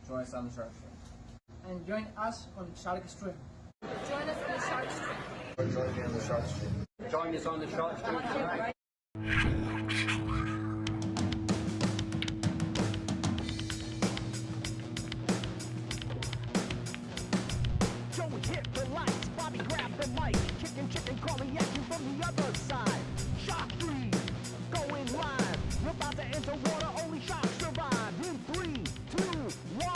Join us on the Shark Stream. And join us on Shark Stream. Join us on the Shark Stream. Join me on the Shark Stream. Join us on the Shark Stream tonight. Joey hit the lights, Bobby grabbed the mic, chicken calling at you from the other side. Shark Stream, going live. We're about to enter water, only sharks survive. In 3, 2, 1.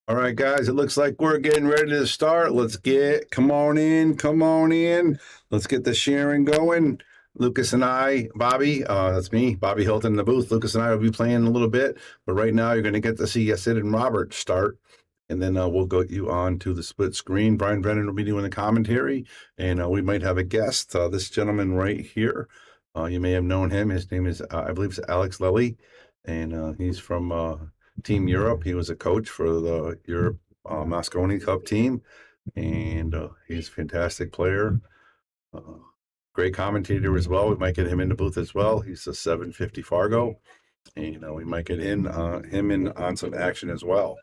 All right, guys, it looks like we're getting ready to start. Come on in. Let's get the sharing going. Lucas and I, Bobby, that's me, Bobby Hilton in the booth. Lucas and I will be playing a little bit, but right now you're going to get to see Yesid and Robert start, and then we'll go you on to the split screen. Brian Brennan will be doing the commentary, and we might have a guest, this gentleman right here. You may have known him. His name is, I believe, it's Alex Lilly, and he's from Team Europe. He was a coach for the Europe Mosconi Cup team, and he's a fantastic player. Great commentator as well. We might get him in the booth as well. He's a 750 Fargo, and we might get him in on some action as well.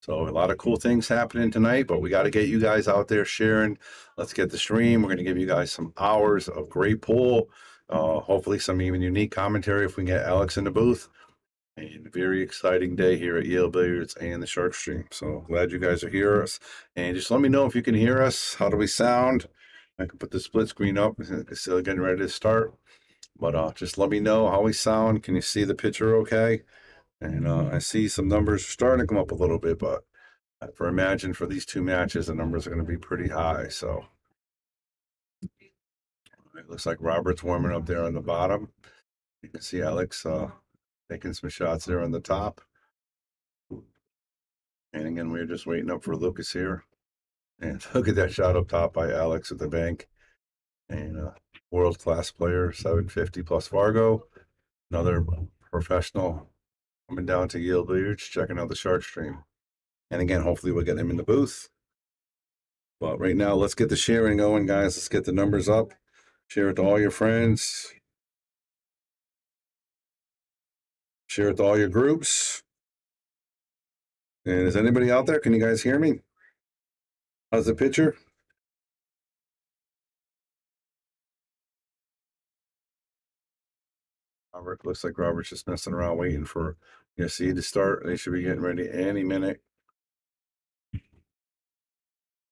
So a lot of cool things happening tonight, but we got to get you guys out there sharing. Let's get the stream. We're going to give you guys some hours of great pool. Hopefully some even unique commentary if we can get Alex in the booth. And a very exciting day here at Yale Billiards and the Shark Stream. So glad you guys are here. And just let me know if you can hear us. How do we sound? I can put the split screen up. It's still getting ready to start. But just let me know how we sound. Can you see the picture okay? And I see some numbers starting to come up a little bit, but imagine for these two matches, the numbers are going to be pretty high. So it looks like Robert's warming up there on the bottom. You can see Alex taking some shots there on the top. And again, we're just waiting up for Lucas here. And look at that shot up top by Alex at the bank. And world-class player, 750 plus Fargo. Another professional coming down to Yale Billiards, checking out the Shark Stream. And again, hopefully we'll get him in the booth. But right now, let's get the sharing going, guys. Let's get the numbers up. Share it to all your friends. Share it to all your groups. And is anybody out there? Can you guys hear me? How's the picture? Robert, looks like Robert's just messing around waiting for Yesid to start. They should be getting ready any minute.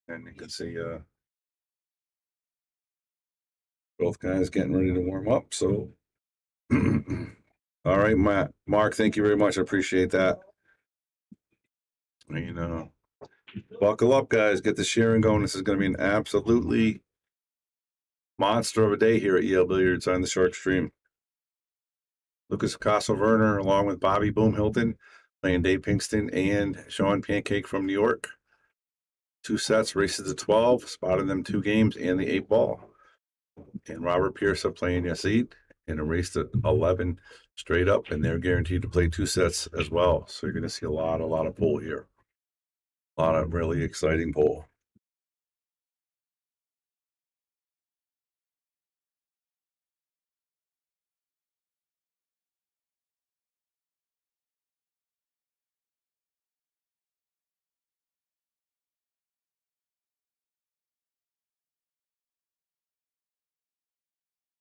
And you can see both guys getting ready to warm up. So, all right, Mark, thank you very much. I appreciate that. Buckle up, guys. Get the sharing going. This is going to be an absolutely monster of a day here at Yale Billiards on the Shark Stream. Lukas Verner, along with Bobby Boom Hilton, playing Dave Pinkston and Sean Pancake from New York. 2 sets, races to 12, spotted them 2 games and the 8 ball. And Robert Piersa playing Yesid in a race to 11 straight up, and they're guaranteed to play 2 sets as well. So you're going to see a lot of pool here. A lot of really exciting pool.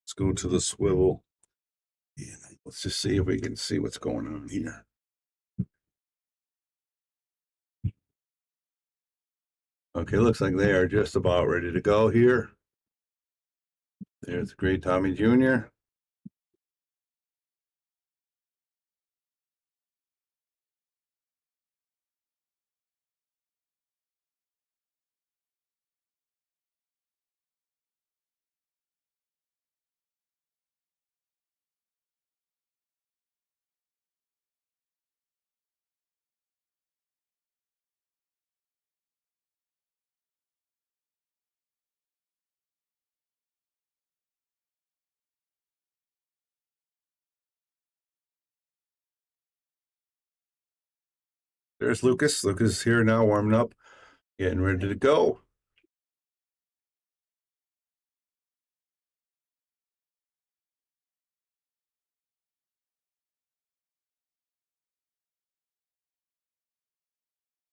Let's go to the swivel. Yeah, let's just see if we can see what's going on here. Okay, looks like they are just about ready to go here. There's the great Tommy Jr. There's Lucas. Lucas is here now, warming up, getting ready to go.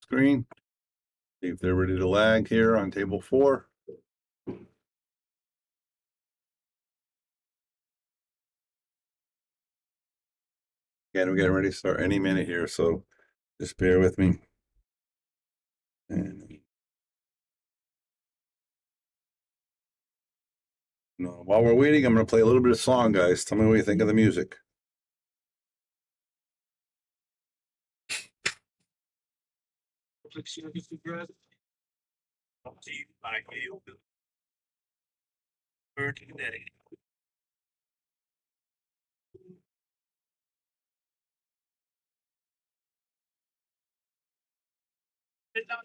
Screen. See if they're ready to lag here on table 4. Again, we're getting ready to start any minute here, so just bear with me. And while we're waiting, I'm going to play a little bit of song, guys. Tell me what you think of the music. On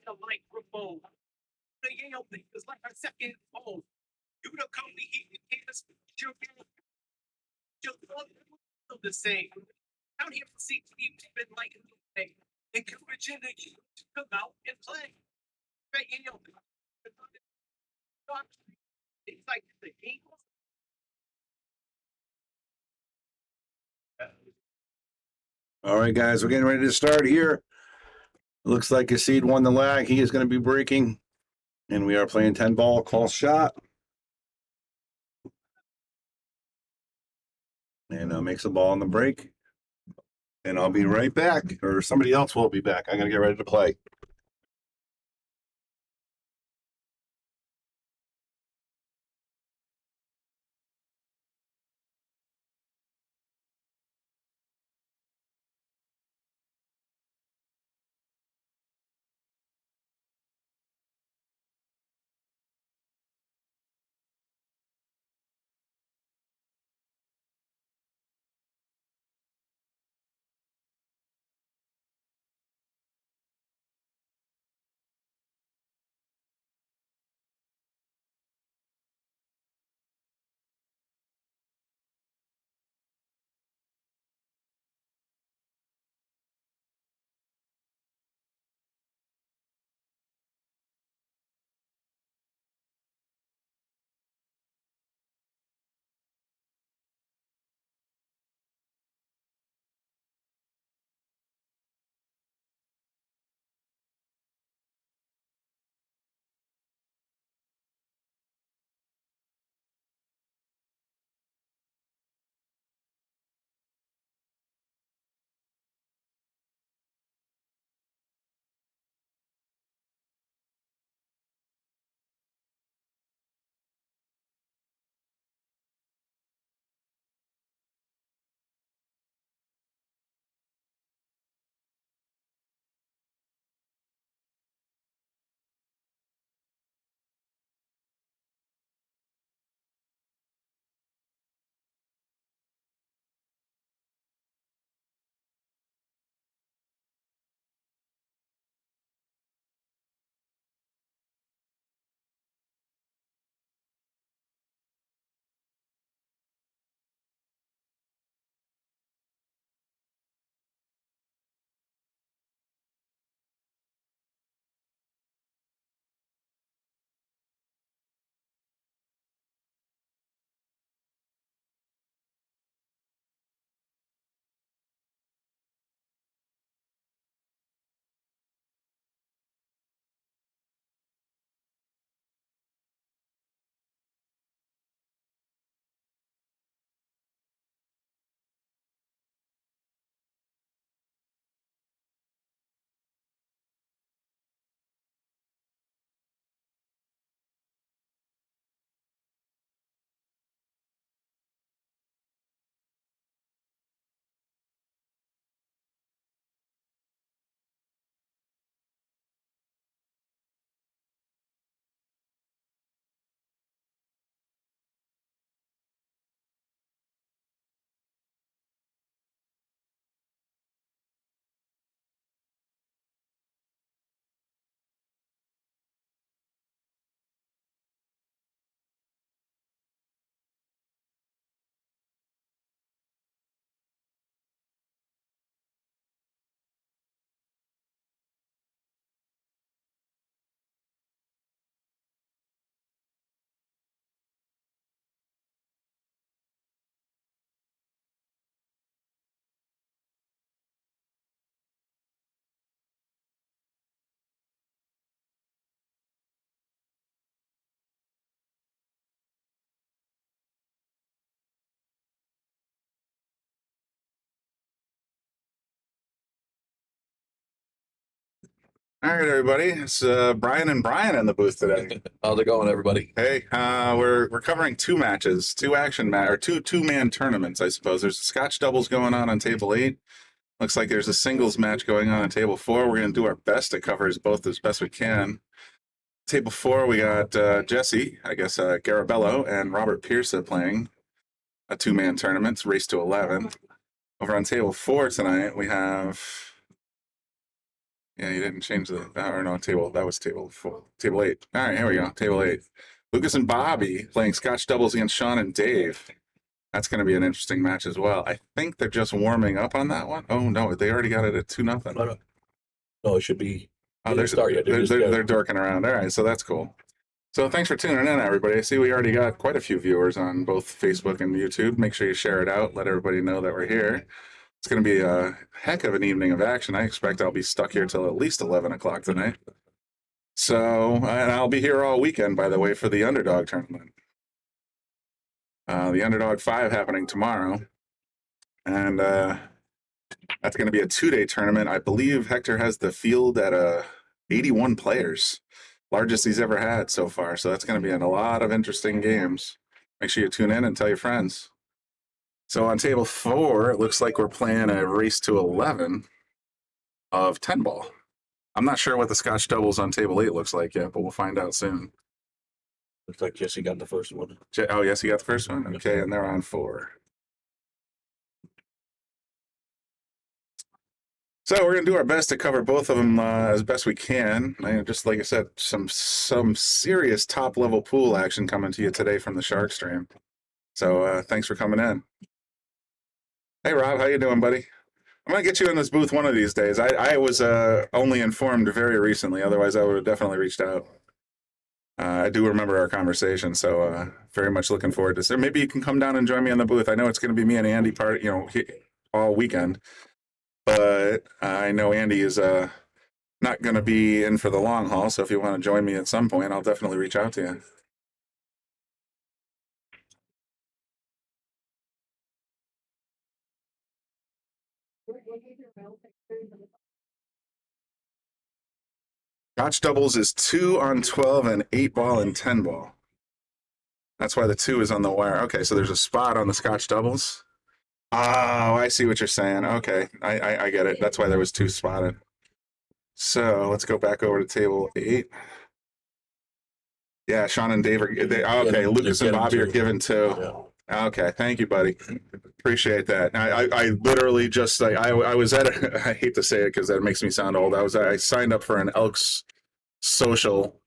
the microphone. The Yale thing is like a second home. You would have come to eat with us. Just of the same. Out here for CTV's been like a thing. Encouraging the youth to come out and play. The Yale thing. It's like the game. All right, guys, we're getting ready to start here. Looks like Yesid won the lag. He is going to be breaking. And we are playing 10 ball, call shot. And makes a ball on the break. And I'll be right back. Or somebody else will be back. I got to get ready to play. All right, everybody. It's Brian and Brian in the booth today. How's it going, everybody? Hey, we're covering two matches, two-man tournaments, I suppose. There's a Scotch doubles going on table 8. Looks like there's a singles match going on table 4. We're going to do our best to cover both as best we can. Table 4, we got Jesse, Garabello, and Robert Piersa playing a two-man tournament. It's race to 11. Over on table 4 tonight, we have. Yeah, you didn't change that was table 4. Table 8. All right, here we go. Table 8. Lukas and Bobby playing Scotch doubles against Sean and Dave. That's going to be an interesting match as well. I think they're just warming up on that one. Oh, no, they already got it at 2-0. No, it should be. Oh, they're dorking around. All right, so that's cool. So thanks for tuning in, everybody. I see we already got quite a few viewers on both Facebook and YouTube. Make sure you share it out. Let everybody know that we're here. It's going to be a heck of an evening of action. I expect I'll be stuck here till at least 11 o'clock tonight. So, and I'll be here all weekend, by the way, for the Underdog tournament. The Underdog 5 happening tomorrow. And that's going to be a 2-day tournament. I believe Hector has the field at 81 players. Largest he's ever had so far. So that's going to be a lot of interesting games. Make sure you tune in and tell your friends. So on table 4, it looks like we're playing a race to 11 of 10 ball. I'm not sure what the Scotch doubles on table 8 looks like yet, but we'll find out soon. Looks like Jesse got the first one. Oh, yes, he got the first one? Okay, and they're on 4. So we're going to do our best to cover both of them as best we can. Just like I said, some serious top-level pool action coming to you today from the Shark Stream. So thanks for coming in. Hey, Rob, how you doing, buddy? I'm going to get you in this booth one of these days. I was only informed very recently. Otherwise, I would have definitely reached out. I do remember our conversation, so very much looking forward to it. Maybe you can come down and join me in the booth. I know it's going to be me and Andy all weekend. But I know Andy is not going to be in for the long haul. So if you want to join me at some point, I'll definitely reach out to you. Scotch doubles is 2 on 12 and 8 ball and 10 ball. That's why the 2 is on the wire. Okay, so there's a spot on the Scotch doubles. Oh, I see what you're saying. Okay, I get it. That's why there was 2 spotted. So let's go back over to table 8. Yeah, Sean and Dave okay. Lukas and Bobby are given 2. Yeah. Okay, thank you, buddy. Appreciate that. I literally just I was at I hate to say it because that makes me sound old. I signed up for an Elks social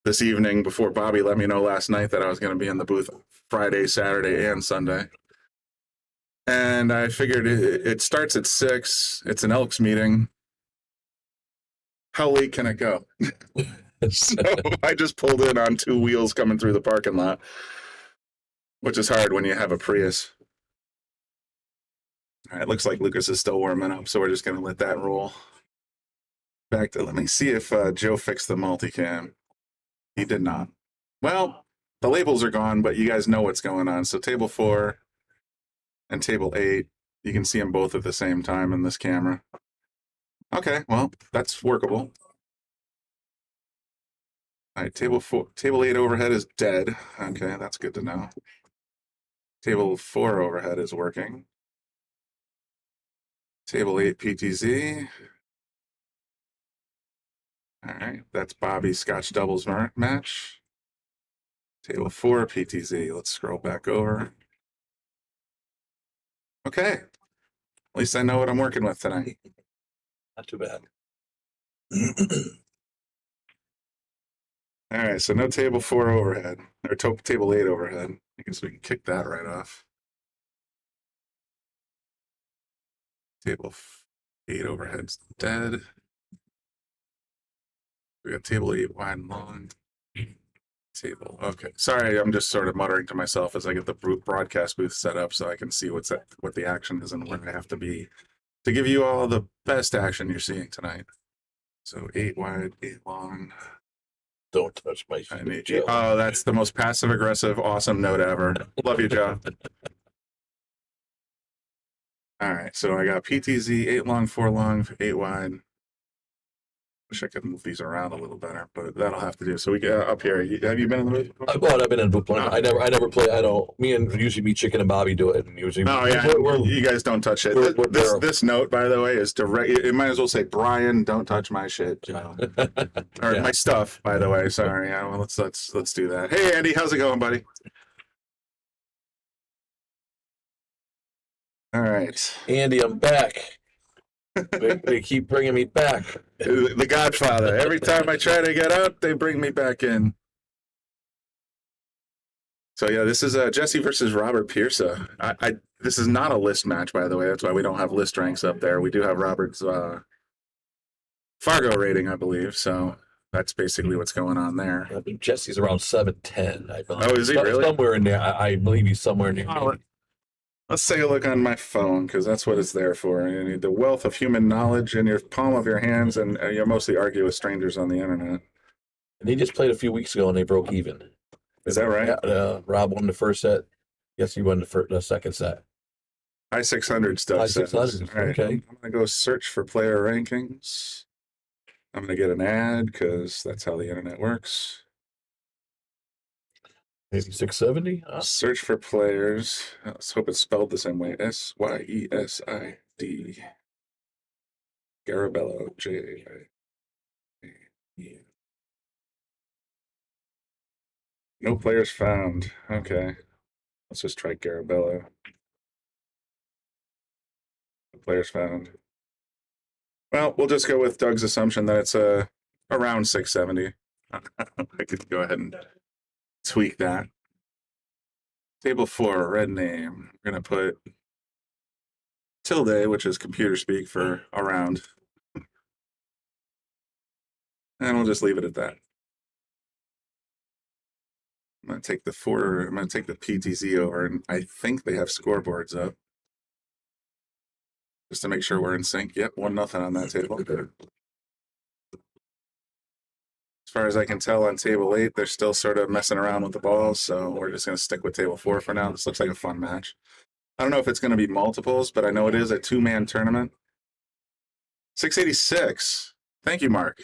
this evening before Bobby let me know last night that I was going to be in the booth Friday, Saturday, and Sunday. And I figured it starts at 6. It's an Elks meeting. How late can it go? So I just pulled in on 2 wheels coming through the parking lot, which is hard when you have a Prius. All right, looks like Lukas is still warming up, so we're just going to let that roll. Let me see if Joe fixed the multicam. He did not. Well, the labels are gone, but you guys know what's going on. So table 4 and table 8, you can see them both at the same time in this camera. Okay, well, that's workable. All right, table 8 overhead is dead. Okay, that's good to know. Table 4 overhead is working. Table 8 PTZ. All right, that's Bobby's Scotch doubles match. Table 4 PTZ. Let's scroll back over. Okay, at least I know what I'm working with tonight. Not too bad. All right, so no table 4 overhead, or table 8 overhead. I guess we can kick that right off. Table 8 overhead's dead. We got table 8 wide and long. Table. Okay, sorry, I'm just sort of muttering to myself as I get the broadcast booth set up so I can see what the action is and where I have to be to give you all the best action you're seeing tonight. So 8 wide, 8 long. Don't touch my I need you. Oh, that's the most passive aggressive, awesome note ever. Love you, Joe. All right, so I got PTZ, 8 long, 4 long, 8 wide. Wish I could move these around a little better, but that'll have to do. So we get up here. Have you been in the booth before? I've been in a booth plenty. I never play. I don't. Usually me, Chicken, and Bobby do it. And usually, Oh yeah, you guys don't touch it. This note, by the way, is direct. It might as well say, Brian, don't touch my shit, or my stuff. By the way, sorry. Yeah, well, let's do that. Hey, Andy, how's it going, buddy? All right, Andy, I'm back. They keep bringing me back. The Godfather. Every time I try to get out, they bring me back in. So yeah, this is Jesse versus Robert Piersa. This is not a list match, by the way. That's why we don't have list ranks up there. We do have Robert's Fargo rating, I believe. So that's basically what's going on there. I think Jesse's around 7'10", I believe. Oh, is he really? Somewhere in there. I believe he's somewhere near. Let's take a look on my phone, because that's what it's there for. You need the wealth of human knowledge in your palm of your hands, and you mostly argue with strangers on the internet. And they just played a few weeks ago, and they broke even. Is that right? Yeah, Rob won the first set. Yes, he won the second set. I-600 stuff. I-600, All right, okay. I'm going to go search for player rankings. I'm going to get an ad, because that's how the internet works. Maybe 670? Search for players. Let's hope it's spelled the same way. Syesid. Garabello. J-A-I. No players found. Okay. Let's just try Garabello. No players found. Well, we'll just go with Doug's assumption that it's around 670. I could go ahead and tweak that. Table 4, red name. We're going to put tilde, which is computer speak for around. And we'll just leave it at that. I'm going to take the PTZ over, and I think they have scoreboards up. Just to make sure we're in sync. Yep, 1-0 on that table. As far as I can tell on table 8, they're still sort of messing around with the balls, so we're just going to stick with table 4 for now. This looks like a fun match. I don't know if it's going to be multiples, but I know it is a 2-man tournament. 686. Thank you, Mark.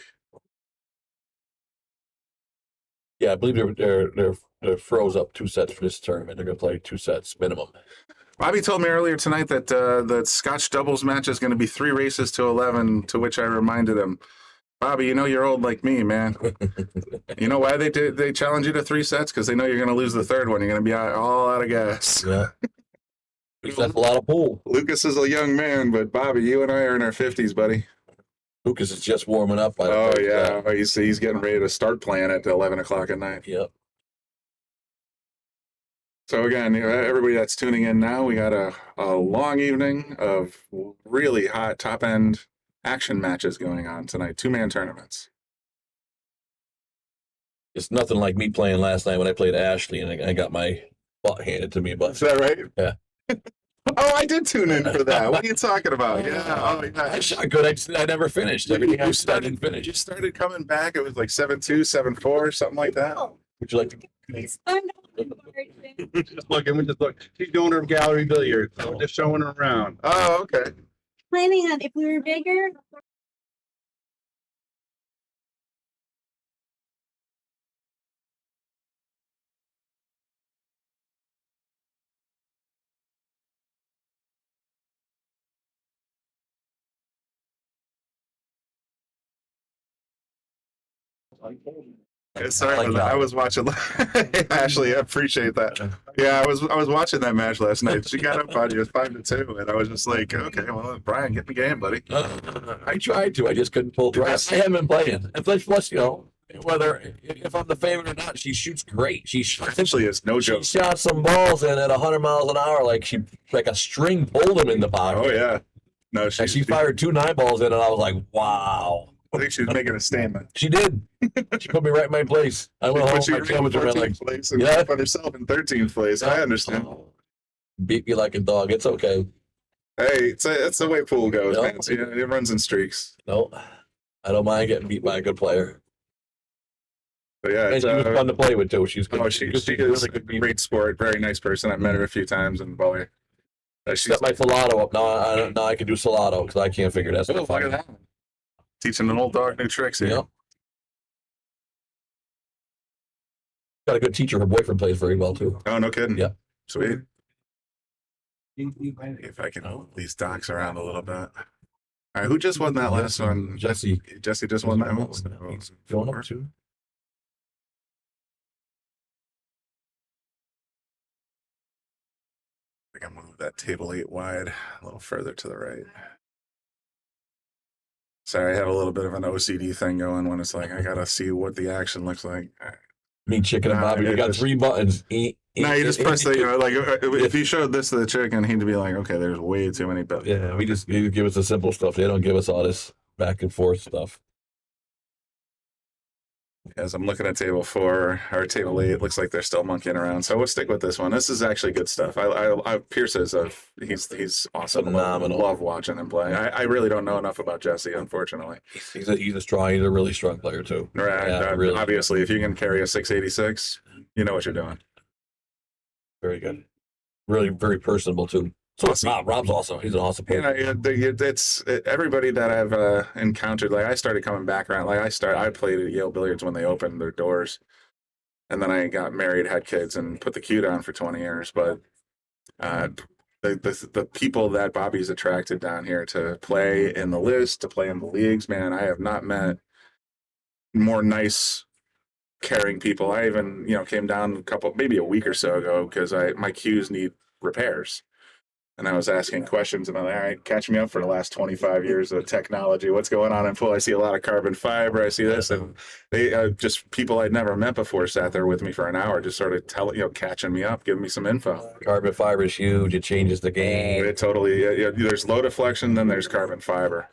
Yeah, I believe they're froze up 2 sets for this tournament. They're going to play 2 sets minimum. Bobby told me earlier tonight that the Scotch doubles match is going to be 3 races to 11, to which I reminded him, Bobby, you know you're old like me, man. You know why they challenge you to 3 sets? Because they know you're going to lose the 3rd one. You're going to be all out of gas. Yeah. That's a lot of pool. Lucas is a young man, but Bobby, you and I are in our 50s, buddy. Lucas is just warming up. Oh, yeah. He's getting ready to start playing at 11 o'clock at night. Yep. So again, everybody that's tuning in now, we got a long evening of really hot top-end action matches going on tonight. 2-man tournaments. It's nothing like me playing last night when I played Ashley and I got my butt handed to me. But is that right? Yeah. Oh, I did tune in for that. What are you talking about? Yeah. Oh, yeah. I shot good. I never finished. Everything I started finished. You started coming back. It was like 7-2, 7-4, something like that. Would you like to? We're just looking. She's doing her gallery billiards. So we're just showing her around. Oh, okay. Planning on if we were bigger. Sorry, I was watching. Ashley, I appreciate that. Yeah, I was watching that match last night. She got up on you 5-2, and I was just like, okay, well, Brian, get in the game, buddy. I tried to. I just couldn't pull through. I haven't been playing. And plus, whether if I'm the favorite or not, she shoots great. She essentially is no joke. She shot some balls in at 100 miles an hour, like a string pulled them in the pocket. Oh yeah, no, she fired 2 9 balls in, and I was like, wow. I think she was making a statement. She did. She put me right in my place. I went home. I came with her place and put herself in 13th place. I understand. Beat me like a dog. It's okay. Hey, it's the way pool goes, man. So, it runs in streaks. No, I don't mind getting beat by a good player. But yeah, and she was fun to play with too. She's good. She is really good. Great sport. Very nice person. I've met her a few times, and boy, she's got my Salado up now. I can do Salado because I can't figure that stuff out. Teaching an old dog new tricks here. Yep. Got a good teacher. Her boyfriend plays very well too. Oh, no kidding. Yeah. Sweet. If I can move these docks around a little bit. All right, who just won that last one? Jesse. Jesse just won that one. He's going up too. I can move that table 8 wide a little further to the right. Sorry, I have a little bit of an OCD thing going when it's like I gotta see what the action looks like. Me, chicken, and Bobby. You got 3 buttons. No, you just press the, like, if you showed this to the chicken, he'd be like, okay, there's way too many buttons. Yeah, we give us the simple stuff. They don't give us all this back and forth stuff. As I'm looking at table 4 or table 8, it looks like they're still monkeying around. So we'll stick with this one. This is actually good stuff. Piersa's he's awesome. Phenomenal. Love watching him play. I really don't know enough about Jesse, unfortunately. He's a really strong player too. Right. Yeah, really. Obviously, if you can carry a 686, you know what you're doing. Very good. Really very personable too. So Awesome. Rob's awesome. He's an awesome player. It's everybody that I've encountered. Like I started coming back around. Like I played at Yale Billiards when they opened their doors, and then I got married, had kids, and put the cue down for 20 years. But the people that Bobby's attracted down here to play in the list, to play in the leagues, man, I have not met more nice, caring people. I even came down maybe a week or so ago because my cues need repairs. And I was asking questions about, all right, catch me up for the last 25 years of technology. What's going on in pool? I see a lot of carbon fiber. I see this. And they just people I'd never met before sat there with me for an hour, just sort of catching me up, giving me some info. Carbon fiber is huge. It changes the game. It totally, there's low deflection, then there's carbon fiber.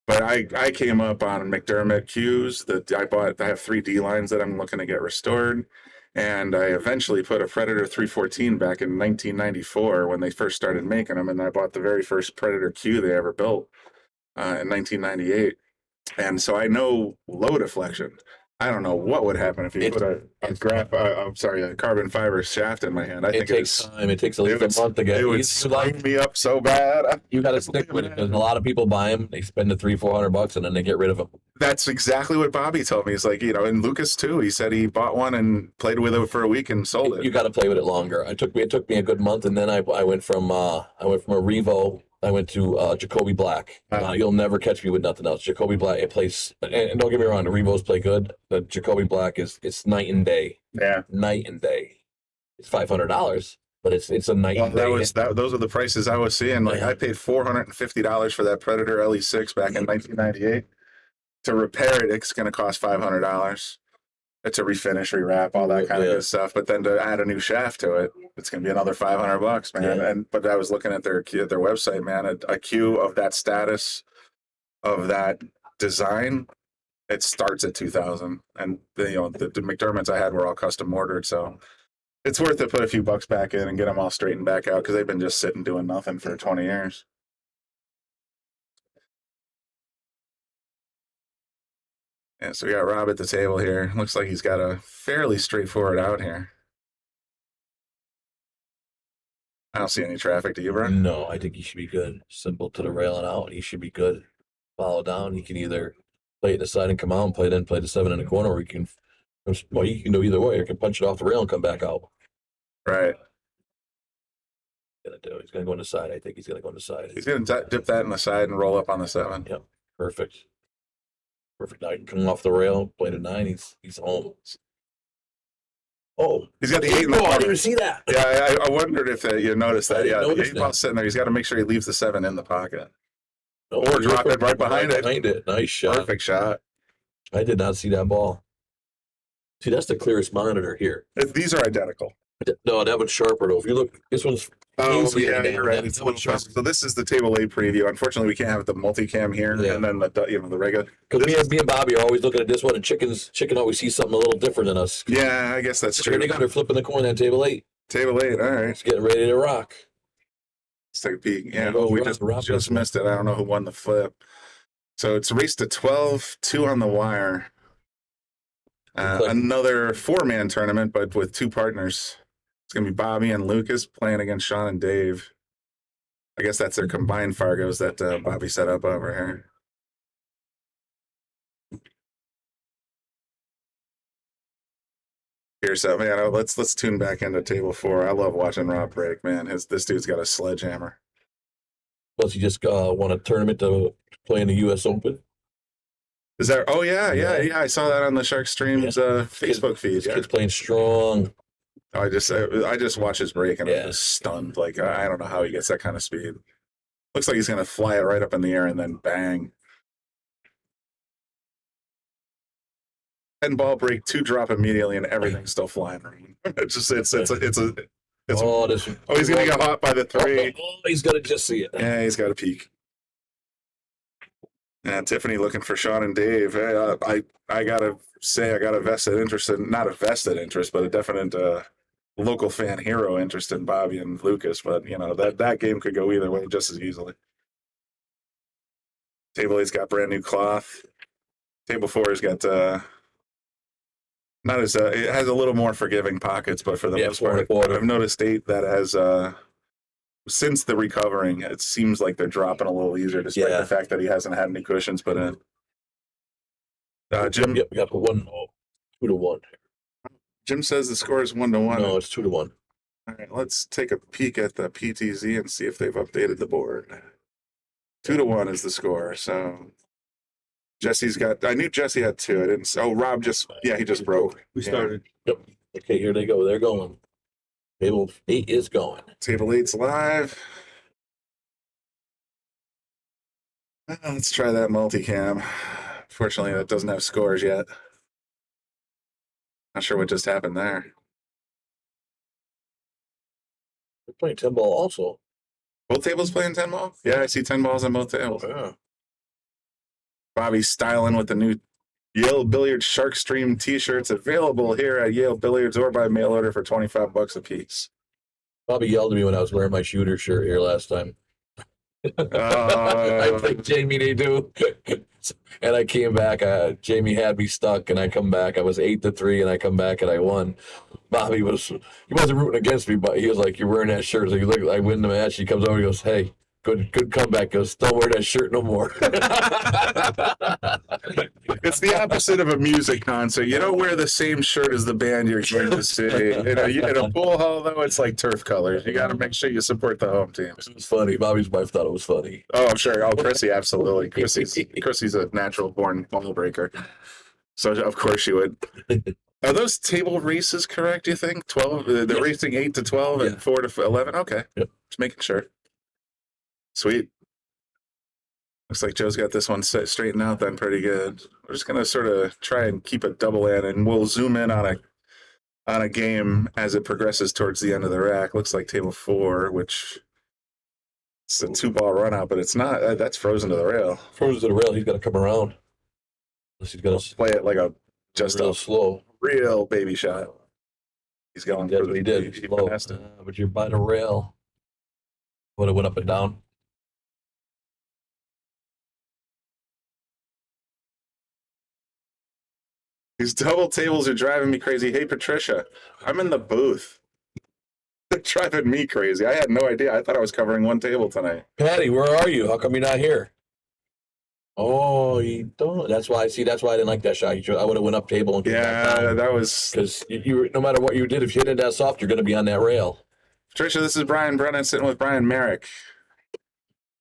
But I came up on McDermott cues that I have 3 D lines that I'm looking to get restored. And I eventually put a Predator 314 back in 1994 when they first started making them. And I bought the very first Predator Q they ever built in 1998. And so I know low deflection. I don't know what would happen if you put a carbon fiber shaft in my hand. It takes time. It takes at least a month to get. It would spine me up so bad. You got to stick with it because a lot of people buy them. They spend the $300-400 and then they get rid of them. That's exactly what Bobby told me. He's like, and Lucas too. He said he bought one and played with it for a week and sold it. You got to play with it longer. It took me a good month, and then I went from a Revo. I went to Jacoby Black. You'll never catch me with nothing else. Jacoby Black, it plays, and don't get me wrong, the Revos play good. The Jacoby Black it's night and day. Yeah, night and day. It's $500, but it's a night and day. Those are the prices I was seeing. Like I paid $450 for that Predator LE6 back in 1998. To repair it, it's going to cost $500. To refinish, rewrap, all that kind of good stuff. But then to add a new shaft to it, it's going to be another $500, man. Yeah. But I was looking at their website, man. A cue of that status, of that design, it starts at $2,000. And the McDermott's I had were all custom mortared, so it's worth to put a few bucks back in and get them all straightened back out because they've been just sitting doing nothing for 20 years. Yeah, so we got Rob at the table here. Looks like he's got a fairly straightforward out here. I don't see any traffic. Do you, bro? No, I think he should be good. Simple to the rail and out. He should be good. Follow down. He can either play it to the side and come out and play the 7 in the corner, or he can do either way. Or he can punch it off the rail and come back out. Right. He's gonna go on the side. I think he's gonna go on the side. He's gonna dip that in the side and roll up on the 7. Yep. Perfect. Now he can come off the rail, play the 9. He's home. Oh, he's got the 8 in the corner. I corner. didn't even see that. Yeah, I wondered if you noticed that. Yeah, the 8 ball's sitting there. He's got to make sure he leaves the 7 in the pocket. No, or drop it right behind it. Nice shot. Perfect shot. I did not see that ball. See, that's the clearest monitor here. These are identical. No, that one's sharper though. If you look, this one's. Oh, yeah, you're right. It's a little sharper. So this is the table 8 preview. Unfortunately, we can't have the multicam here, and then the regular. Because me and Bobby are always looking at this one, and Chicken always sees something a little different than us. Yeah, I guess that's true. They got her flipping the coin on table 8. Table 8, all right. It's getting ready to rock. Let's take a peek. Yeah, we just missed it. I don't know who won the flip. So it's race to 12, 2 on the wire. Another 4-man tournament, but with 2 partners. It's going to be Bobby and Lucas playing against Sean and Dave. I guess that's their combined Fargos that Bobby set up over here. Piersa, man. Let's tune back into table 4. I love watching Rob break, man. This dude's got a sledgehammer. Plus, he just won a tournament to play in the U.S. Open. Is that? Oh yeah. I saw that on the Shark Streams Facebook feed. This Yeah. kid's playing strong. I just watched his break and I was stunned. Like I don't know how he gets that kind of speed. Looks like he's gonna fly it right up in the air and then bang. 10 ball break, 2 drop immediately, and everything's still flying. It's Oh, he's gonna get hot by the 3. Oh, he's gonna just see it. Yeah, he's got a peek. And Tiffany looking for Sean and Dave. Hey, I gotta say I got a vested interest in, not a vested interest, but a definite local fan hero interest in Bobby and Lucas. But you know that game could go either way just as easily. Table 8's got brand new cloth. Table 4's got not as it has a little more forgiving pockets, but for the most part, I've noticed 8 that has since the recovering, it seems like they're dropping a little easier, despite the fact that he hasn't had any cushions put in. Jim, we got 2-1. Jim says the score is 1-1. No, it's 2-1. All right, let's take a peek at the PTZ and see if they've updated the board. 2-1 is the score. So Jesse's got. I knew Jesse had 2. I didn't. Oh, Rob he just broke. We started. Yep. Okay, here they go. They're going. Table 8 is going. Table 8's live. Let's try that multicam. Fortunately, that doesn't have scores yet. Not sure what just happened there. They're playing 10 ball also. Both tables playing 10 ball? Yeah, I see 10 balls on both tables. Yeah. Bobby's styling with the new Yale Billiards Shark Stream t-shirts available here at Yale Billiards or by mail order for $25 a piece. Bobby yelled at me when I was wearing my shooter shirt here last time. I think Jamie they do. And I came back. Jamie had me stuck, and I come back. I was 8-3, and I come back and I won. Bobby he wasn't rooting against me, but he was like, "You're wearing that shirt." So look, I win the match. He comes over, he goes, "Hey, good comeback." He goes, "Don't wear that shirt no more." It's the opposite of a music concert. You don't wear the same shirt as the band you're going to see. In a pool hall, though, it's like turf colors. You got to make sure you support the home team. It was funny. Bobby's wife thought it was funny. Oh, I'm sure. Oh, Chrissy, absolutely. Chrissy's a natural-born ball breaker. So, of course, she would. Are those table races correct, do you think? 12? They're racing 8 to 12 and 4 to 11? Okay. Yep. Just making sure. Sweet. Looks like Joe's got this one straightened out then pretty good. We're just going to sort of try and keep a double in, and we'll zoom in on a game as it progresses towards the end of the rack. Looks like table 4, which it's a 2-ball run out, but it's not. That's frozen to the rail. Frozen to the rail. He's got to come around. Unless he's got to play it like a real slow, real baby shot. He's going. That's what he did. Slow. But you're by the rail. Would have went up and down. These double tables are driving me crazy. Hey, Patricia, I'm in the booth. They're driving me crazy. I had no idea. I thought I was covering one table tonight. Patty, where are you? How come you're not here? Oh, you don't. That's why I didn't like that shot. I would have went up table and that was because you no matter what you did, if you hit it that soft, you're going to be on that rail. Patricia, this is Brian Brennan sitting with Brian Merrick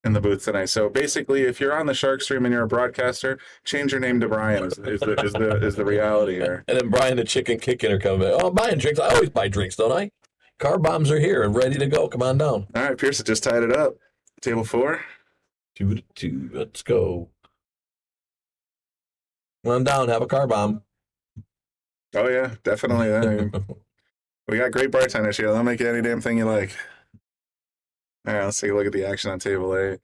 in the booth tonight. So basically, if you're on the Shark Stream and you're a broadcaster, change your name to Brian. Is the reality here? And then Brian, the chicken kicking, are coming back. Oh, I'm buying drinks. I always buy drinks, don't I? Car bombs are here and ready to go. Come on down. All right, Piersa just tied it up. Table 4. 2-2. Let's go. Come on down. Have a car bomb. Oh yeah, definitely. We got great bartenders here. They'll make you any damn thing you like. All right, let's take a look at the action on table 8.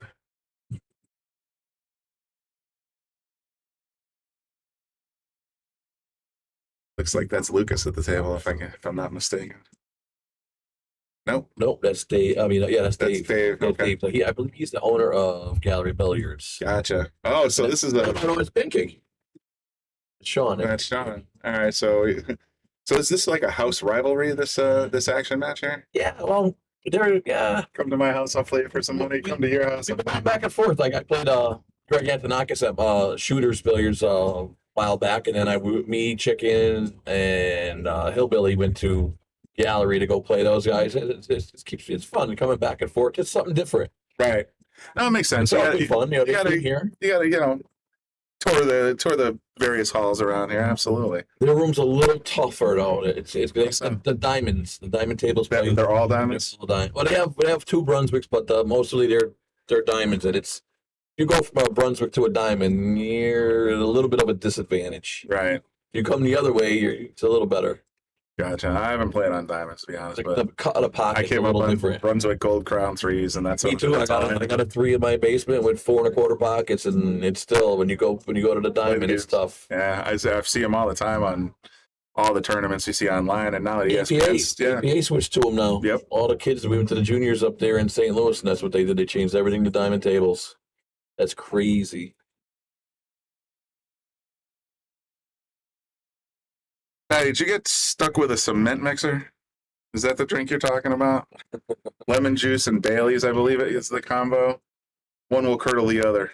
Looks like that's Lucas at the table, if I'm not mistaken. Nope, that's Dave. I mean, that's Dave. Dave. Okay. Dave. I believe he's the owner of Gallery Billiards. Gotcha. Oh, so this is the. No, it's Pancake. It's Sean. That's Sean. All right, so is this like a house rivalry? This action match here? Yeah. Well, Come to my house. I'll play it for some money. Come to your house. We go back and forth. Like I played Greg Antonakis at Shooters Billiards while back, and then me, Chicken, and Hillbilly went to Gallery to go play those guys. It's fun coming back and forth. It's something different. Right. No, it makes sense. It's all good fun. You know, you gotta, here. you gotta, tour the various halls around here. Absolutely. Their room's a little tougher though. It's the diamonds. The diamond tables. They're all diamonds. Well, they have two Brunswicks, but mostly they're diamonds, and it's. You go from a Brunswick to a diamond, you're at a little bit of a disadvantage. Right. If you come the other way, it's a little better. Gotcha. I haven't played on diamonds, to be honest. Like the cut of the pocket. I came up on Brunswick Gold Crown 3s, and that's me too. I got a 3 in my basement with 4 1/4 pockets, and it's still when you go to the diamond, it's tough. Yeah, I see them all the time on all the tournaments you see online, and now at ESPN. APA switched to them now. Yep. All the kids, we went to the juniors up there in St. Louis, and that's what they did. They changed everything to diamond tables. That's crazy. Hey, did you get stuck with a cement mixer? Is that the drink you're talking about? Lemon juice and Bailey's, I believe it is the combo. One will curdle the other.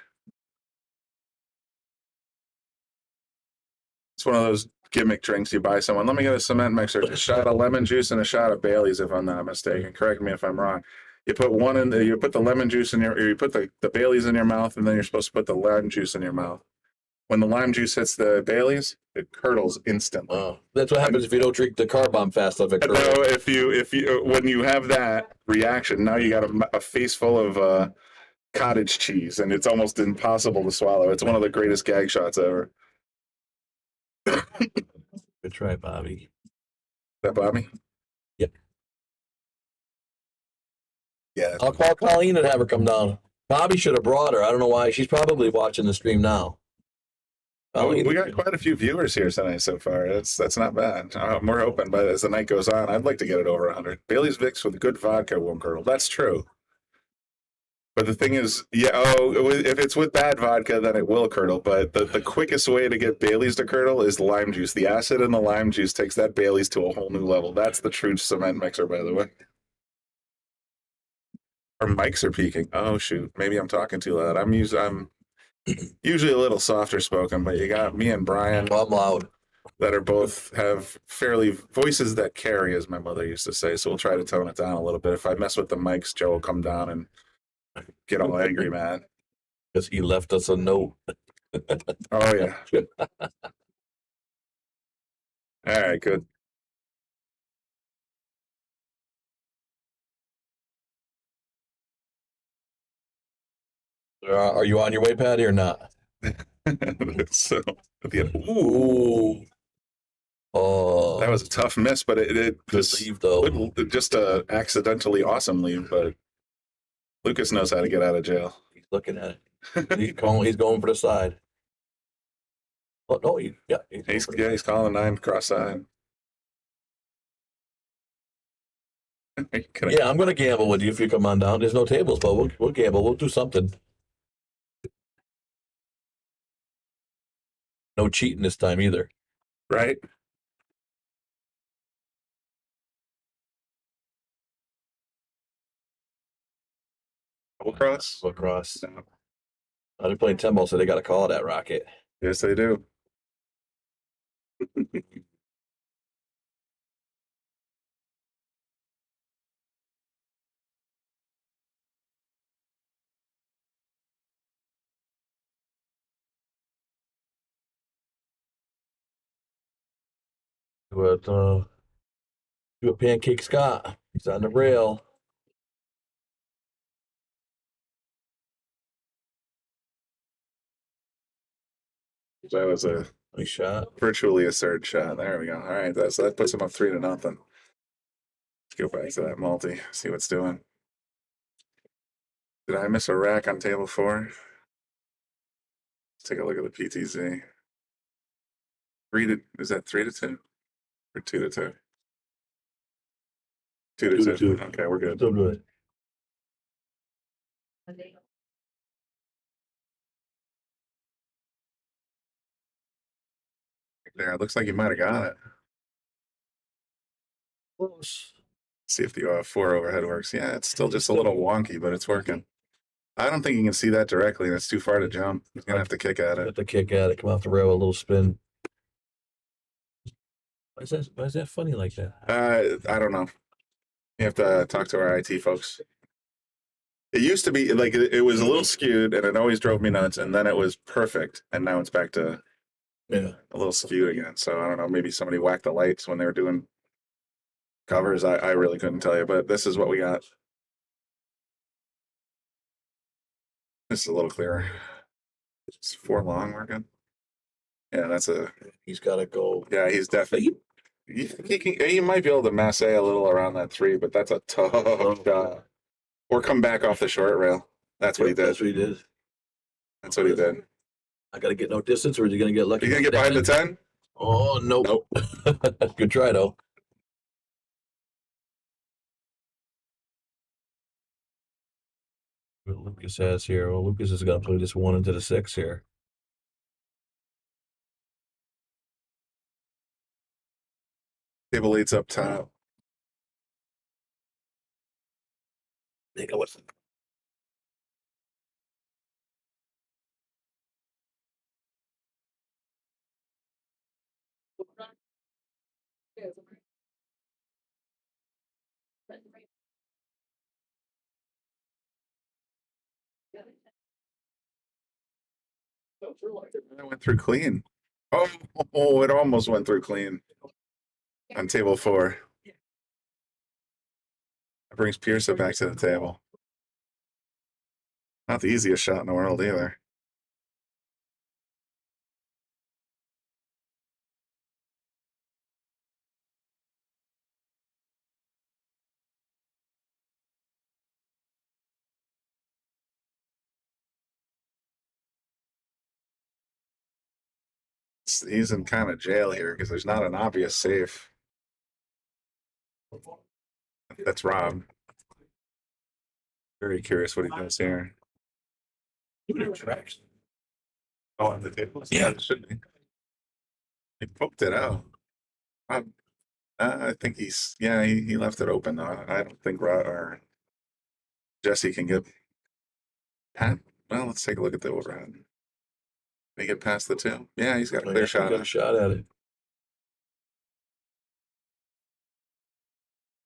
It's one of those gimmick drinks you buy someone. Let me get a cement mixer, a shot of lemon juice and a shot of Bailey's, if I'm not mistaken. Correct me if I'm wrong. You put you put the lemon juice in or you put the Bailey's in your mouth, and then you're supposed to put the lime juice in your mouth. When the lime juice hits the Bailey's, it curdles instantly. Oh, that's what happens if you don't drink the car bomb fast enough. No, if you when you have that reaction, now you got a face full of cottage cheese, and it's almost impossible to swallow. It's one of the greatest gag shots ever. Good try, Bobby. Is that Bobby? Yep. Yeah. I'll call Colleen and have her come down. Bobby should have brought her. I don't know why. She's probably watching the stream now. We got quite a few viewers here tonight so far. That's not bad. We're hoping, but as the night goes on, I'd like to get it over 100. Bailey's Vicks with good vodka won't curdle. That's true. But the thing is, if it's with bad vodka, then it will curdle. But the quickest way to get Bailey's to curdle is lime juice. The acid in the lime juice takes that Bailey's to a whole new level. That's the true cement mixer, by the way. Our mics are peaking. Oh shoot, maybe I'm talking too loud. I'm usually a little softer spoken, but you got me and Brian. I'm loud. That are both have fairly voices that carry, as my mother used to say. So we'll try to tone it down a little bit. If I mess with the mics, Joe will come down and get all angry, man. Because he left us a note. Oh yeah. All right, good. Are you on your way, Patty, or not? So, ooh. Oh, that was a tough miss, but it just leave though. Just accidentally awesome leave, but Lucas knows how to get out of jail. He's looking at it. He's going for the side. Oh no, he's calling 9 cross side. Yeah, I'm gonna gamble with you if you come on down. There's no tables, but we'll gamble. We'll do something. No cheating this time either. Right? Double cross? Double cross. No. They're playing 10 ball, so they got to call that rocket. Yes, they do. Do a Pancake Scott. He's on the rail. That was a nice shot. Virtually a third shot. There we go. All right, that puts him up 3-0. Let's go back to that multi. See what's doing. Did I miss a rack on table 4? Let's take a look at the PTZ. Is that 3-2 or 2-2? 2-2. Okay, we're good. Still good. There, it looks like you might have got it. Close. See if the 4 overhead works. Yeah, it's still just a little wonky, but it's working. I don't think you can see that directly. That's too far to jump. He's gonna have to kick at Got it. the kick at it, come off the rail, a little spin. Why is that funny like that? I don't know. You have to talk to our IT folks. It used to be like it was a little skewed, and it always drove me nuts. And then it was perfect, and now it's back to Yeah. a little skewed again. So I don't know. Maybe somebody whacked the lights when they were doing covers. I really couldn't tell you, but this is what we got. This is a little clearer. It's 4 long. We're good. Yeah, that's a. He's got to go. Yeah, he's definitely. You think he might be able to masse a little around that 3, but that's a tough shot. Or come back off the short rail. That's what he did. That's what he did. That's what he did. I got to get no distance, or is he going to get lucky? You gonna get behind the 10? Oh, nope. Good try, though. What Lucas has here. Well, Lucas is going to play this 1 into the 6 here. Table 8's up top. Think of what's It went through clean. Oh, it almost went through clean on table 4. That brings Piersa back to the table. Not the easiest shot in the world either. He's in kind of jail here because there's not an obvious safe. That's Rob. Very curious what he does here. tracks? Oh, on the table? Yeah. It should be. He poked it out. I think he left it open though. I don't think Rod or Jesse can get. Well, let's take a look at the overhead. Can he get past the 2? Yeah, he's got a clear shot. Got a shot at it.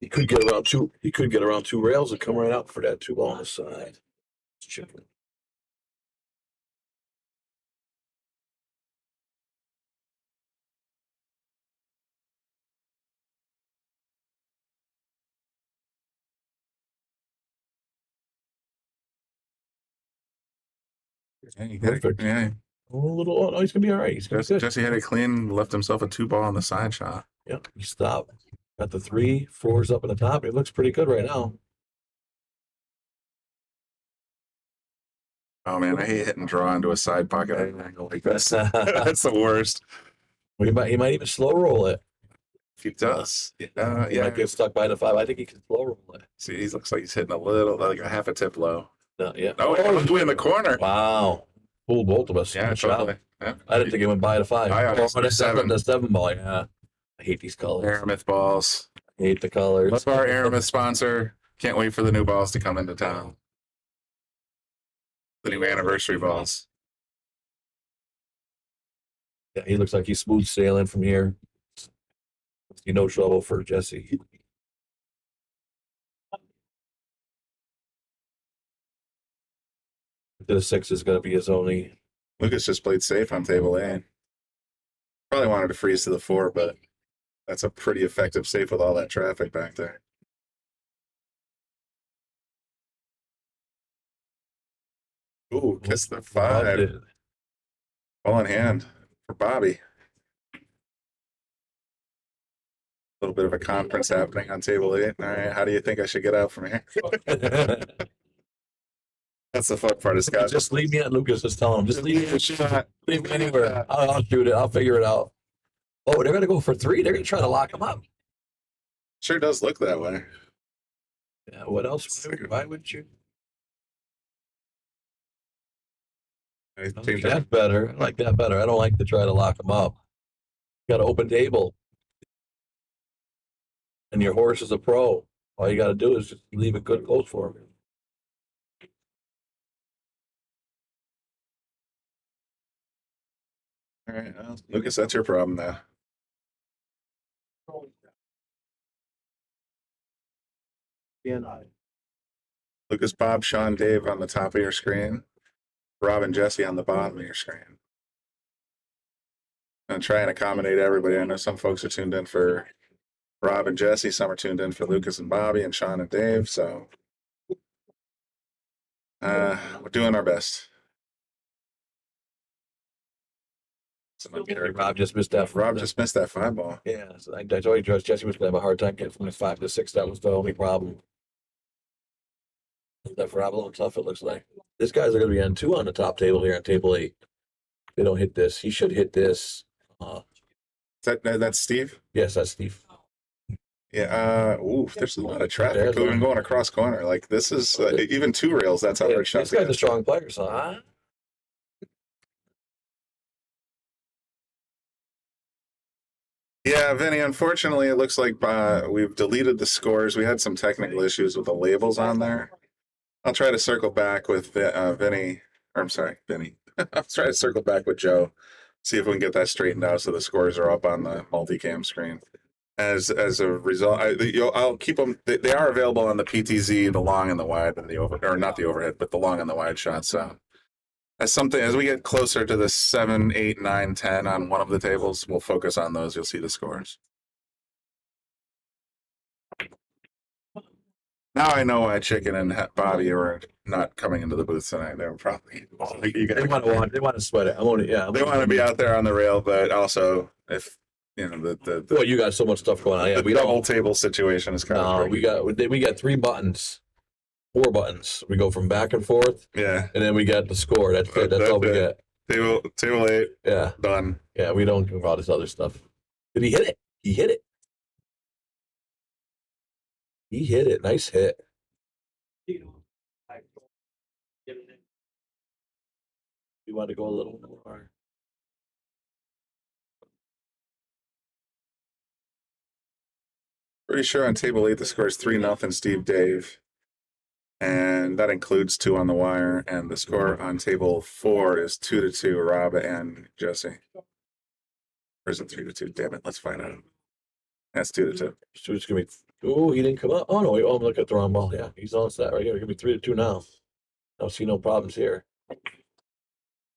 He could get around 2. He could get around 2 rails and come right out for that 2 ball on the side. It's chipping. Yeah, you got it. Perfect. Yeah, A little. Oh, he's gonna be all right. He's gonna be good. Jesse had it clean, left himself a 2 ball on the side shot. Yep. He stopped. Got the 3, 4's up in the top. It looks pretty good right now. Oh man, I hate hitting draw into a side pocket at an angle like this. That's the worst. He might even slow roll it. If he does, He yeah. might get stuck behind the 5. I think he can slow roll it. See, he looks like he's hitting a little, like a half a tip low. No, yeah. Oh, way in the corner. Wow. Fooled both of us. Yeah, Good shot. totally. Yeah. I didn't think it went by the 5. I honestly- Oh, the 7. 7. The 7 ball. Yeah. I hate these colors. Aramith balls. I hate the colors. Love our Aramith sponsor. Can't wait for the new balls to come into town. The new anniversary balls. Yeah, he looks like he's smooth sailing from here. No trouble for Jesse. The 6 is going to be his only. Lucas just played safe on table A. Probably wanted to freeze to the 4, but that's a pretty effective safe with all that traffic back there. Ooh, kiss the 5. Ball in hand for Bobby. A little bit of a conference happening on table 8. All right, how do you think I should get out from here? That's the fun part of Scott. Just leave me at Lucas. Just tell him. Just leave me. Shot. Leave me anywhere. I'll shoot it. I'll figure it out. Oh, they're going to go for 3. They're going to try to lock him up. Sure does look that way. Yeah, what else? Why would you? I I like think that better. I like that better. I don't like to try to lock him up. Got an open table. And your horse is a pro. All you got to do is just leave it good close for him. All right, well, Lucas, that's your problem now. Lucas, Bob, Sean, Dave on the top of your screen. Rob and Jesse on the bottom of your screen. I'm trying to accommodate everybody. I know some folks are tuned in for Rob and Jesse. Some are tuned in for Lucas and Bobby and Sean and Dave. So we're doing our best. Rob just missed that. Rob just missed that 5-ball. Yeah, so I told you, Jesse was going to have a hard time getting from the 5 to 6. That was the only problem. That for Rob a little tough, it looks like. These guys are going to be on 2 on the top table here on table 8. They don't hit this. He should hit this. That's Steve? Yes, that's Steve. Yeah. There's a lot of traffic even going across corner. Like this is even 2 rails. That's how hard shot. This guy's a strong player, so Yeah, Vinny, unfortunately, it looks like we've deleted the scores. We had some technical issues with the labels on there. I'll try to circle back with Vinny. Or I'm sorry, Vinny. I'll try to circle back with Joe, see if we can get that straightened out so the scores are up on the multicam screen. As a result, I'll keep them. They are available on the PTZ, the long and the wide, and the or not the overhead, but the long and the wide shots. So as we get closer to the 7, 8, 9, 10 on one of the tables, we'll focus on those. You'll see the scores. Now I know why Chicken and Bobby are not coming into the booth tonight. They were probably they want to sweat it. They want to be out there on the rail, but also if you know well, you got so much stuff going on. Yeah, we double table situation is kind of we got 3 buttons. 4 buttons. We go from back and forth. Yeah. And then we got the score. That's it. That's all we get. Table 8. Yeah. Done. Yeah, we don't do all this other stuff. Did he hit it? He hit it. He hit it. Nice hit. You want to go a little more. Pretty sure on table 8 the score is 3-0 Steve Dave. And that includes 2 on the wire. And the score on table 4 is 2-2, Rob and Jesse. Or is it 3-2? Damn it, let's find out. That's 2-2. So it's gonna be. Oh, he didn't come up. Oh no, I'm looking at the wrong ball. Yeah, he's on set right here. It's gonna be 3-2 now. I don't see no problems here.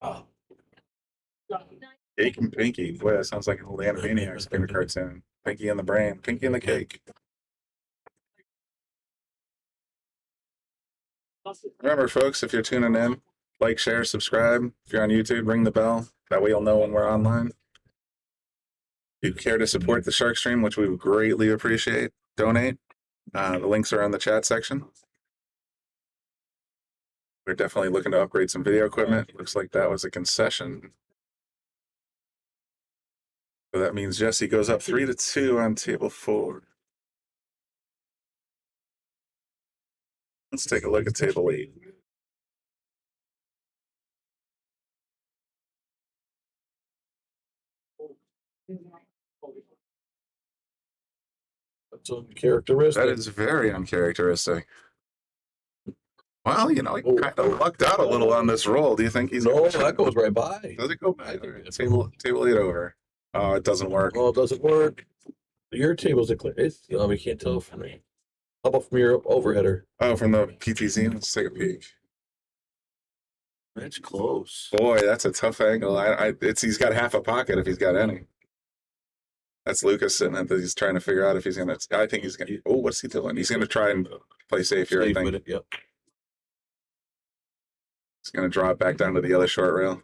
Oh. Cake and Pinky. Boy, that sounds like an old Animaniacs favorite cartoon. Pinky and the Brain. Pinky and the Cake. Remember, folks, if you're tuning in, like, share, subscribe. If you're on YouTube, ring the bell. That way you'll know when we're online. If you care to support the Shark Stream, which we would greatly appreciate, donate. The links are in the chat section. We're definitely looking to upgrade some video equipment. Looks like that was a concession. So that means Jesse goes up 3-2 on table 4. Let's take a look at table 8. That's uncharacteristic. That is very uncharacteristic. Well, you know, he kind of lucked out a little on this roll. Do you think he's... No, that goes right by. Does it go by? Right. Table 8 over. Oh, it doesn't work. Oh, it doesn't work. Your table's a clear. It's, we can't tell from me. How about from your overheader? Oh, from the PTZ. Let's take a peek. That's close. Boy, that's a tough angle. He's got half a pocket if he's got any. That's Lucas sitting at he's trying to figure out if he's gonna. I think he's gonna. Oh, what's he doing? He's gonna try and play safe here. I think. With it, yep. He's gonna draw it back down to the other short rail.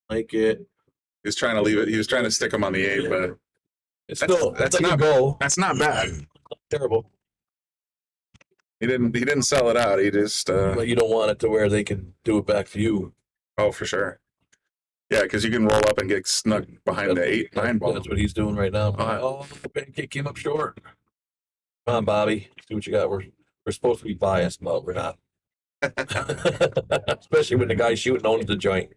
Like it. He was trying to leave it. He was trying to stick him on the 8, but it's still that's like not go. That's not bad. Terrible. He didn't sell it out. He just. But you don't want it to where they can do it back to you. Oh, for sure. Yeah, because you can roll up and get snuck behind the 8-9 ball. That's what he's doing right now. Oh, Pancake came up short. Come on, Bobby. See what you got. We're supposed to be biased, but we're not. Especially when the guy shooting owns the joint.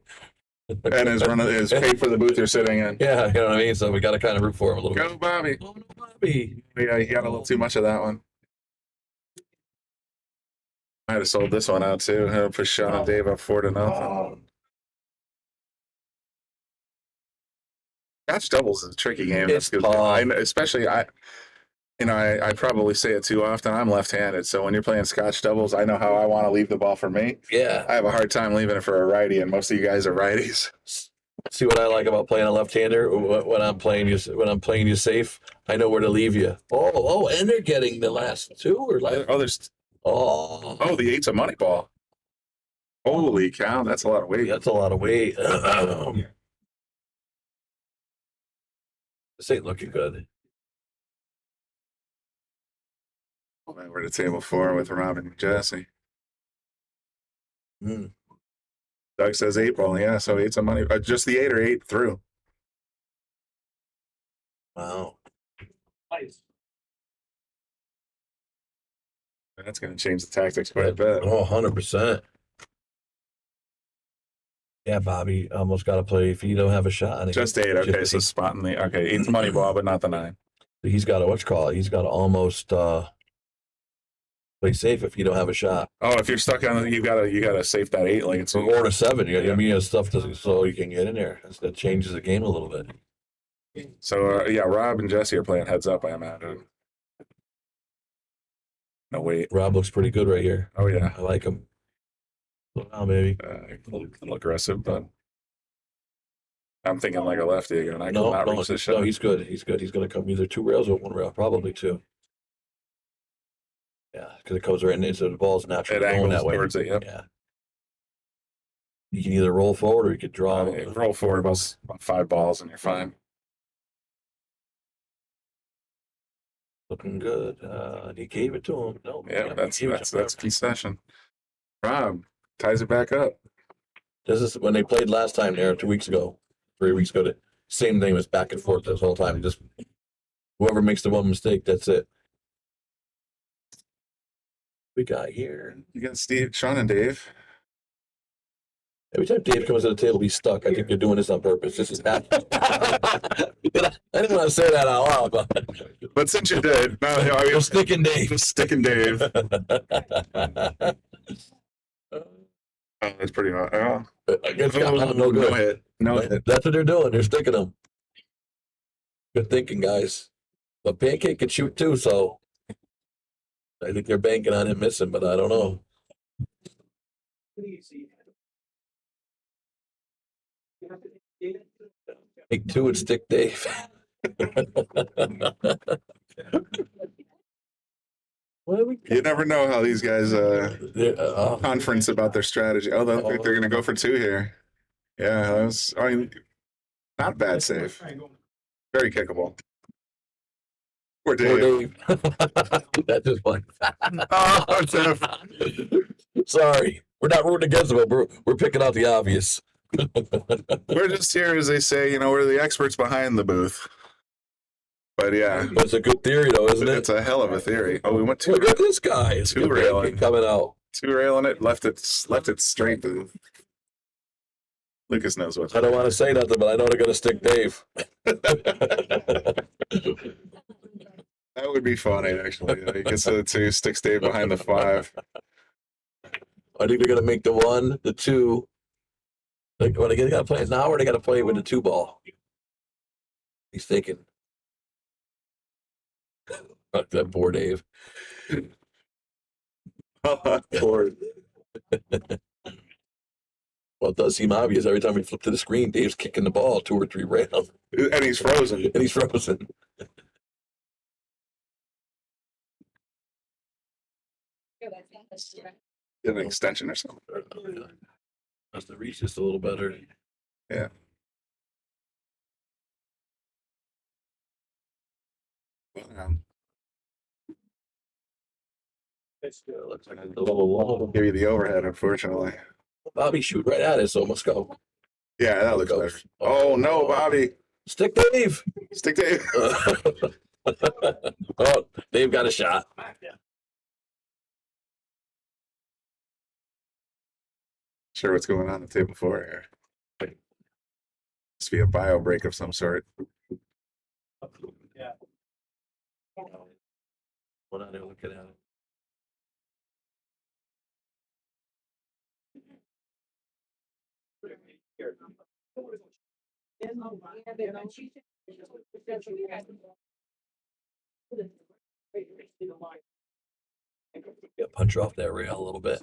And is paid for the booth you're sitting in. Yeah, you know what I mean? So we got to kind of root for him a little bit. Go, Bobby. Oh, no, Bobby. Yeah, he got a little too much of that one. Might have sold this one out too. I'll push Sean and Dave up 4-0. Scotch doubles is a tricky game. It's That's tough. especially I probably say it too often. I'm left-handed, so when you're playing Scotch doubles, I know how I want to leave the ball for me. Yeah. I have a hard time leaving it for a righty, and most of you guys are righties. See what I like about playing a left-hander? When I'm playing you safe, I know where to leave you. Oh, and they're getting the last two or last. Oh, The eight's a money ball. Holy cow, that's a lot of weight. That's a lot of weight. This ain't looking good. We're at table 4 with Robin and Jesse. Hmm. Doug says 8 ball, yeah, so 8's a money. Just the 8 or 8 through. Wow. That's going to change the tactics quite a bit. Oh, 100%. Yeah, Bobby almost got to play if you don't have a shot. Just 8, okay, so spotting the, okay, 8's money ball, but not the 9. He's got to, he's got to almost play safe if you don't have a shot. Oh, if you're stuck on it, you gotta safe that 8 like it's Or to 7. I mean, you have stuff so you can get in there. That changes the game a little bit. So yeah, Rob and Jesse are playing heads up, I imagine. No wait. Rob looks pretty good right here. Oh yeah, I like him. Slow down, baby. a little aggressive, but I'm thinking like a lefty again. I cannot reach this shot. No, he's good. He's good. He's going to come either 2 rails or 1 rail, probably 2. Yeah, because it comes right in, so the ball's naturally going that way. Towards it, yep. Yeah. You can either roll forward or you could draw. Roll forward about 5 balls and you're fine. Looking good. And he gave it to him. No, Yeah, that's a concession. Rob ties it back up. This is when they played last time there 2 weeks ago, 3 weeks ago. The same thing was back and forth this whole time. Just whoever makes the one mistake, that's it. We got here. You got Steve, Sean, and Dave. Every time Dave comes to the table, he's stuck. I think you're doing this on purpose. This is happening. I didn't want to say that out loud, but since you did, you're sticking Dave. Just sticking Dave. That's pretty hot. No good. No hit. No hit. That's what they're doing. They're sticking them. Good thinking, guys. But Pancake can shoot too, so I think they're banking on him missing, but I don't know. Take 2 and stick Dave. You never know how these guys conference about their strategy. Oh, they think they're going to go for 2 here. Yeah, that was, not a bad save. Very kickable. Poor Dave. That's just fun. Oh, Jeff. Sorry. We're not rooting against them, but we're picking out the obvious. We're just here, as they say, we're the experts behind the booth. But yeah. But it's a good theory, though, isn't it? It's a hell of a theory. Oh, we went 2. Look at this guy. It's 2 railing. Coming out. 2 railing it, left it straight. Lucas knows what. I don't want to say nothing, but I know they're going to stick Dave. That would be funny, actually. He gets to the 2, sticks Dave behind the 5. I think they're going to make the 1, the 2. Like, when they got to play it now, or they got to play with the 2 ball. He's thinking. That poor Dave. Poor. Well, it does seem obvious every time we flip to the screen, Dave's kicking the ball 2 or 3 rails. And he's frozen. Get an extension or something. That's the reach just a little better. Yeah. Looks like a little Give you the overhead, unfortunately. Bobby shoot right at it, so let's go. Yeah, that looks better. Oh no, Bobby! Stick Dave. Stick Dave. Oh, Dave got a shot. Sure, what's going on at table 4 here? Must be a bio break of some sort. Yeah. What are they looking at? Yeah, punch off that rail a little bit.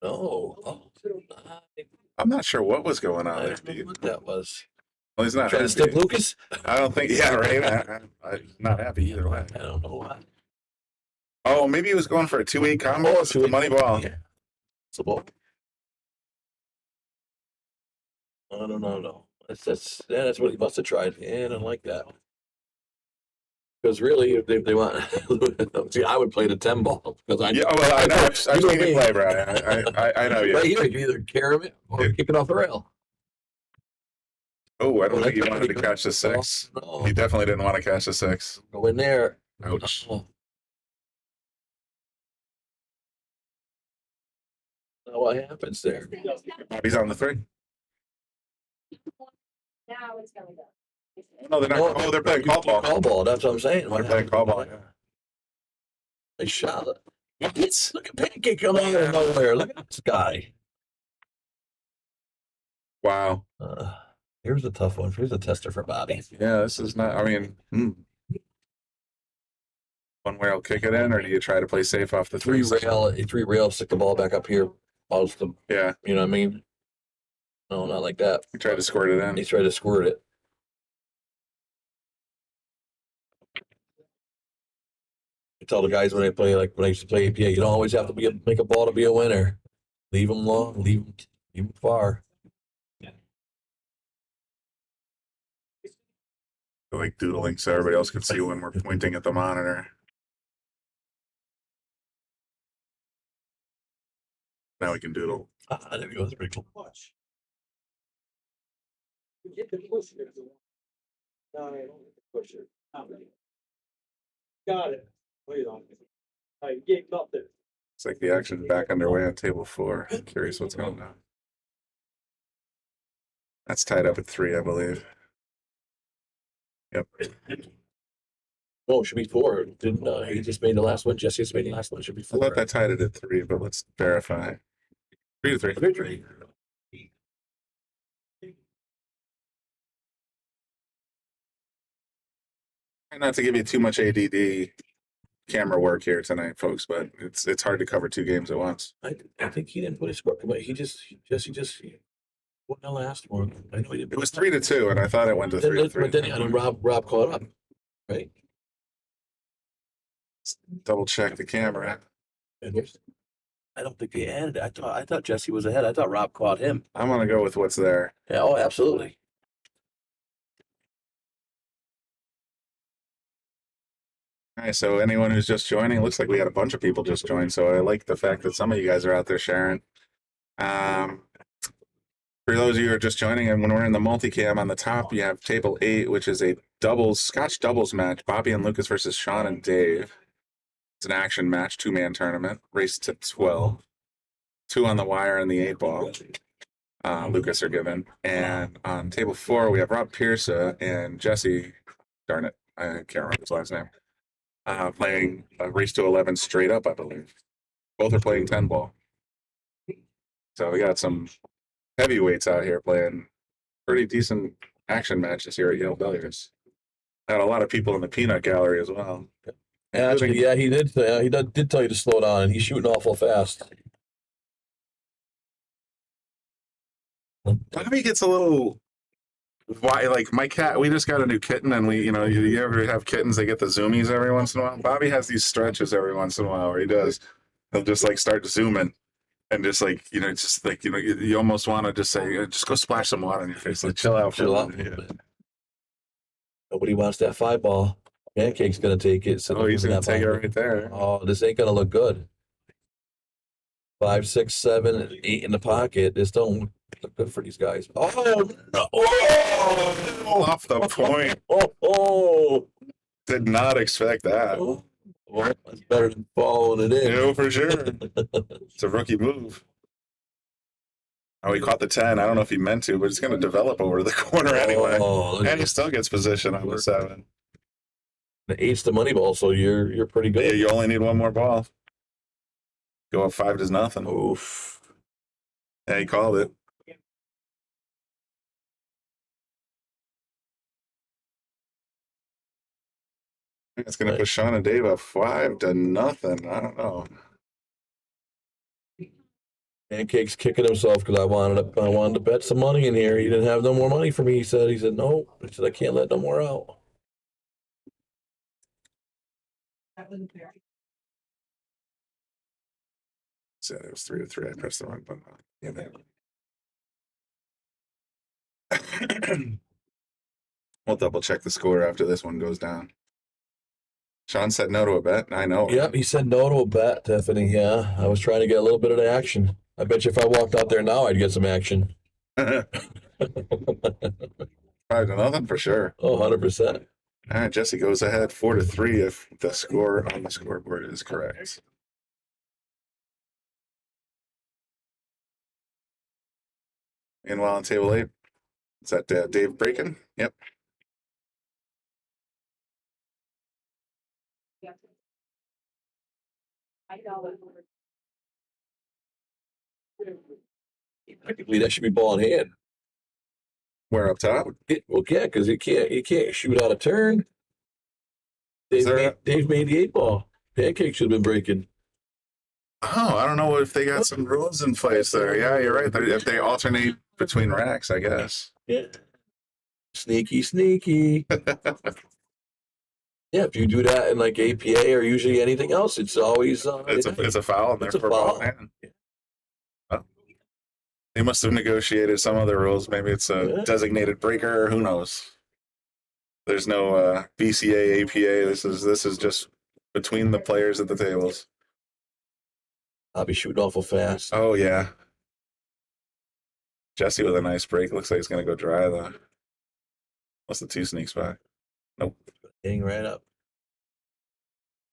Oh, I'm not sure what was going on I there, don't know dude. what that was. Well, he's not Trying to stick happy. Lucas? I don't think. Yeah, right. I'm not happy either way. I don't know why. Oh, maybe he was going for a 2-8 combo. Oh, It's the money ball. Yeah. It's a ball. No. That's what he must have tried. Yeah, I don't like that. Because really, if they want, see, I would play the 10 ball because I Yeah, well, I know. I've You know seen you me. play, Brian. I know you. right here, you either carry it or Yeah. kick it off the rail. Oh, I don't Oh, think he that's wanted to pretty catch the good. 6. No, He definitely didn't want to catch the 6. go in there. Ouch. Oh. Now what happens there? He's on the 3. Now it's gonna go. No, they're not. Oh, they're playing call ball. Call ball. That's what I'm saying. They're playing call ball. Yeah. They shot it. Look at Pancake coming out of nowhere. Look at this guy. Wow. Here's a tough one. Here's a tester for Bobby. Yeah, this is not. I mean, one way I'll kick it in, or do you try to play safe off the 3? Three rail, stick the ball back up here. Post them. Yeah, You know what I mean? No, not like that. you try to squirt it in. He tried to squirt it. I tell the guys when they play, like when I used to play APA, you don't always have to make a ball to be a winner. Leave them long, leave them far. Like doodling so everybody else can see when we're pointing at the monitor. Now we can doodle. There we go. That's pretty cool. Got it. Wait on it. I get nothing. It's like the action's back underway on table 4. Curious what's going on. That's tied up at 3, I believe. Yep. Oh, it should be 4. Didn't he just made the last one? Jesse just made the last one. It should be I 4. thought that tied it at 3, but let's verify. 3-3. Victory. Try not to give you too much ADD camera work here tonight, folks, but it's hard to cover 2 games at once. I think he didn't put his score. But Jesse just won the last one. I know he didn't. It was 3-2, and I thought it went to Then, 3-3. but then Rob caught up, right? Double check the camera. And I don't think they had it. I thought Jesse was ahead. I thought Rob caught him. I'm gonna go with what's there. Yeah, oh, absolutely. All right, so anyone who's just joining, it looks like we had a bunch of people just join. So I like the fact that some of you guys are out there sharing. For those of you who are just joining, and when we're in the multicam on the top, you have table 8, which is a Scotch doubles match. Bobby and Lucas versus Sean and Dave. It's an action match, 2-man tournament, race to 12. 2 on the wire and the 8 ball. Lucas are given. And on table 4, we have Rob Piersa and Jesse. Darn it, I can't remember his last name. Playing race to 11 straight up, I believe. Both are playing 10 ball. So we got some heavyweights out here playing pretty decent action matches here at Yale Billiards. Had a lot of people in the peanut gallery as well. Actually, yeah, he did. He did tell you to slow down, and he's shooting awful fast. Bobby gets a little. Why, like my cat, we just got a new kitten, and you ever have kittens, they get the zoomies every once in a while. Bobby has these stretches every once in a while where he'll just like start zooming and just like, you almost want to just say, just go splash some water on your face. Like, chill out. Chill out a little bit. Nobody wants that 5 ball. Pancake's going to take it. So He's going to take it right there. Oh, this ain't going to look good. 5, 6, 7, 8 in the pocket. This don't look good for these guys. Oh, no. Oh, off the point. Oh. Did not expect that. Oh. Well, that's better than following it in. No, for sure. It's a rookie move. Oh, he caught the 10. I don't know if he meant to, but it's going to develop over the corner anyway. Oh, And he still gets position on the 7. The 8's the money ball, so you're pretty good. Yeah, you only need one more ball. Go up 5-0. Oof. Yeah, he called it. It's going to put Sean and Dave up 5-0. I don't know. Pancake's kicking himself because I wanted to bet some money in here. He didn't have no more money for me. He said no. I said I can't let no more out. Said it was 3-3. I pressed the wrong button. Yeah, man. We'll double check the score after this one goes down. Sean said no to a bet. I know. Yep, he said no to a bet, Tiffany. Yeah, I was trying to get a little bit of the action. I bet you if I walked out there now, I'd get some action. 5-0 for sure. Oh, 100%. All right, Jesse goes ahead 4-3 if the score on the scoreboard is correct. Meanwhile, on table 8, is that Dave Braken? Yep. Technically, that should be ball in hand. Where up top? Well, yeah, because he can't shoot out a turn. Dave made the 8-ball. Pancake should have been breaking. Oh, I don't know if they got some rules in place there. Yeah, you're right. If they alternate between racks, I guess. Yeah. Sneaky. Yeah, if you do that in like APA or usually anything else, it's always it's a foul. And it's a therefore foul. ball in hand. Well, they must have negotiated some other rules. Maybe it's a designated breaker. Who knows? There's no BCA, APA. This is just between the players at the tables. I'll be shooting awful fast. Oh yeah. Jesse with a nice break. Looks like he's gonna go dry though. What's the 2 sneaks by? Nope. Hang right up.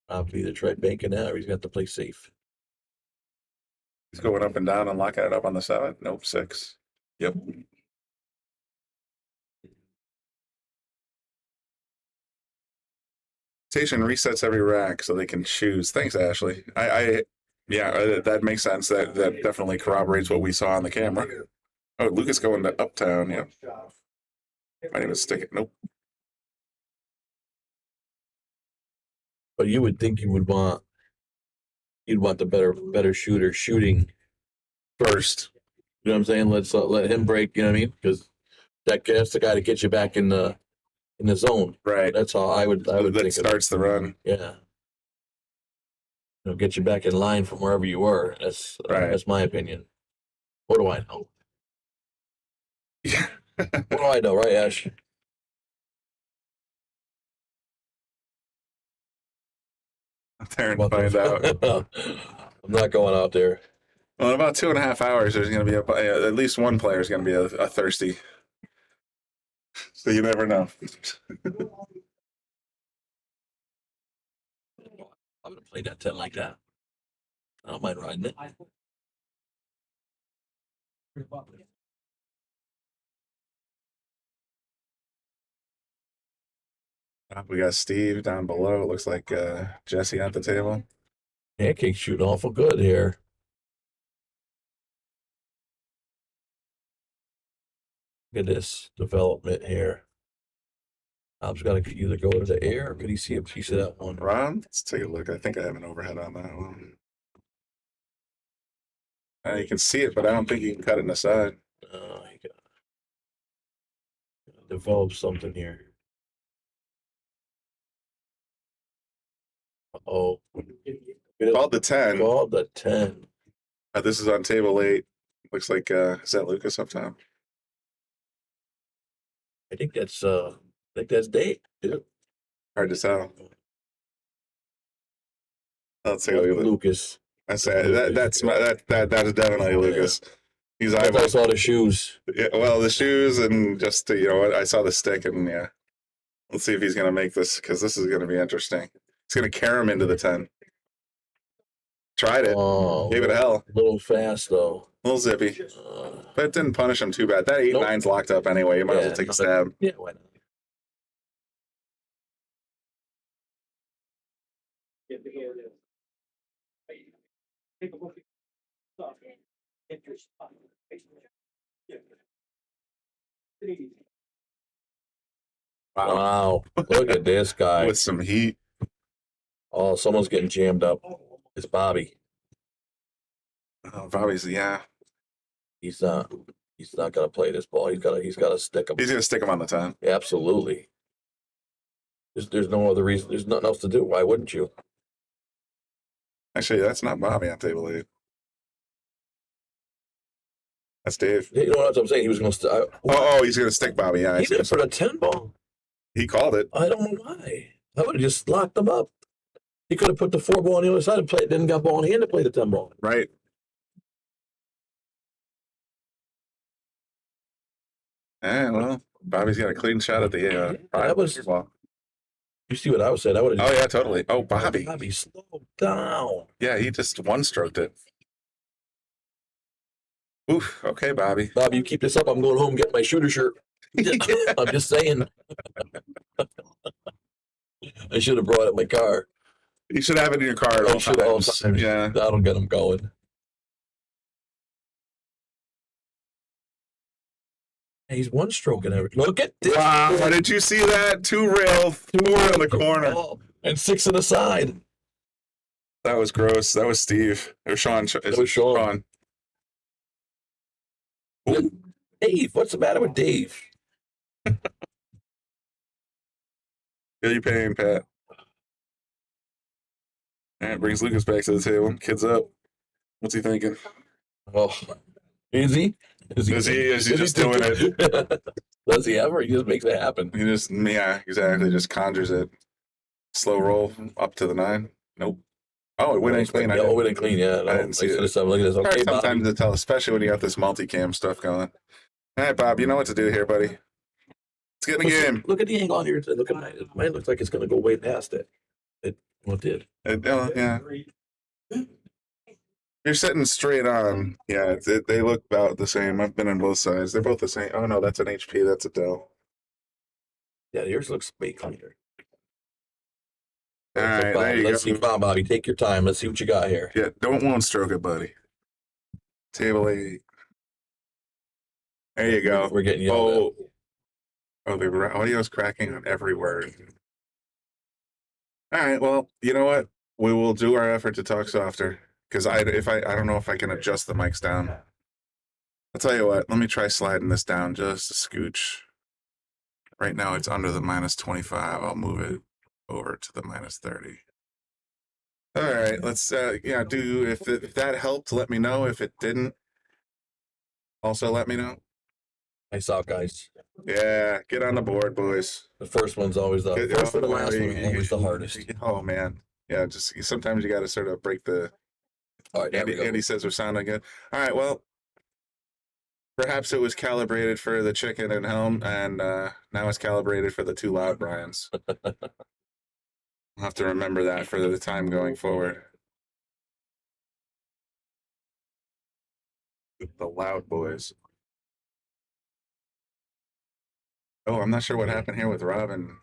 I'll either try banking that or he's got to play safe. He's going up and down and locking it up on the 7. Nope, 6. Yep. Station resets every rack so they can choose. Thanks, Ashley. Yeah, that makes sense. That definitely corroborates what we saw on the camera. Oh, Lucas going to Uptown. Yeah. Might even stick it. Nope. But you would think you'd want the better shooter shooting First. You know what I'm saying? Let's let him break. You know what I mean? Because that's the guy to get you back in the zone. Right. That's how I would That think. starts the run. Yeah. Get you back in line from wherever you were. That's Right. That's my opinion. What do I know? Yeah. What do I know, right, Ash? I'm there and find out. I'm not going out there. Well, in about 2.5 hours, there's going to be at least one player is going to be a thirsty. So you never know. I'm gonna play that 10 like that. I don't mind riding it. We got Steve down below. It looks like Jesse at the table. Pancake shooting awful good here. Look at this development here. Bob's got to either go to the air or could he see a piece of that one? Ron, let's take a look. I think I have an overhead on that one. You can see it, but I don't think you can cut it in the side. You got to develop something here. Uh-oh. Called the 10. Called the 10. This is on table 8. Looks like, is that Lucas up top? I think that's Dave. Is it? Hard to tell. Let's take a look at Lucas. I say that is definitely Lucas. He's I saw the shoes. Yeah, well, the shoes and just I saw the stick and yeah. Let's see if he's gonna make this because this is gonna be interesting. He's gonna carry him into the 10. Tried it. Oh, Gave it a hell. A little fast though. A little zippy. But it didn't punish him too bad. That 8-9's locked up anyway. You might as well take a stab. Yeah, why not? Wow. Look at this guy. With some heat. Oh, someone's getting jammed up. It's Bobby. Oh, Bobby's, yeah. He's not. He's not gonna play this ball. He's gotta stick him. He's going to stick him on the 10. Absolutely. There's no other reason. There's nothing else to do. Why wouldn't you? Actually, that's not Bobby on table 8. That's Dave. You know what I'm saying? He was gonna. Oh, he's going to stick Bobby. Yeah, He did it for the 10 ball. he called it. I don't know why. I would have just locked him up. He could have put the 4 ball on the other side and played. Then got ball in hand to play the 10 ball. Right. Yeah, well, Bobby's got a clean shot at the that was. ball. You see what I was saying? I would have. Oh, yeah, totally. Oh, Bobby. Bobby, slow down. Yeah, he just one-stroked it. Oof. Okay, Bobby. Bobby, you keep this up. I'm going home and get my shooter shirt. I'm just saying. I should have brought it in my car. You should have it in your car at all times. Yeah. That'll get him going. He's one stroking everything. Look at this. Wow, did you see that? 2 rail, 4 in the corner. And 6 in the side. That was gross. That was Steve. Or Sean. It was Sean. Ooh. Dave, what's the matter with Dave? Feel your pain, Pat. All right, brings Lucas back to the table. Kid's up. What's he thinking? Oh, is he? Is he just doing it? Does he ever? He just makes it happen. He just, yeah, exactly. Just conjures it. Slow roll up to the 9. Nope. Oh, it went in clean. Yeah, it went in clean. Yeah, no, I didn't see it. Look at this. Okay, Sometimes Bobby. to tell, especially when you got this multicam stuff going. All right, Bob, you know what to do here, buddy. Let's get in the game. Look at the angle on here. Look at mine. Mine looks like it's going to go way past it. It did. Yeah. You're sitting straight on. Yeah, they look about the same. I've been on both sides. They're both the same. Oh, no, that's an HP. That's a Dell. Yeah, yours looks way cleaner. All right, Bob, there you let's go. see, Bobby, take your time. Let's see what you got here. Yeah, don't one stroke it, buddy. Table 8. There you go. We're getting yelled Oh, the audio's cracking on every word. All right, well, you know what? We will do our effort to talk softer because I don't know if I can adjust the mics down. I'll tell you what. Let me try sliding this down just a scooch. Right now, it's under the -25. I'll move it over to the -30. All right, let's do if that helped, let me know. If it didn't, also let me know. Nice out, guys. Yeah, get on the board, boys. The first one's always the first and the last one, always the hardest. Oh man, yeah. Just sometimes you got to sort of break the. All right, there we go. Andy says we're sounding good. All right, well, perhaps it was calibrated for the chicken and helm, and now it's calibrated for the 2 loud Brians. I'll have to remember that for the time going forward. The loud boys. Oh, I'm not sure what happened here with Rob and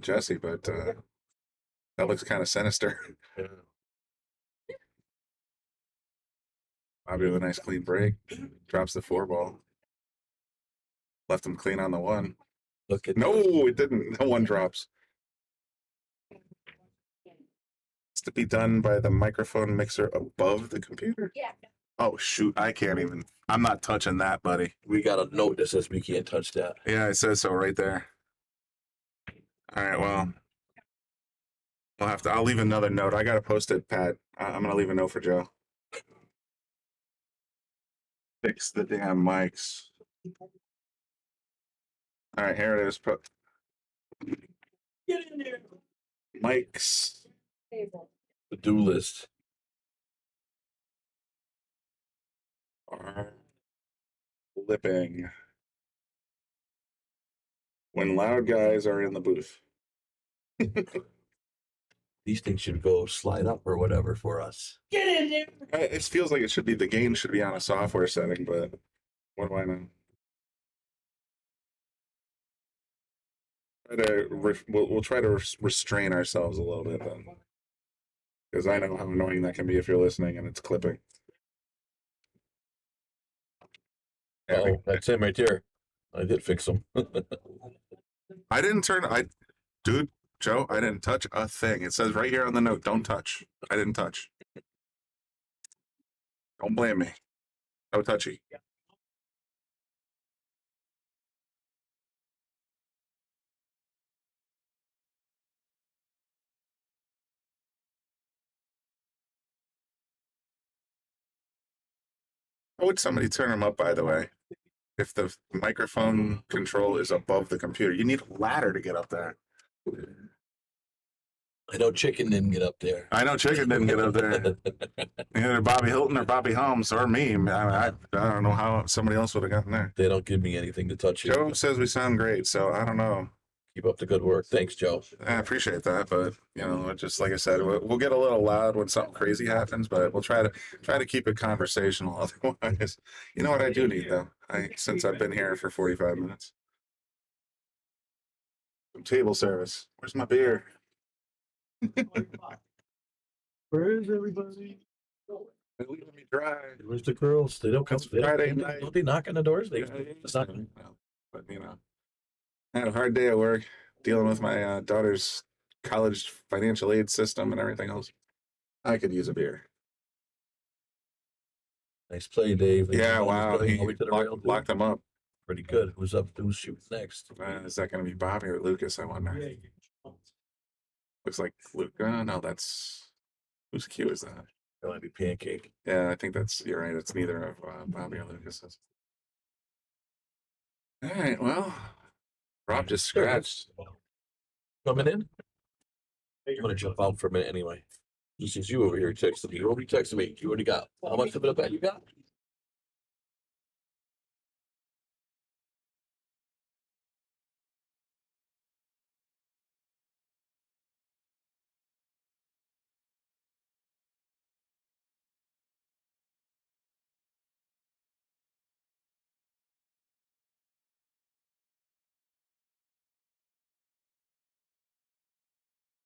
Jesse, but that looks kind of sinister. Yeah. Bobby with a nice clean break. Drops the 4 ball. Left him clean on the 1. Look at No, it didn't. The 1 drops. It's to be done by the microphone mixer above the computer? Yeah. Oh, shoot. I can't even. I'm not touching that, buddy. We got a note that says we can't touch that. Yeah, it says so right there. All right, well. I'll leave another note. I got to post it, Pat. I'm going to leave a note for Joe. Fix the damn mics. All right, here it is. Get in there. Mics. The do list. Are flipping. When loud guys are in the booth. These things should go slide up or whatever for us. Get in there. It feels like it should be, the gain should be on a software setting, but what do I know? We'll try to restrain ourselves a little bit then. Because I know how annoying that can be if you're listening and it's clipping. Oh, that's him right there. I did fix him. I didn't turn. Dude, Joe, I didn't touch a thing. It says right here on the note, don't touch. I didn't touch. Don't blame me. No touchy. How would somebody turn them up, by the way? If the microphone control is above the computer, you need a ladder to get up there. I know Chicken didn't get up there. I know Chicken didn't get up there. Either Bobby Hilton or Bobby Holmes or me. I don't know how somebody else would have gotten there. They don't give me anything to touch. Joe says we sound great, so I don't know. Keep up the good work. Thanks, Joe. I appreciate that, but just like I said, we'll get a little loud when something crazy happens, but we'll try to keep it conversational. Otherwise, you know what I do need though? Since I've been here for 45 minutes, some table service. Where's my beer? Where is everybody? They're leaving me dry. Where's the girls? They don't come. Friday night. Don't they knock on the doors? They It's not, but I had a hard day at work dealing with my daughter's college financial aid system and everything else. I could use a beer. Nice play, Dave. Yeah, wow. He All the way to the rail, dude. locked them up. Pretty good. Who's up? Who's shooting next? Is that going to be Bobby or Lucas? I wonder. Looks like Luke. No, that's whose cue is that? That might be Pancake. Yeah, I think you're right. It's neither of Bobby or Lucas's. All right, well, Rob just scratched. Coming in? I'm gonna jump out for a minute anyway. Just as you over here texting me. You already texted me. You already got how much of it bet you got?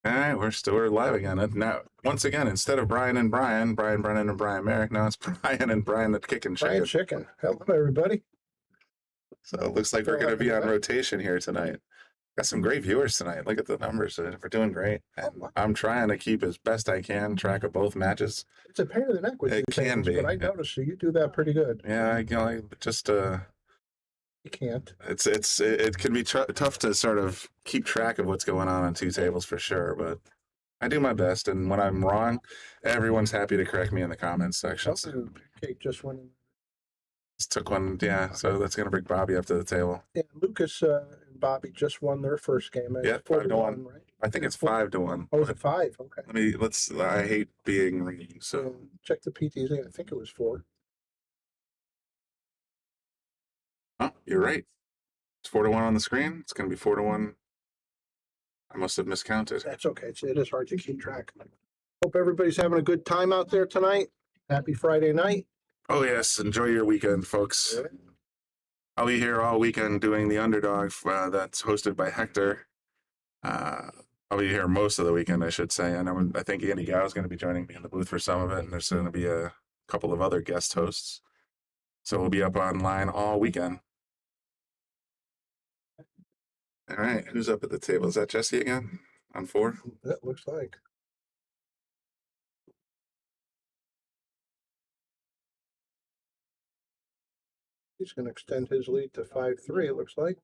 All right, we're live again. And now, once again, instead of Brian Brennan and Brian Merrick, now it's Brian and Brian the Kicking Brian Chicken. Chicken. Hello, everybody. So it looks like we're going to be on rotation here tonight. Got some great viewers tonight. Look at the numbers. We're doing great. And I'm trying to keep as best I can track of both matches. It's a pain in the neck with It these can things, be. but I noticed you do that pretty good. Yeah, I just You can't. it can be tough to sort of keep track of what's going on two tables for sure, but I do my best, and when I'm wrong, everyone's happy to correct me in the comments section. So Pancake just went in. just took one, yeah. So that's gonna bring Bobby up to the table. Yeah, Lucas and Bobby just won their first game. Yeah, 5-1. Right? I think it's 5-1. Oh, is it 5? Okay. I hate being ringing, so Check the PTZ. I think it was 4. oh, you're right. It's 4-1 on the screen. It's gonna be 4-1. I must have miscounted. That's okay. It is hard to keep track. Hope everybody's having a good time out there tonight. Happy Friday night. Oh yes, enjoy your weekend, folks. I'll be here all weekend doing the underdog that's hosted by Hector. I'll be here most of the weekend, I should say. I think Andy Gow is going to be joining me in the booth for some of it, and there's going to be a couple of other guest hosts. So we'll be up online all weekend. All right, who's up at the table? Is that Jesse again on 4? That looks like. He's going to extend his lead to 5-3, it looks like.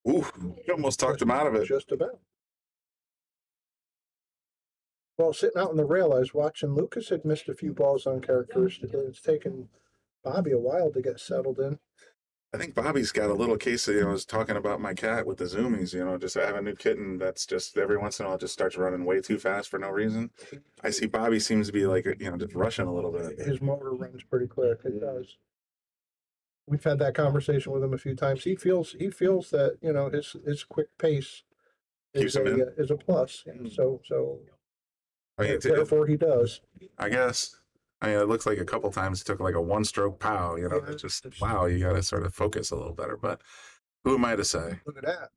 Ooh, you almost talked him out of it. Just about. Well, sitting out on the rail, I was watching Lucas had missed a few balls uncharacteristically. It's taken Bobby a while to get settled in. I think Bobby's got a little case of, I was talking about my cat with the zoomies, just I have a new kitten that's just every once in a while just starts running way too fast for no reason. I see Bobby seems to be like, just rushing a little bit. His motor runs pretty quick. It does. We've had that conversation with him a few times. He feels that, his quick pace Keeps him in. is a plus. So I mean, therefore he does. I guess. It looks like a couple times he took like a one-stroke pow, it's just, wow, you got to sort of focus a little better. But who am I to say? Look at that.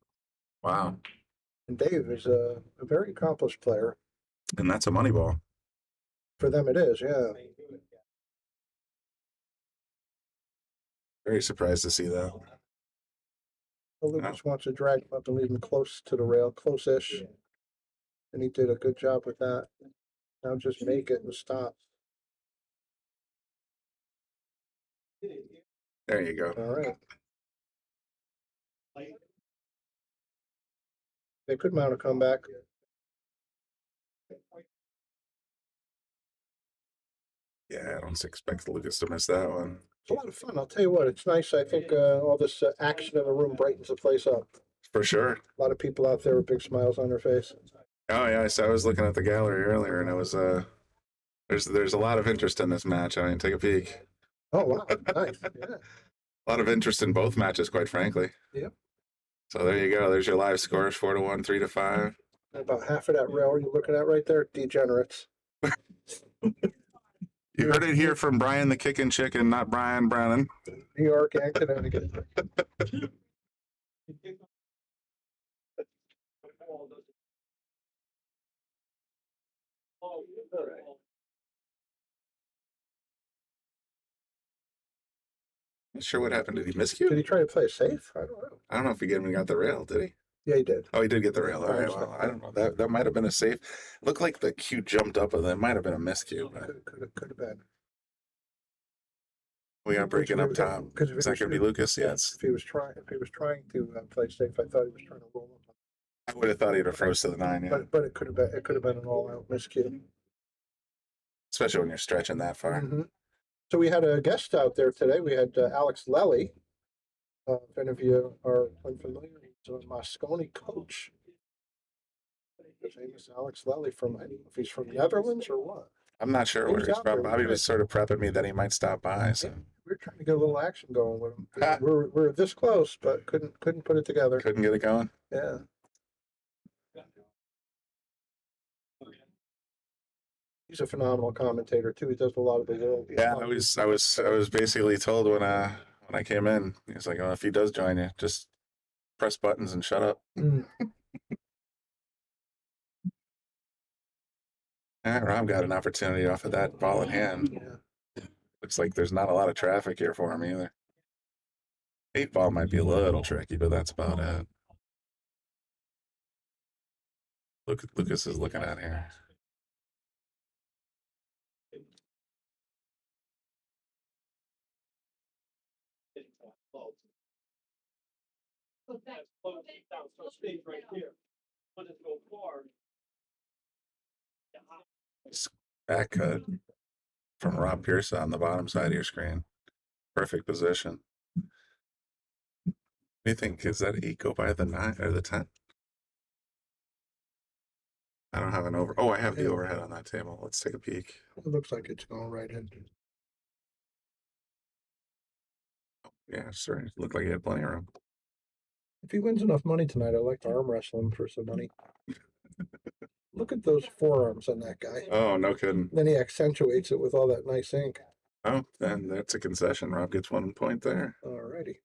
Wow. And Dave is a very accomplished player. And that's a money ball. For them it is, yeah. Very surprised to see that. Lucas wants to drag him up and leave him close to the rail, close-ish. And he did a good job with that. Now just make it and stop. There you go. All right. They could mount a comeback. Yeah, I don't expect Lucas to miss that one. It's a lot of fun. I'll tell you what, it's nice. I think all this action in the room brightens the place up. For sure. A lot of people out there with big smiles on their face. Oh yeah, I was looking at the gallery earlier, and it was there's a lot of interest in this match. I mean, take a peek. Oh wow, nice. Yeah. A lot of interest in both matches, quite frankly. Yep. So there you go. There's your live scores: 4-1, 3-5. About half of that rail you're looking at right there, degenerates. You heard it here from Brian the Kickin' Chicken, not Brian Brennan. New York and Connecticut. Not sure what happened. Did he Did miscue? he try to play it safe? I don't know. I don't know if he even got the rail, did he? Yeah, he did. Oh, he did get the rail. All right. Well, I don't know. That might have been a safe. Looked like the cue jumped up, and that might have been a miscue. But Could have been. we got breaking up top. Is that going to be Lucas? Yes. If he was trying to play safe, I thought he was trying to roll him. I would have thought he'd have froze to the 9. Yeah. But it could have been an all-out miscue. Especially when you're stretching that far. Mm-hmm. So we had a guest out there today. We had Alex Lely. If any of you are unfamiliar, he's a Moscone coach. His name is Alex Lely from, I don't know if he's from Netherlands or what. I'm not sure where he's from. Bobby was sort of prepping me that he might stop by. So We're trying to get a little action going with him. We're this close, but couldn't put it together. couldn't get it going. Yeah. He's a phenomenal commentator too. He does a lot of the world. Yeah, I was basically told when I came in, he's like, "Oh, if he does join you, just press buttons and shut up." Mm. All right, Rob got an opportunity off of that ball in hand. Yeah. Looks like there's not a lot of traffic here for him either. 8 ball might be a little tricky, but that's about it. Lucas is looking at here. Back cut from Rob Piersa on the bottom side of your screen. Perfect position. What do you think? Is that 8 go by the 9 or the 10? I don't have an over. Oh, I have the overhead on that table. Let's take a peek. It looks like it's going right in. Yeah, sure. It looked like he had plenty of room. If he wins enough money tonight, I'd like to arm wrestle him for some money. Look at those forearms on that guy. Oh, no kidding. Then he accentuates it with all that nice ink. Oh, then that's a concession. Rob gets 1 point there. Alrighty.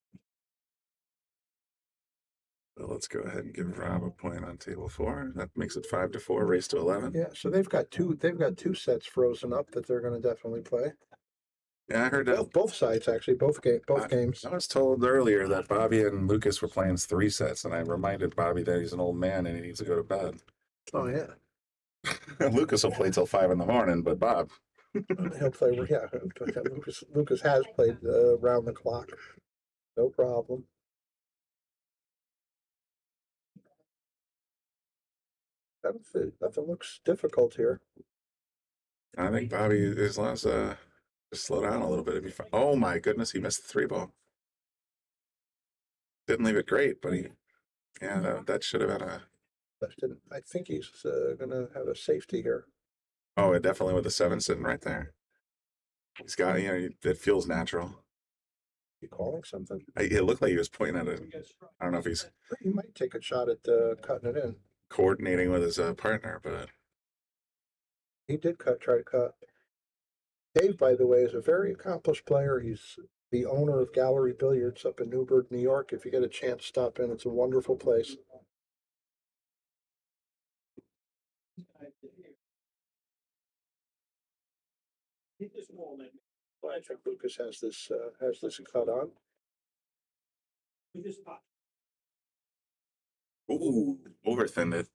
So let's go ahead and give Rob a point on table 4. That makes it 5-4, race to 11. Yeah, so they've got two sets frozen up that they're going to definitely play. Yeah, I heard that. Both sides actually, both games. I was told earlier that Bobby and Lucas were playing 3 sets, and I reminded Bobby that he's an old man and he needs to go to bed. Oh yeah. Lucas will play till 5 in the morning, but Bob. He'll play. Yeah, Lucas has played around the clock. No problem. Nothing looks difficult here. I think Bobby, as long as just slow down a little bit, it'd be fine. Oh my goodness, he missed the 3 ball. Didn't leave it great, but that should have been a. I think he's going to have a safety here. Oh, it definitely with the 7 sitting right there. He's got, it feels natural. You calling something? It looked like he was pointing at it. I don't know if he's. He might take a shot at cutting it in. Coordinating with his partner, but he did try to cut. Dave, by the way, is a very accomplished player. He's the owner of Gallery Billiards up in Newburgh, New York. If you get a chance, stop in. It's a wonderful place. I think Lucas has this cut on. Ooh, overthinned it.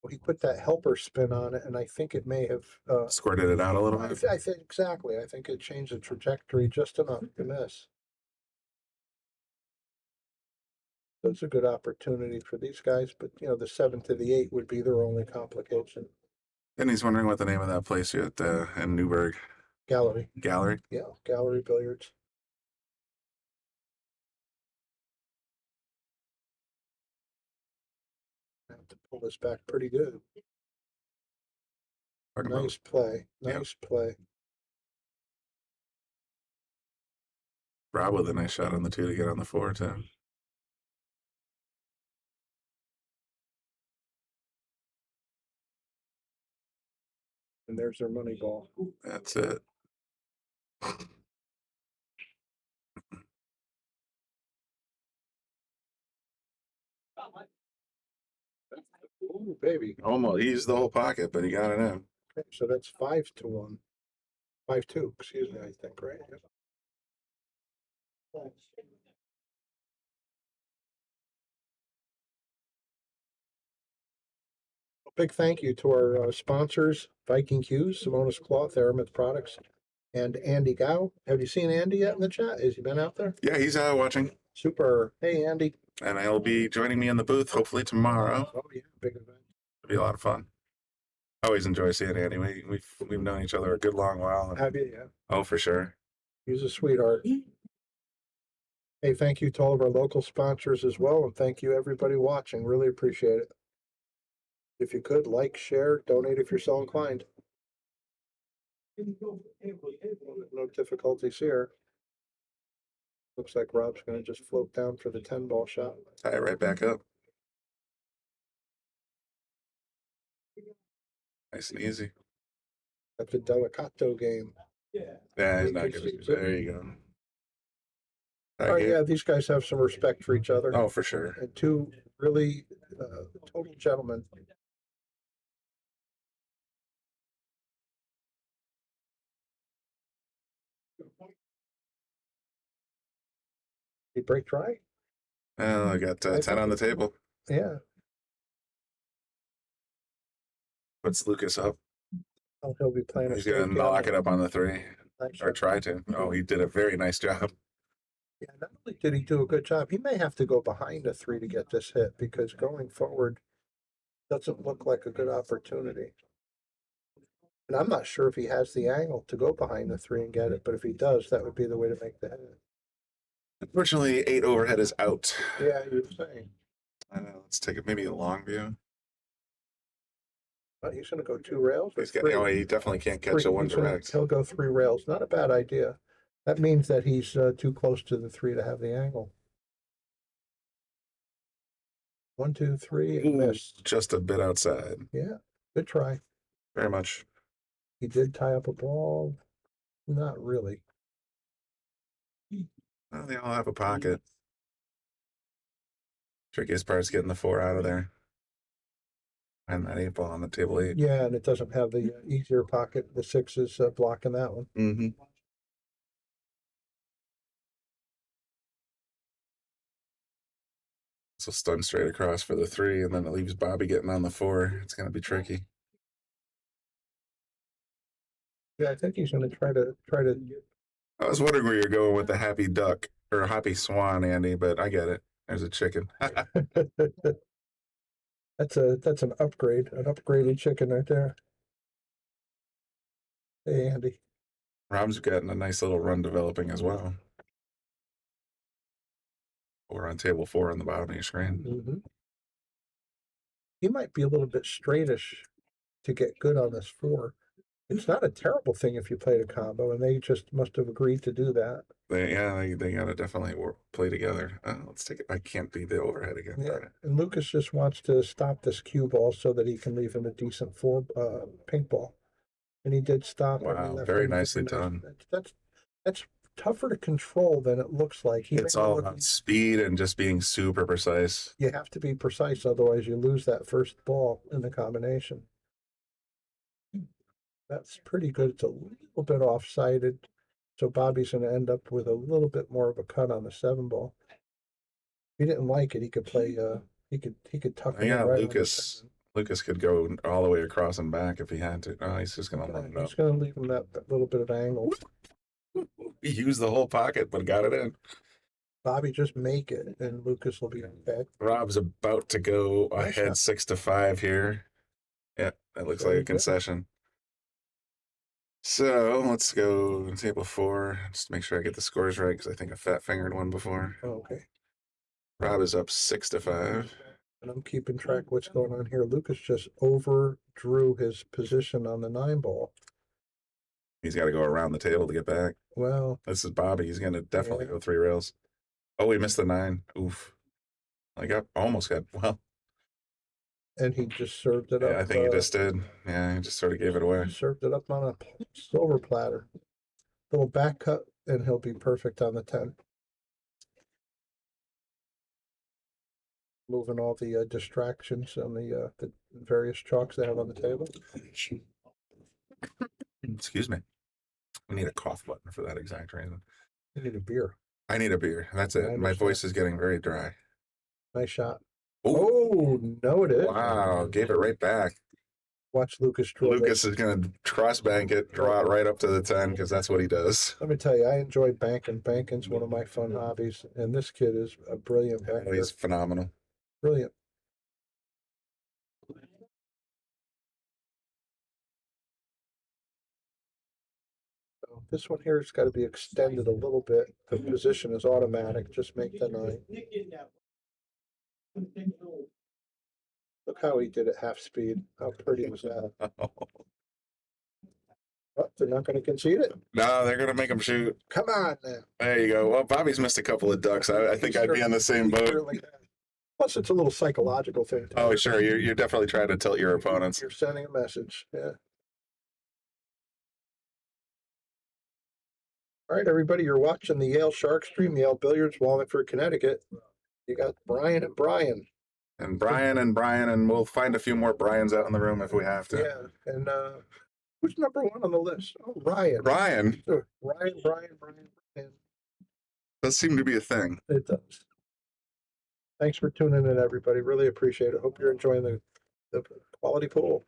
Well, he put that helper spin on it, and I think it may have. Squirted it out a little I, bit. th- I think exactly. I think it changed the trajectory just enough to miss. That's a good opportunity for these guys, but the 7 to the 8 would be their only complication. And he's wondering what the name of that place at in Newburgh. Gallery. Gallery. Yeah, gallery billiards. I have to pull this back pretty good. Talking about- Nice play. Yeah. Nice play. Rob with a nice shot on the 2 to get on the 4 too. And there's their money ball. That's it. Ooh, baby. Almost. He used the whole pocket, but he got it in. Okay, so that's 5-1. 5-2, excuse me, I think, right? Yep. A big thank you to our sponsors, Viking Hughes, Simonis Cloth, Aramith Products, and Andy Gow. Have you seen Andy yet in the chat? Has he been out there? Yeah, he's watching. Super. Hey, Andy. And he'll be joining me in the booth hopefully tomorrow. Oh, yeah, big event. It'll be a lot of fun. I always enjoy seeing Andy. We've known each other a good long while. And, Have you? Yeah. oh, for sure. He's a sweetheart. Hey, thank you to all of our local sponsors as well, and thank you everybody watching. Really appreciate it. If you could, like, share, donate if you're so inclined. No difficulties here. Looks like Rob's going to just float down for the 10-ball shot. Tie it right back up. Nice and easy. That's a Delicato game. Yeah, he's not good. There you go. All right, yeah, these guys have some respect for each other. Oh, for sure. And two really total gentlemen. You break try? Oh, I got 10 on the table. Yeah. Puts Lucas up. Oh, he'll be playing a He's going to knock it up on the 3. Nice Or shot. try to. Oh, he did a very nice job. Yeah, not only did he do a good job, he may have to go behind a 3 to get this hit because going forward doesn't look like a good opportunity. And I'm not sure if he has the angle to go behind the 3 and get it, but if he does, that would be the way to make the hit. Unfortunately, 8 overhead is out. Yeah, you're saying. Let's take it maybe a long view. But he's going to go 2 rails. He's got, he definitely can't catch a 1 direct. He'll go 3 rails. Not a bad idea. That means that he's too close to the 3 to have the angle. 1, 2, 3, and missed. Just a bit outside. Yeah, good try. Very much. He did tie up a ball. Not really. Well, they all have a pocket. Trickiest part is getting the 4 out of there. And that 8 ball on the table 8. Yeah, and it doesn't have the easier pocket. The 6 is blocking that one. Mm-hmm. So stun straight across for the 3, and then it leaves Bobby getting on the 4. It's going to be tricky. Yeah, I think he's going to try to. I was wondering where you're going with the happy duck or happy swan, Andy, but I get it. There's a chicken. That's an upgrade, an upgraded chicken right there. Hey, Andy. Rob's gotten a nice little run developing as well. We're on table 4 on the bottom of your screen. Mm-hmm. He might be a little bit straightish to get good on this 4. It's not a terrible thing if you played a combo, and they just must have agreed to do that. They got to definitely play together. Let's take it. I can't do the overhead again. Yeah, and Lucas just wants to stop this cue ball so that he can leave him a decent 4 pink ball, and he did stop. Wow, very nicely done. That's tougher to control than it looks like. It's all about speed and just being super precise. You have to be precise, otherwise you lose that first ball in the combination. That's pretty good. It's a little bit off-sided, so Bobby's going to end up with a little bit more of a cut on the 7 ball. he didn't like it, he could play. He could tuck it in Yeah, right on the Lucas. 10. Lucas could go all the way across and back if he had to. Oh, he's just gonna Yeah, run it up. he's going to leave him that little bit of angle. He used the whole pocket, but got it in. Bobby, just make it, and Lucas will be okay. Rob's about to go Nice ahead shot. 6-5 here. Yeah, that looks like Very a good. concession. So let's go table 4. Just to make sure I get the scores right because I think I fat fingered one before. Oh, okay. Rob is up 6-5. And I'm keeping track what's going on here. Lucas just overdrew his position on the 9 ball. He's got to go around the table to get back. Well, This is Bobby. He's going to definitely Yeah. go 3 rails. Oh, we missed the 9. Oof. I almost got, well, and he just served it up. yeah, I think he just did. Yeah, he just sort of gave it away. Served it up on a silver platter. Little back cut, and he'll be perfect on the 10. Moving all the distractions on the various chalks they have on the table. Excuse me. We need a cough button for that exact reason. You need a beer. I need a beer. That's I it. My understand. voice is getting very dry. Nice shot. Ooh. Oh, no, it is. Wow, gave it right back. Watch Lucas draw. Lucas is going to cross bank it, draw it right up to the 10 because that's what he does. Let me tell you, I enjoy banking. Banking's one of my fun hobbies, and this kid is a brilliant Oh, banker. he's phenomenal. Brilliant. So this one here has got to be extended a little bit. The position is automatic. Just make the 9. Look how he did it half speed. How pretty was that? Oh, they're not going to concede it. No, they're going to make him shoot. Come on now. There you go. Well, Bobby's missed a couple of ducks. I think I'd be on the same boat. Really has. Plus, it's a little psychological thing. Too. Oh, sure. You're definitely trying to tilt your opponents. You're sending a message. Yeah. All right, everybody, you're watching the Yale Shark Stream, Yale Billiards, Wallingford, Connecticut. You got Brian and Brian. And Brian, and we'll find a few more Brians out in the room if we have to. Yeah, and who's number 1 on the list? Oh, Ryan. Brian. Brian. Does seem to be a thing. It does. Thanks for tuning in, everybody. Really appreciate it. Hope you're enjoying the quality pool.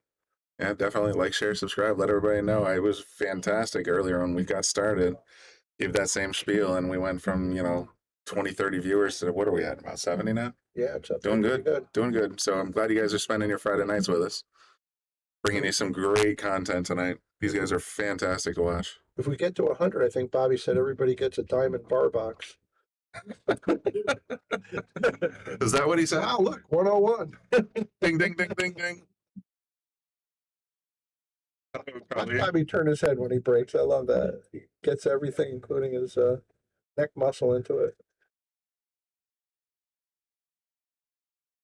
Yeah, definitely like, share, subscribe. Let everybody know. It was fantastic earlier when we got started. Give that same spiel, and we went from, 20, 30 viewers to what are we at? About 70 now? Yeah, it's up Doing there. good. Doing good. So I'm glad you guys are spending your Friday nights with us. Bringing you some great content tonight. These guys are fantastic to watch. If we get to 100, I think Bobby said everybody gets a diamond bar box. Is that what he said? Oh, look, 101. Ding, ding, ding, ding, ding. Watch Bobby turn his head when he breaks. I love that. He gets everything, including his neck muscle, into it.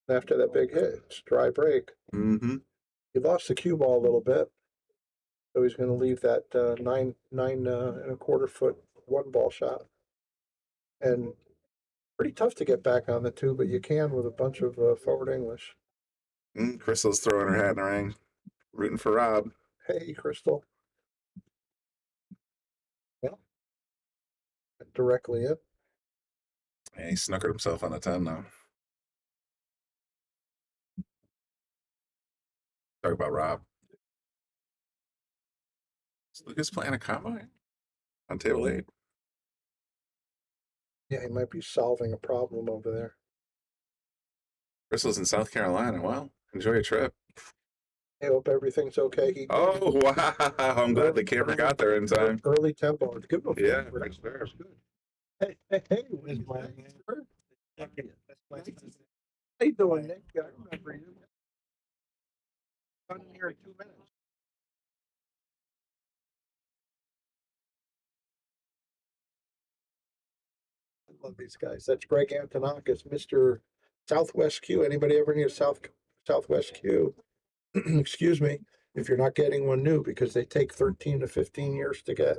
After that big hit, it's dry break. Mm-hmm. He lost the cue ball a little bit, so he's going to leave that 9 1/4 foot 1 ball shot. And pretty tough to get back on the 2, but you can with a bunch of forward English. Crystal's throwing her hat in the ring, rooting for Rob. Hey, Crystal. Well, directly in. Yeah, he snookered himself on the 10 now. Talk about Rob. Is Lucas playing a combo on table 8? Yeah, he might be solving a problem over there. Crystal's in South Carolina. Well, enjoy your trip. I hope everything's okay. Oh, wow. I'm glad the camera got there in time. Early tempo. Give him a Yeah, favor. for sure. Hey, where's my neighbor? How you doing, Nick? I remember you. I'm here in 2 minutes. I love these guys. That's Greg Antonakis, Mr. Southwest Q. Anybody ever need a Southwest Q? Excuse me, if you're not getting one new, because they take 13 to 15 years to get.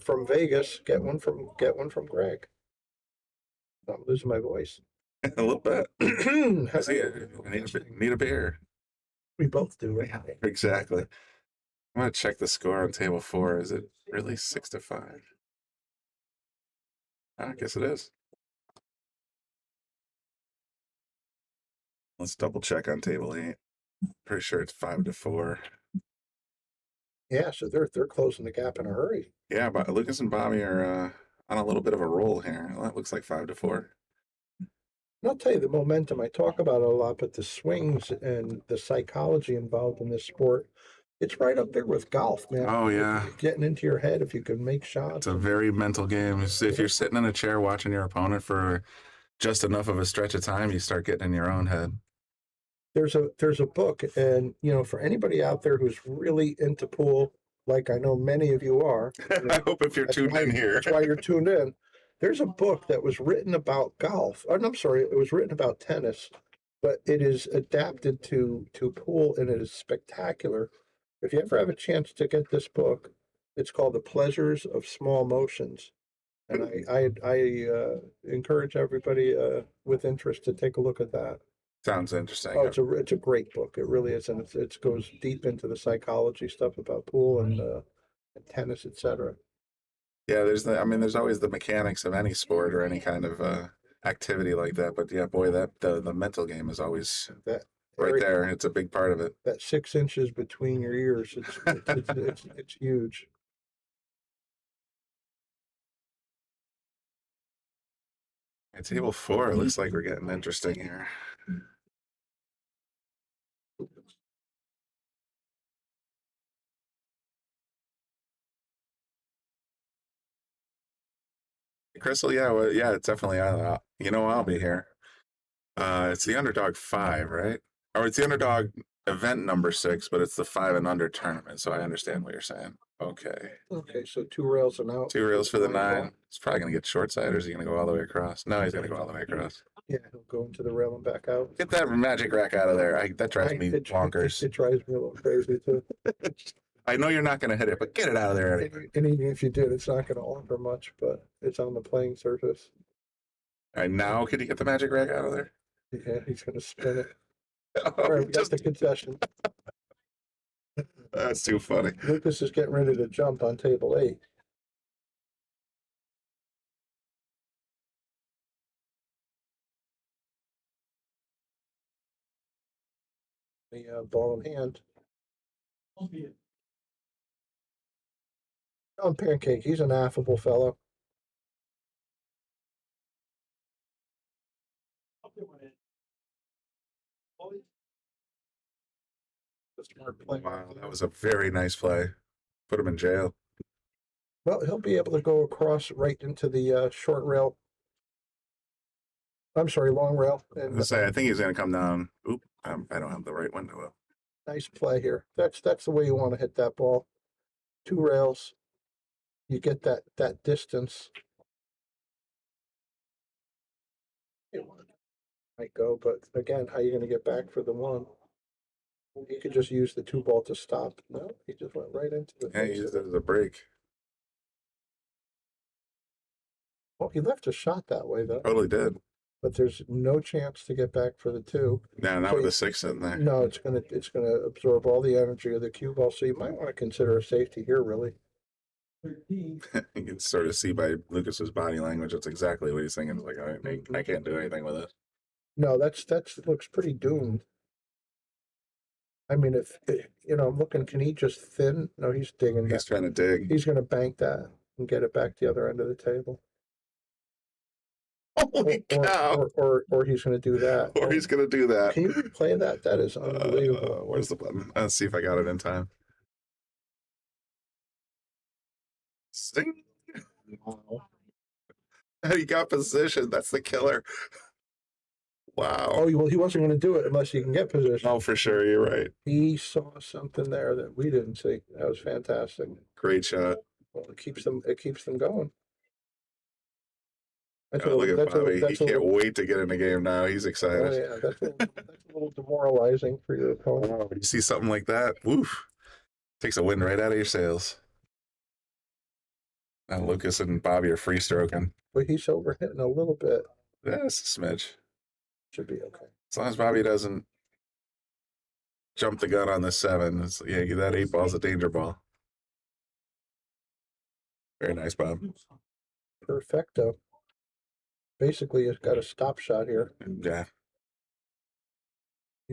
From Vegas, get one from Greg. I'm losing my voice. A little bit. I see it. I need a beer. We both do, right? Exactly. I'm going to check the score on table 4. Is it really 6-5? I guess it is. Let's double check on table 8. Pretty sure it's 5-4. Yeah, so they're closing the gap in a hurry. Yeah, but Lucas and Bobby are on a little bit of a roll here. Well, that looks like 5-4. And I'll tell you the momentum, I talk about it a lot, but the swings and the psychology involved in this sport, it's right up there with golf, man. Oh, yeah. Getting into your head if you can make It's shots. a very mental game. If you're sitting in a chair watching your opponent for just enough of a stretch of time, you start getting in your own head. There's a book, and for anybody out there who's really into pool, like I know many of you are, I hope if you're tuned in here. that's why you're tuned in. There's a book that was written about golf. Oh, no, I'm sorry, it was written about tennis, but it is adapted to pool, and it is spectacular. If you ever have a chance to get this book, it's called The Pleasures of Small Motions. And I encourage everybody with interest to take a look at that. Sounds interesting. Oh, it's a great book. It really is, and it goes deep into the psychology stuff about pool and tennis, etc. Yeah, there's always the mechanics of any sport or any kind of activity like that. But yeah, boy, that the mental game is always That right there. It's a big part of it. That 6 inches between your ears, it's huge. At table 4, it looks like we're getting interesting here. Crystal, yeah, well, yeah, it's definitely. I'll be here. It's the underdog 5, right? Or it's the underdog event number 6, but it's the 5 and under tournament. So I understand what you're saying. Okay. Okay, so 2 rails and out. 2 rails for the 9. It's probably gonna get short side, or is he gonna go all the way across? No, he's gonna go all the way across. Yeah, he'll go into the rail and back out. Get that magic rack out of there. That drives me bonkers. It drives me a little crazy too. I know you're not gonna hit it, but get it out of there. And even if you did, it's not going to offer much, but it's on the playing surface. All right, now could you get the magic rack out of there? Yeah, he's going to spin it. Oh, All right, we got the concession. That's too funny. Lucas is getting ready to jump on table 8. The ball in hand. On Pancake, he's an affable fellow. Smart play. Wow, that was a very nice play. Put him in jail. Well, he'll be able to go across right into the short rail. I'm sorry, long rail. And I think he's going to come down. Oop, I don't have the right window up. nice play here. That's the way you want to hit that ball. 2 rails. You get that distance. It might go, but again, how are you going to get back for the 1? He could just use the 2 ball to stop. No, he just went right into the. Yeah, he used it as a break. Well, he left a shot that way though. Totally did. But there's no chance to get back for the 2. No, not So with a 6 in there. No, it's gonna absorb all the energy of the cue ball. So you might want to consider a safety here, really. You can sort of see by Lucas's body language, that's exactly what he's thinking. It's like, I can't do anything with it. No, that's looks pretty doomed. I mean, if I'm looking, can he just thin? No, he's digging. He's trying to dig. He's going to bank that and get it back to the other end of the table. Holy cow! Or he's going to do that. Or he's going to do that. Can you replay that? That is unbelievable. Where's the button? Let's see if I got it in time. Sing. Wow. He got position. That's the killer. Wow. Oh, well, he wasn't going to do it unless he can get position. Oh, for sure. You're right. He saw something there that we didn't see. That was fantastic. Great shot. Well, it keeps them going. That's Oh, look at Bobby. He can't wait to get in the game now. He's excited. Oh, yeah, that's a little demoralizing for your opponent. Oh, when you see something like that, woof, takes a wind right out of your sails. Now Lucas and Bobby are free stroking. But he's overhitting a little bit. Yeah, it's a smidge. Should be okay. As long as Bobby doesn't jump the gun on the 7, yeah, that 8 ball's a danger ball. Very nice, Bob. Perfecto. Basically, it's got a stop shot here. Yeah.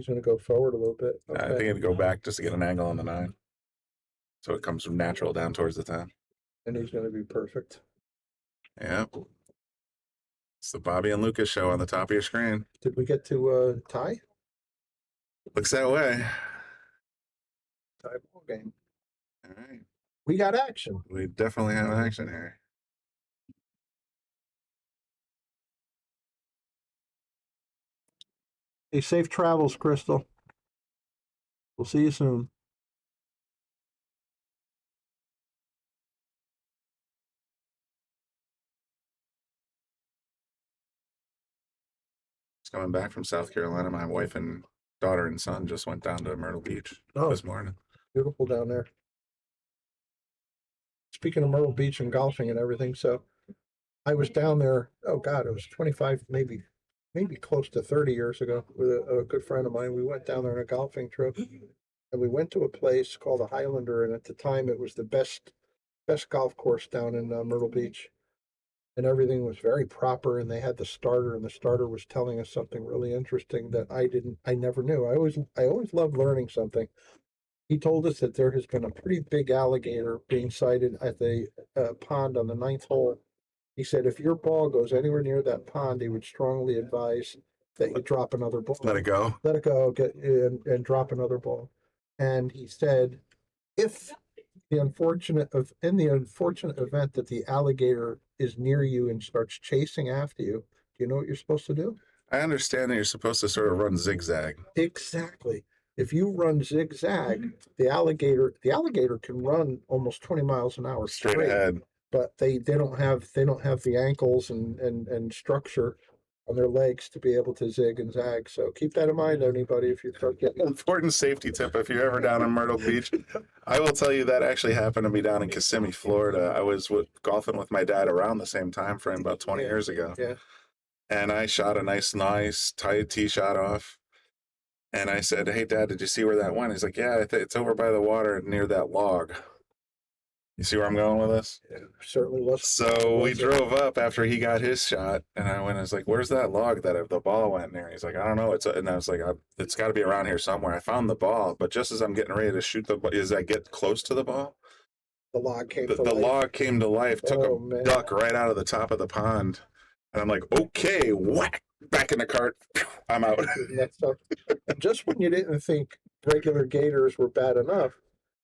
He's going to go forward a little bit. I think it'd go back just to get an angle on the 9. So it comes from natural down towards the 10. And he's going to be perfect. Yeah. It's the Bobby and Lucas show on the top of your screen. Did we get to tie? Looks that way. Tie ball game. All right. We got action. We definitely have action here. Hey, safe travels, Crystal. We'll see you soon. Just coming back from South Carolina. My wife and daughter and son just went down to Myrtle Beach this morning. Beautiful down there. Speaking of Myrtle Beach and golfing and everything, so I was down there, oh God, it was 25, maybe close to 30 years ago with a good friend of mine. We went down there on a golfing trip and we went to a place called the Highlander. And at the time it was the best golf course down in Myrtle Beach. And everything was very proper. And they had the starter, and the starter was telling us something really interesting that I never knew. I always loved learning something. He told us that there has been a pretty big alligator being sighted at the pond on the 9th hole. He said if your ball goes anywhere near that pond, he would strongly advise that you drop another ball. Let it go. Let it go, get and drop another ball. And he said, if in the unfortunate event that the alligator is near you and starts chasing after you, do you know what you're supposed to do? I understand that you're supposed to sort of run zigzag. Exactly. If you run zigzag, the alligator can run almost 20 miles an hour Straight ahead. but they don't have the ankles and structure on their legs to be able to zig and zag. So keep that in mind, anybody, if you start getting Important safety tip if you're ever down in Myrtle Beach. I will tell you that actually happened to me down in Kissimmee, Florida. I was golfing with my dad around the same time frame about 20 years ago. Yeah. And I shot a nice tight tee shot off. And I said, hey, Dad, did you see where that went? He's like, yeah, it's over by the water near that log. You see where I'm going with this? Yeah, certainly was. So we drove up after he got his shot, and I was like, where's that log that the ball went near? He's like, I don't know. And I was like, it's got to be around here somewhere. I found the ball, but just as I'm getting ready to shoot as I get close to the ball, the log came to the life. log came to life, took man. duck right out of the top of the pond. And I'm like, okay, whack, back in the cart. I'm out. Just when you didn't think regular gators were bad enough,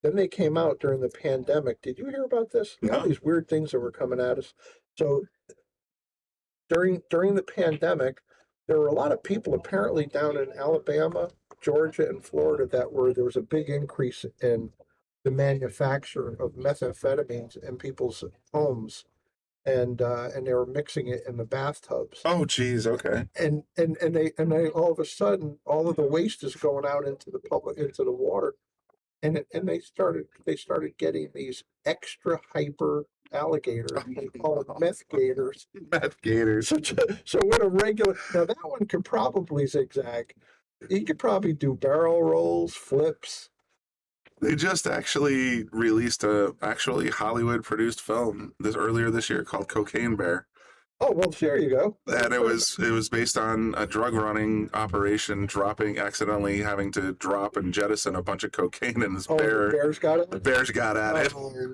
then they came out during the pandemic. Did you hear about this? No. All these weird things that were coming at us. So during the pandemic, there were a lot of people apparently down in Alabama, Georgia, and Florida there was a big increase in the manufacture of methamphetamines in people's homes. And they were mixing it in the bathtubs. Oh, geez, okay. And they all of a sudden, all of the waste is going out into the water, and they started getting these extra hyper alligators. They call it meth gators. Meth gators. So with a regular, now that one could probably zigzag. He could probably do barrel rolls, flips. They just actually released a actually Hollywood produced film earlier this year called Cocaine Bear. Oh, well, there you go. And it was based on a drug running operation accidentally having to drop and jettison a bunch of cocaine, and The bears got it. The bears got at it. Oh.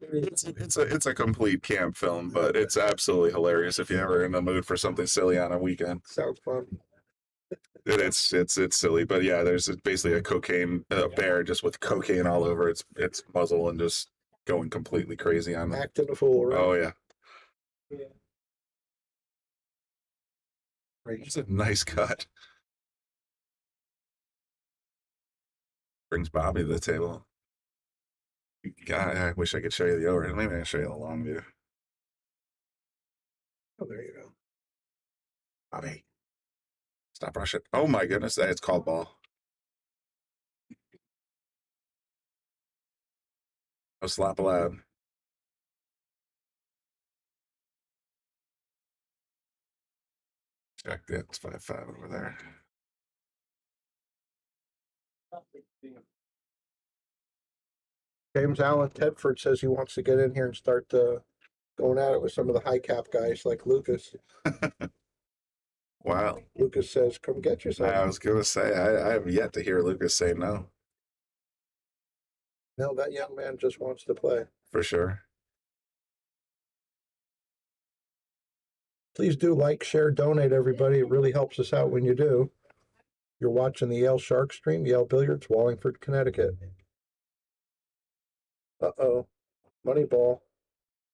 It's a complete camp film, but it's absolutely hilarious if you're ever in the mood for something silly on a weekend. Sounds fun. It's silly, but yeah, there's basically a bear just with cocaine all over its muzzle and just going completely crazy on them. Acting a fool, right? Oh yeah. Yeah. It's a nice cut. Brings Bobby to the table. God, I wish I could show you the overhead. Maybe I can show you the long view. Oh, there you go. Bobby. Stop rushing. Oh my goodness, it's called ball. No slap allowed. Check that. It's 5-5 over there. James Allen Tedford says he wants to get in here and start going at it with some of the high cap guys like Lucas. Wow. Lucas says, "Come get yourself." I was gonna say I have yet to hear Lucas say no. No, that young man just wants to play. For sure. Please do like, share, donate, everybody. It really helps us out when you do. You're watching the Yale Shark Stream, Yale Billiards, Wallingford, Connecticut. Uh-oh. Money ball.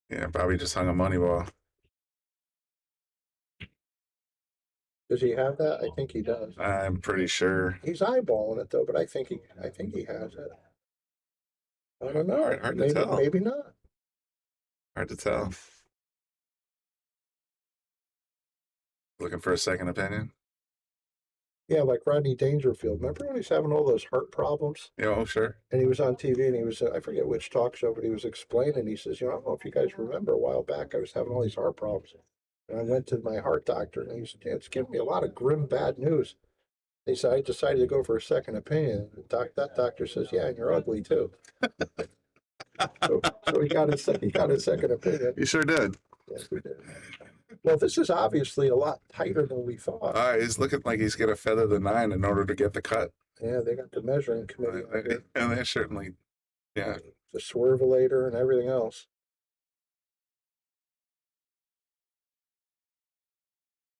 Yeah, Bobby just hung a money ball. Does he have that? I think he does. I'm pretty sure. He's eyeballing it though, but I think he has it. I don't know. Hard to Maybe tell. maybe not. Hard to tell. Looking for a second opinion? Yeah, like Rodney Dangerfield. Remember when he's having all those heart problems? Yeah, oh, sure. And he was on TV and he was, I forget which talk show, but he was explaining. He says, I don't know if you guys remember a while back, I was having all these heart problems. And I went to my heart doctor and he said, yeah, it's giving me a lot of grim, bad news. He said, I decided to go for a second opinion. That doctor says, yeah, and you're ugly too. So he got his second opinion. You sure did. Yes, we did. Well, this is obviously a lot tighter than we thought. He's looking like he's going to feather the 9 in order to get the cut. Yeah, they got the measuring committee out here. And they certainly, yeah. The swervulator and everything else.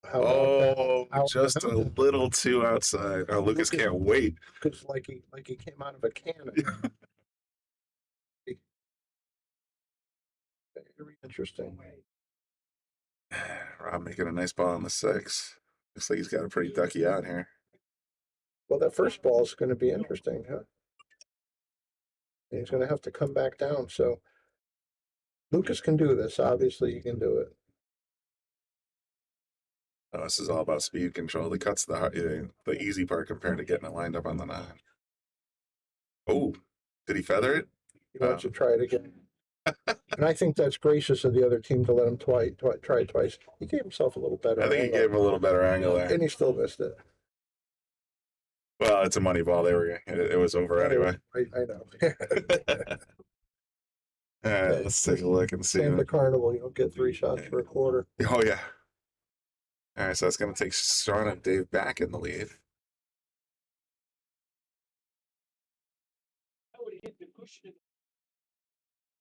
How about that? Just a little too outside. Oh, Lucas can't wait. Because like he came out of a cannon. Very interesting. Rob making a nice ball on the 6. Looks like he's got a pretty ducky out here. Well, that first ball is going to be interesting, huh? He's going to have to come back down. So Lucas can do this. Obviously, he can do it. Oh, this is all about speed control. The cut's the easy part compared to getting it lined up on the 9. Oh, did he feather it? He wants to try it again. And I think that's gracious of the other team to let him try it twice. He gave himself a little better I think angle. he gave him a little better angle there. And he still missed it. Well, it's a money ball. It was over anyway. I know. All right, let's take a look and see. Same the carnival. You don't get 3 shots for a quarter. Oh, yeah. All right, so that's going to take Sean and Dave back in the lead.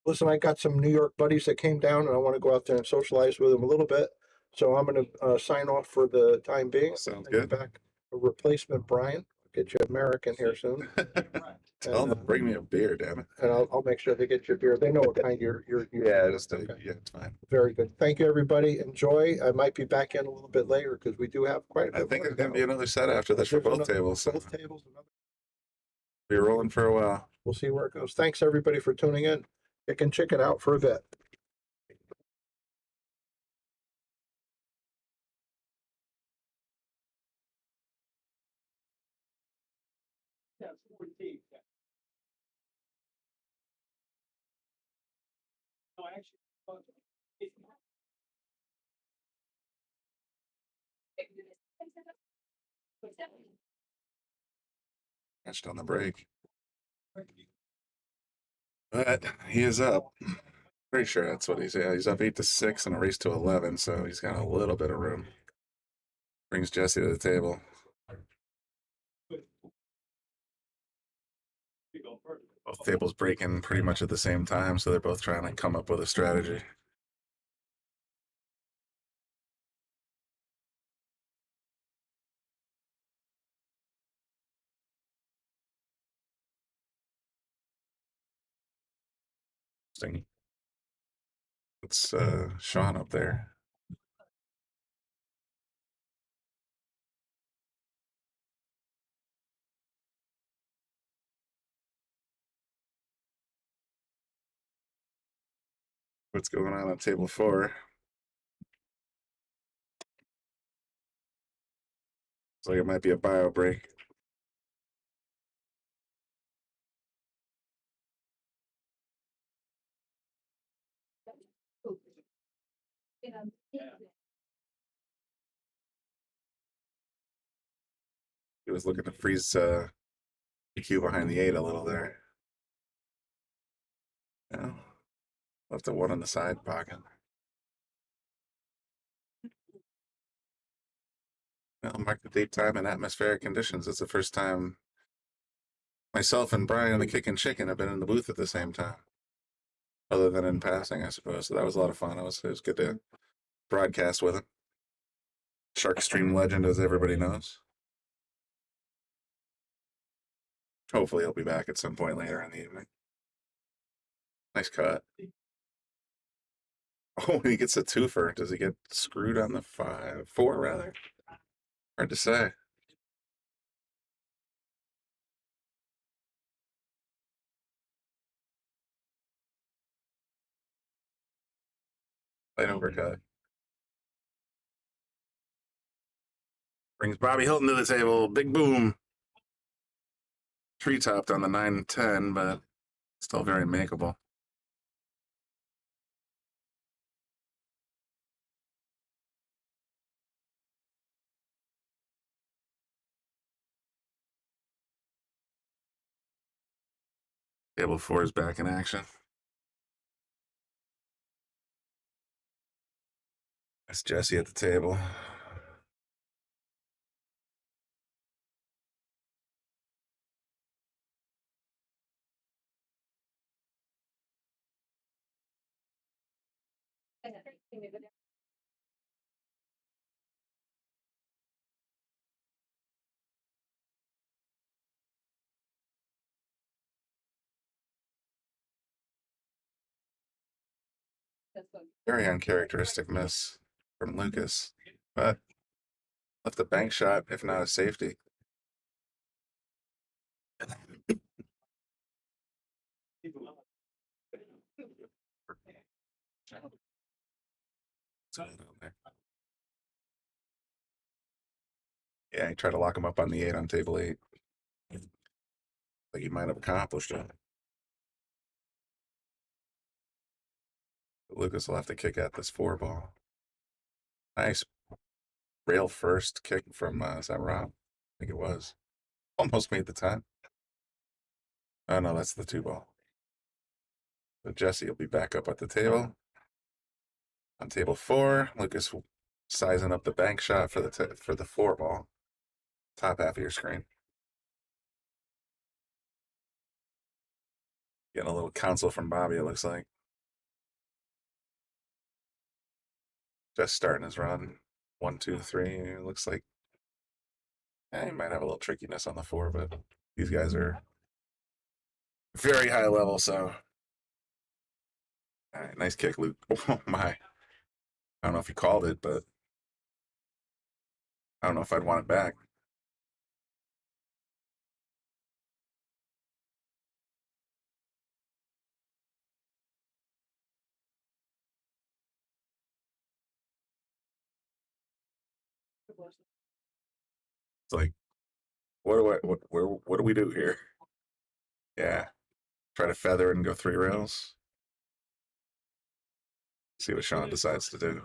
Listen, I got some New York buddies that came down, and I want to go out there and socialize with them a little bit. So I'm going to sign off for the time being. Sounds Get good. back a replacement Brian. Get you American here soon. Tell them to bring me a beer, damn it. And I'll make sure they get you a beer. They know what kind you're Yeah, just okay. yeah, it's fine. Very good. Thank you, everybody. Enjoy. I might be back in a little bit later because we do have quite a bit. I think more there's going to go. be another set after this for There's both another- tables. So Both tables. we'll be rolling for a while. We'll see where it goes. Thanks, everybody, for tuning in. Kicking chicken out for a bit. No, actually, Matched on the break. But he is up. Pretty sure that's what he's at. He's up 8-6 in a race to 11, so he's got a little bit of room. Brings Jesse to the table. Both tables breaking pretty much at the same time, so they're both trying to come up with a strategy. Interesting. It's Sean up there. What's going on table 4? Looks like it might be a bio break. He was looking to freeze the EQ behind the 8 a little there. Yeah. Left the 1 on the side pocket. Well, mark the date, time, and atmospheric conditions. It's the first time myself and Brian, the Kickin' Chicken, have been in the booth at the same time. Other than in passing, I suppose. So that was a lot of fun. It was good to broadcast with him. Shark Stream legend, as everybody knows. Hopefully he'll be back at some point later in the evening. Nice cut. Oh, he gets a twofer. Does he get screwed on the 4 rather? Hard to say. Light overcut. Brings Bobby Hilton to the table. Big boom. Tree-topped on the 9-10, but still very makeable. Table 4 is back in action. That's Jesse at the table. Very uncharacteristic miss from Lukas, but left a bank shot, if not a safety. Yeah, he tried to lock him up on the 8 on table 8. Like he might have accomplished it. But Lukas will have to kick at this 4 ball. Nice rail first kick from, is that Rob? I think it was. Almost made the 10. Oh no, that's the 2 ball. So Jesse will be back up at the table. On table 4, Lukas sizing up the bank shot for the 4 ball. Top half of your screen. Getting a little counsel from Bobby, it looks like. Just starting his run. 1, 2, 3. It looks like he might have a little trickiness on the 4, but these guys are very high level, so. All right, nice kick, Luke. Oh my. I don't know if you called it, but I don't know if I'd want it back. It's like, what do we do here? Yeah. Try to feather it and go 3 rails. See what Sean decides to do.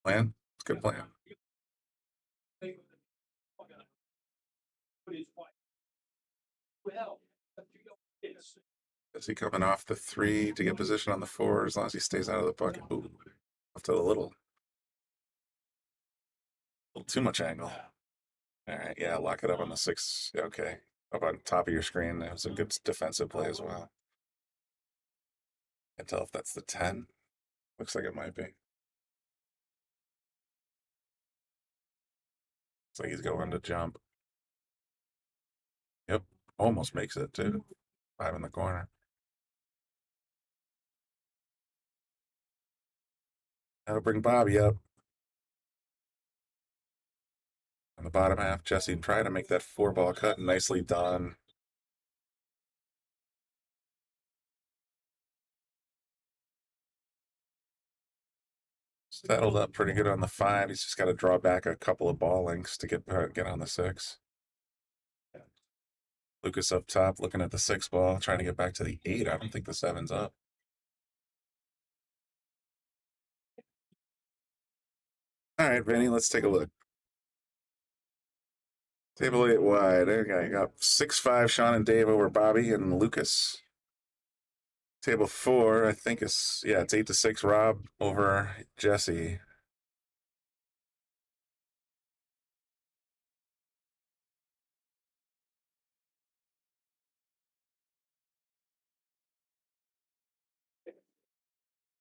Plan? It's a good plan. Is he coming off the 3 to get position on the 4 as long as he stays out of the bucket? Ooh, left it a little too much angle. All right, yeah, lock it up on the 6. Okay, up on top of your screen. That was a good defensive play as well. Can't tell if that's the 10. Looks like it might be. Looks like he's going to jump. Yep, almost makes it too. 5 in the corner. That'll bring Bobby up. On the bottom half, Jesse try to make that 4 ball cut. Nicely done. Settled up pretty good on the 5. He's just got to draw back a couple of ball lengths to get on the 6. Lukas up top, looking at the 6 ball, trying to get back to the 8. I don't think the 7's up. All right, Vinny, let's take a look. Table 8 wide. There you go. You got 6-5 Sean and Dave over Bobby and Lukas. Table 4, I think it's 8-6 Rob over Jesse.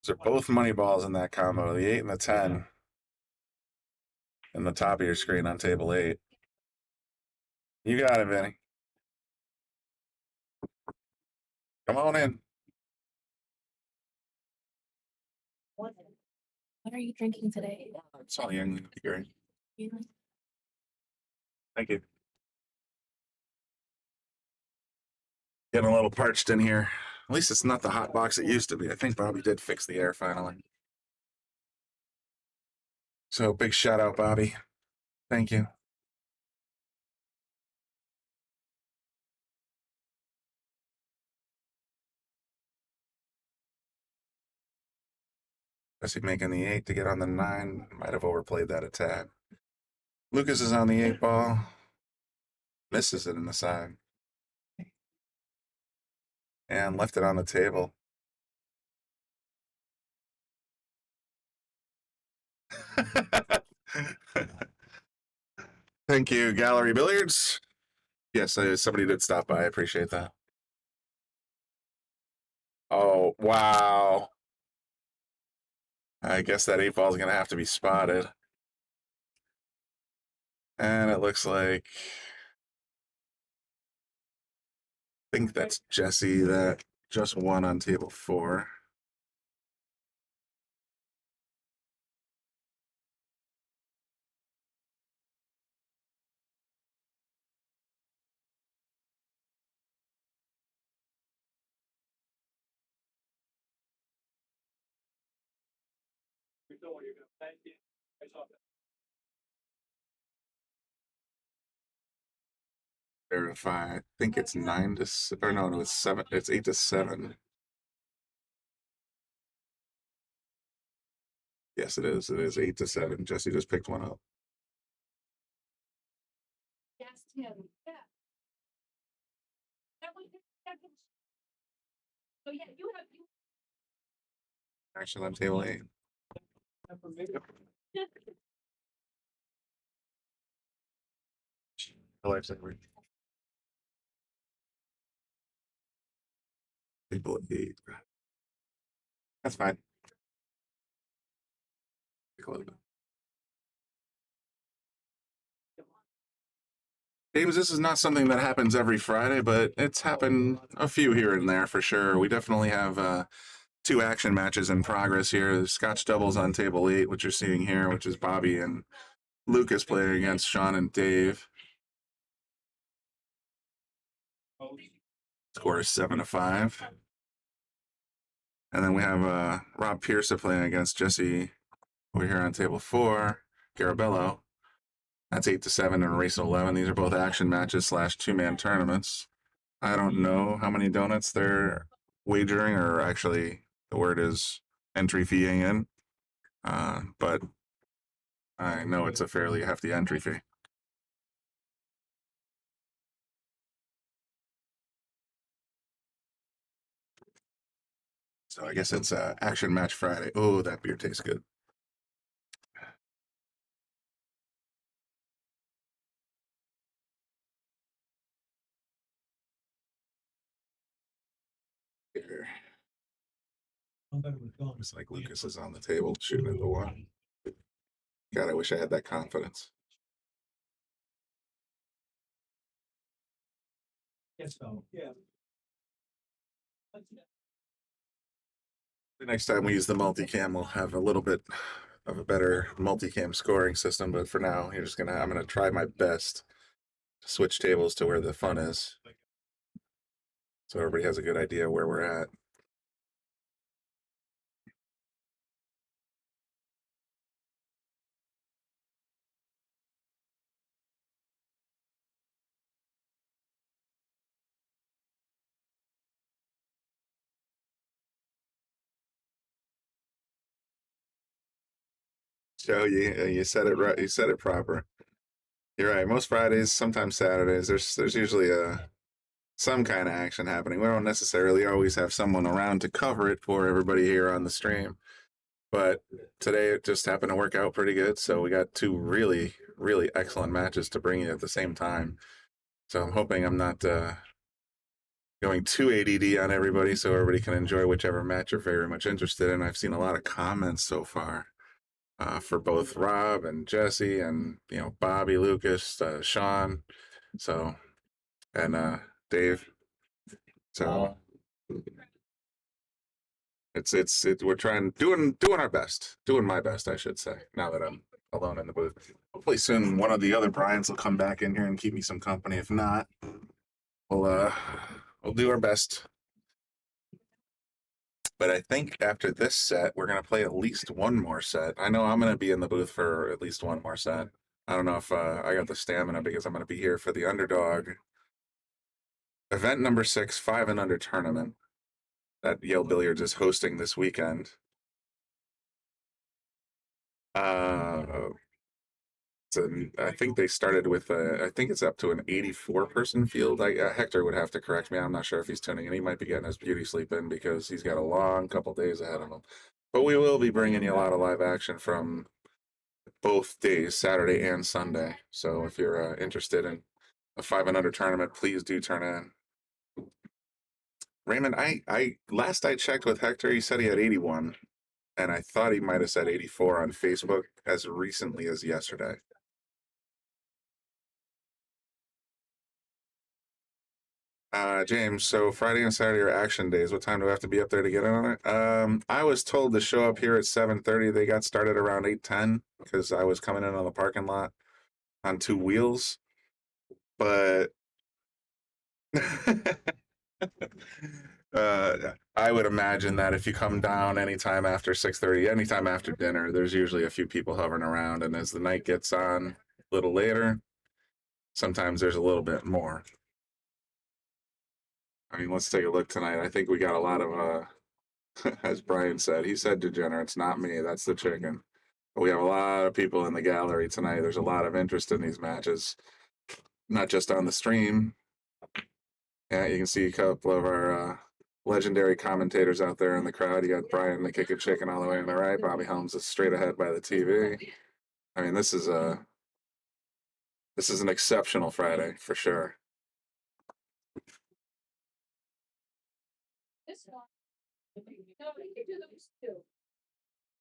Those are both money balls in that combo, the 8 and the 10. In the top of your screen on table 8. You got it, Vinny. Come on in. What are you drinking today? It's all young. Great. Thank you. Getting a little parched in here. At least it's not the hot box it used to be. I think Bobby did fix the air finally. So big shout out, Bobby. Thank you. Jesse making the 8 to get on the 9. Might have overplayed that a tad. Lukas is on the 8 ball. Misses it in the side. And left it on the table. Thank you, Gallery Billiards. Yes, somebody did stop by. I appreciate that. Oh, wow. I guess that 8 ball is going to have to be spotted. And it looks like, I think that's Jesse that just won on table 4. Verify. I think it's 9 to, or no, it's 7. It's 8-7. Yes, it is. It is 8-7. Jesse just picked one up. Yes, Tim. Yeah. So yeah, you have you. Actually, on table 8. Table 8. That's fine. James, this is not something that happens every Friday, but it's happened a few here and there for sure. We definitely have 2 action matches in progress here. The Scotch doubles on table 8, which you're seeing here, which is Bobby and Lukas playing against Sean and Dave. Score is 7-5. And then we have Rob Piersa playing against Jesse over here on table 4, Garabello. That's 8-7 and a race of 11. These are both action matches / 2-man tournaments. I don't know how many donuts they're wagering, or actually the word is entry feeing in. But I know it's a fairly hefty entry fee. So I guess it's Action Match Friday. Oh, that beer tastes good. Here. It's like Lukas is on the table shooting at the 1. God, I wish I had that confidence. Yes, so, yeah. The next time we use the multicam, we'll have a little bit of a better multicam scoring system. But for now, I'm gonna try my best to switch tables to where the fun is, so everybody has a good idea where we're at. So you said it right. You said it proper. You're right. Most Fridays, sometimes Saturdays, there's usually some kind of action happening. We don't necessarily always have someone around to cover it for everybody here on the stream. But today it just happened to work out pretty good. So we got two really, really excellent matches to bring you at the same time. So I'm hoping I'm not going too ADD on everybody so everybody can enjoy whichever match you're very much interested in. I've seen a lot of comments so far for both Rob and Jesse and, you know, Bobby, Lucas, Sean, so, and Dave. So we're doing our best, doing my best, I should say, now that I'm alone in the booth. Hopefully soon one of the other Bryans will come back in here and keep me some company. If not, we'll do our best. But I think after this set, we're going to play at least one more set. I know I'm going to be in the booth for at least one more set. I don't know if I got the stamina because I'm going to be here for the Underdog event number 6, 5 and under tournament that Yale Billiards is hosting this weekend. I think they started with I think it's up to an 84-person field. Hector would have to correct me. I'm not sure if he's tuning in. He might be getting his beauty sleep in because he's got a long couple days ahead of him. But we will be bringing you a lot of live action from both days, Saturday and Sunday. So if you're interested in a 5 and under tournament, please do turn in. Raymond, last I checked with Hector, he said he had 81, and I thought he might have said 84 on Facebook as recently as yesterday. James, so Friday and Saturday are action days. What time do I have to be up there to get in on it? I was told to show up here at 7:30. They got started around 8:10 because I was coming in on the parking lot on 2 wheels. But I would imagine that if you come down anytime after 6:30, anytime after dinner, there's usually a few people hovering around. And as the night gets on a little later, sometimes there's a little bit more. I mean, let's take a look tonight. I think we got a lot of, as Brian said, he said degenerates, not me. That's the chicken. But we have a lot of people in the gallery tonight. There's a lot of interest in these matches, not just on the stream. Yeah, you can see a couple of our legendary commentators out there in the crowd. You got Brian, the Kick It Chicken, all the way on the right. Bobby Helms is straight ahead by the TV. I mean, this is an exceptional Friday for sure. This one. No, we could do those two.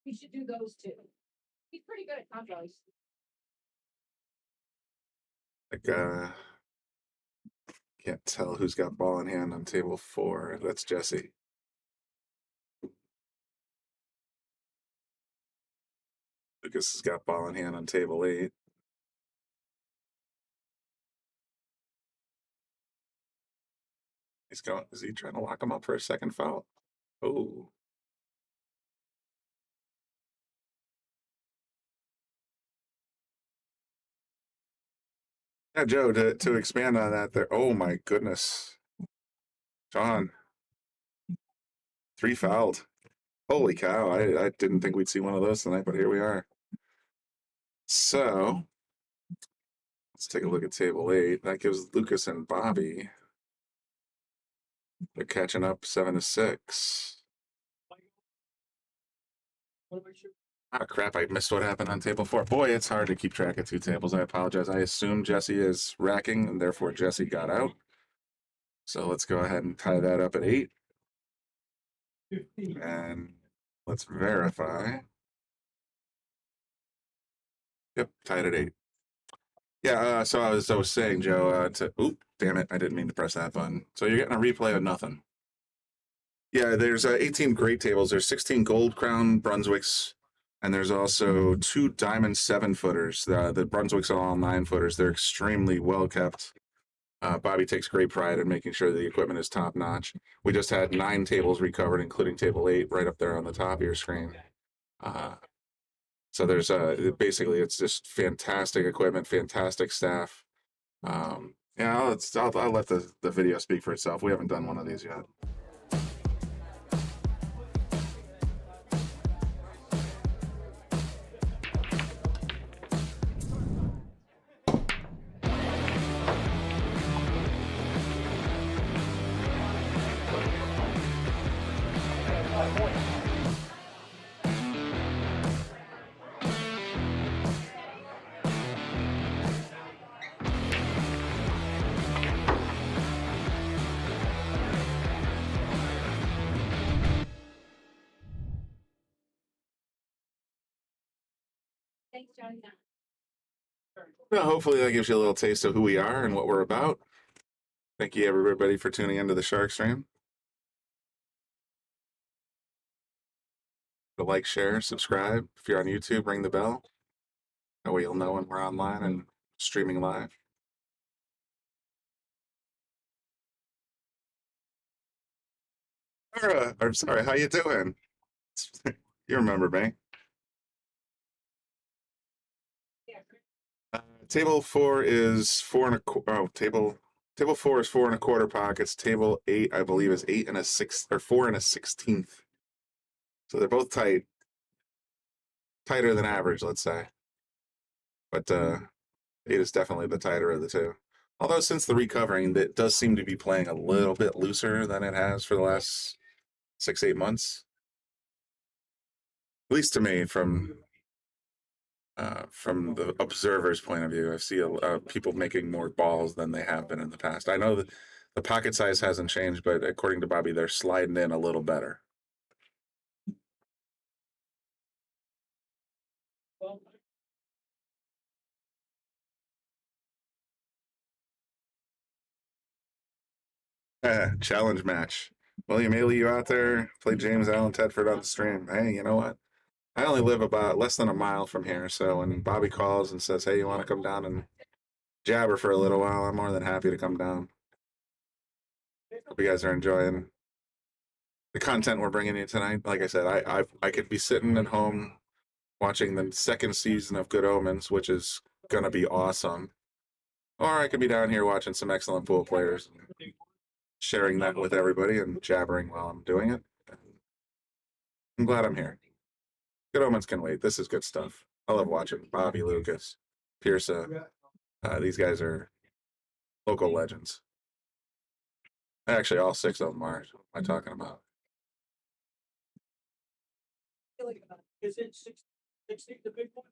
We should do those two. He's pretty good at combos. Like, can't tell who's got ball in hand on table 4. That's Jesse. Lucas has got ball in hand on table 8. He's going. Is he trying to lock him up for a second foul? Oh. Yeah, Joe, to expand on that there. Oh my goodness. John. 3 fouled. Holy cow. I didn't think we'd see one of those tonight, but here we are. So let's take a look at table 8. That gives Lucas and Bobby. They're catching up 7-6. Ah, crap, I missed what happened on table 4. Boy, it's hard to keep track of 2 tables. I apologize. I assume Jesse is racking, and therefore Jesse got out. So let's go ahead and tie that up at 8. And let's verify. Yep, tied at 8. Yeah, so I was saying, Joe, oop, damn it, I didn't mean to press that button. So you're getting a replay of nothing. Yeah, there's 18 great tables. There's 16 Gold Crown Brunswicks, and there's also 2 Diamond 7-footers. The Brunswicks are all 9-footers. They're extremely well kept. Bobby takes great pride in making sure the equipment is top notch. We just had 9 tables recovered, including table 8, right up there on the top of your screen. So there's basically it's just fantastic equipment, fantastic staff. Yeah, I'll let the video speak for itself. We haven't done one of these yet. Thanks, Johnny. Well, hopefully that gives you a little taste of who we are and what we're about. Thank you, everybody, for tuning into the Shark Stream. Like, share, subscribe. If you're on YouTube, ring the bell. That way you'll know when we're online and streaming live. I'm sorry, how you doing? You remember me. Table 4 is 4 and a quarter. Oh, table 4 is 4 and a quarter pockets. Table 8, I believe, is 8 and a 6 or 4 and a 16th. So they're both tight, tighter than average, let's say. But 8 is definitely the tighter of the two. Although since the recovering, it does seem to be playing a little bit looser than it has for the last 6-8 months. At least to me, from the observer's point of view, I see people making more balls than they have been in the past. I know that the pocket size hasn't changed, but according to Bobby, they're sliding in a little better. Challenge match. William Haley, you out there? Play James Allen Tedford on the stream. Hey, you know what? I only live about less than a mile from here, so when Bobby calls and says, hey, you want to come down and jabber for a little while, I'm more than happy to come down. Hope you guys are enjoying the content we're bringing you tonight. Like I said, I could be sitting at home watching the second season of Good Omens, which is going to be awesome. Or I could be down here watching some excellent pool players, and sharing that with everybody and jabbering while I'm doing it. I'm glad I'm here. Good Omens can wait. This is good stuff. I love watching Bobby, Lukas, Piersa. These guys are local legends. Actually, all 6 of them are. What am I talking about? Is it 16 the big one?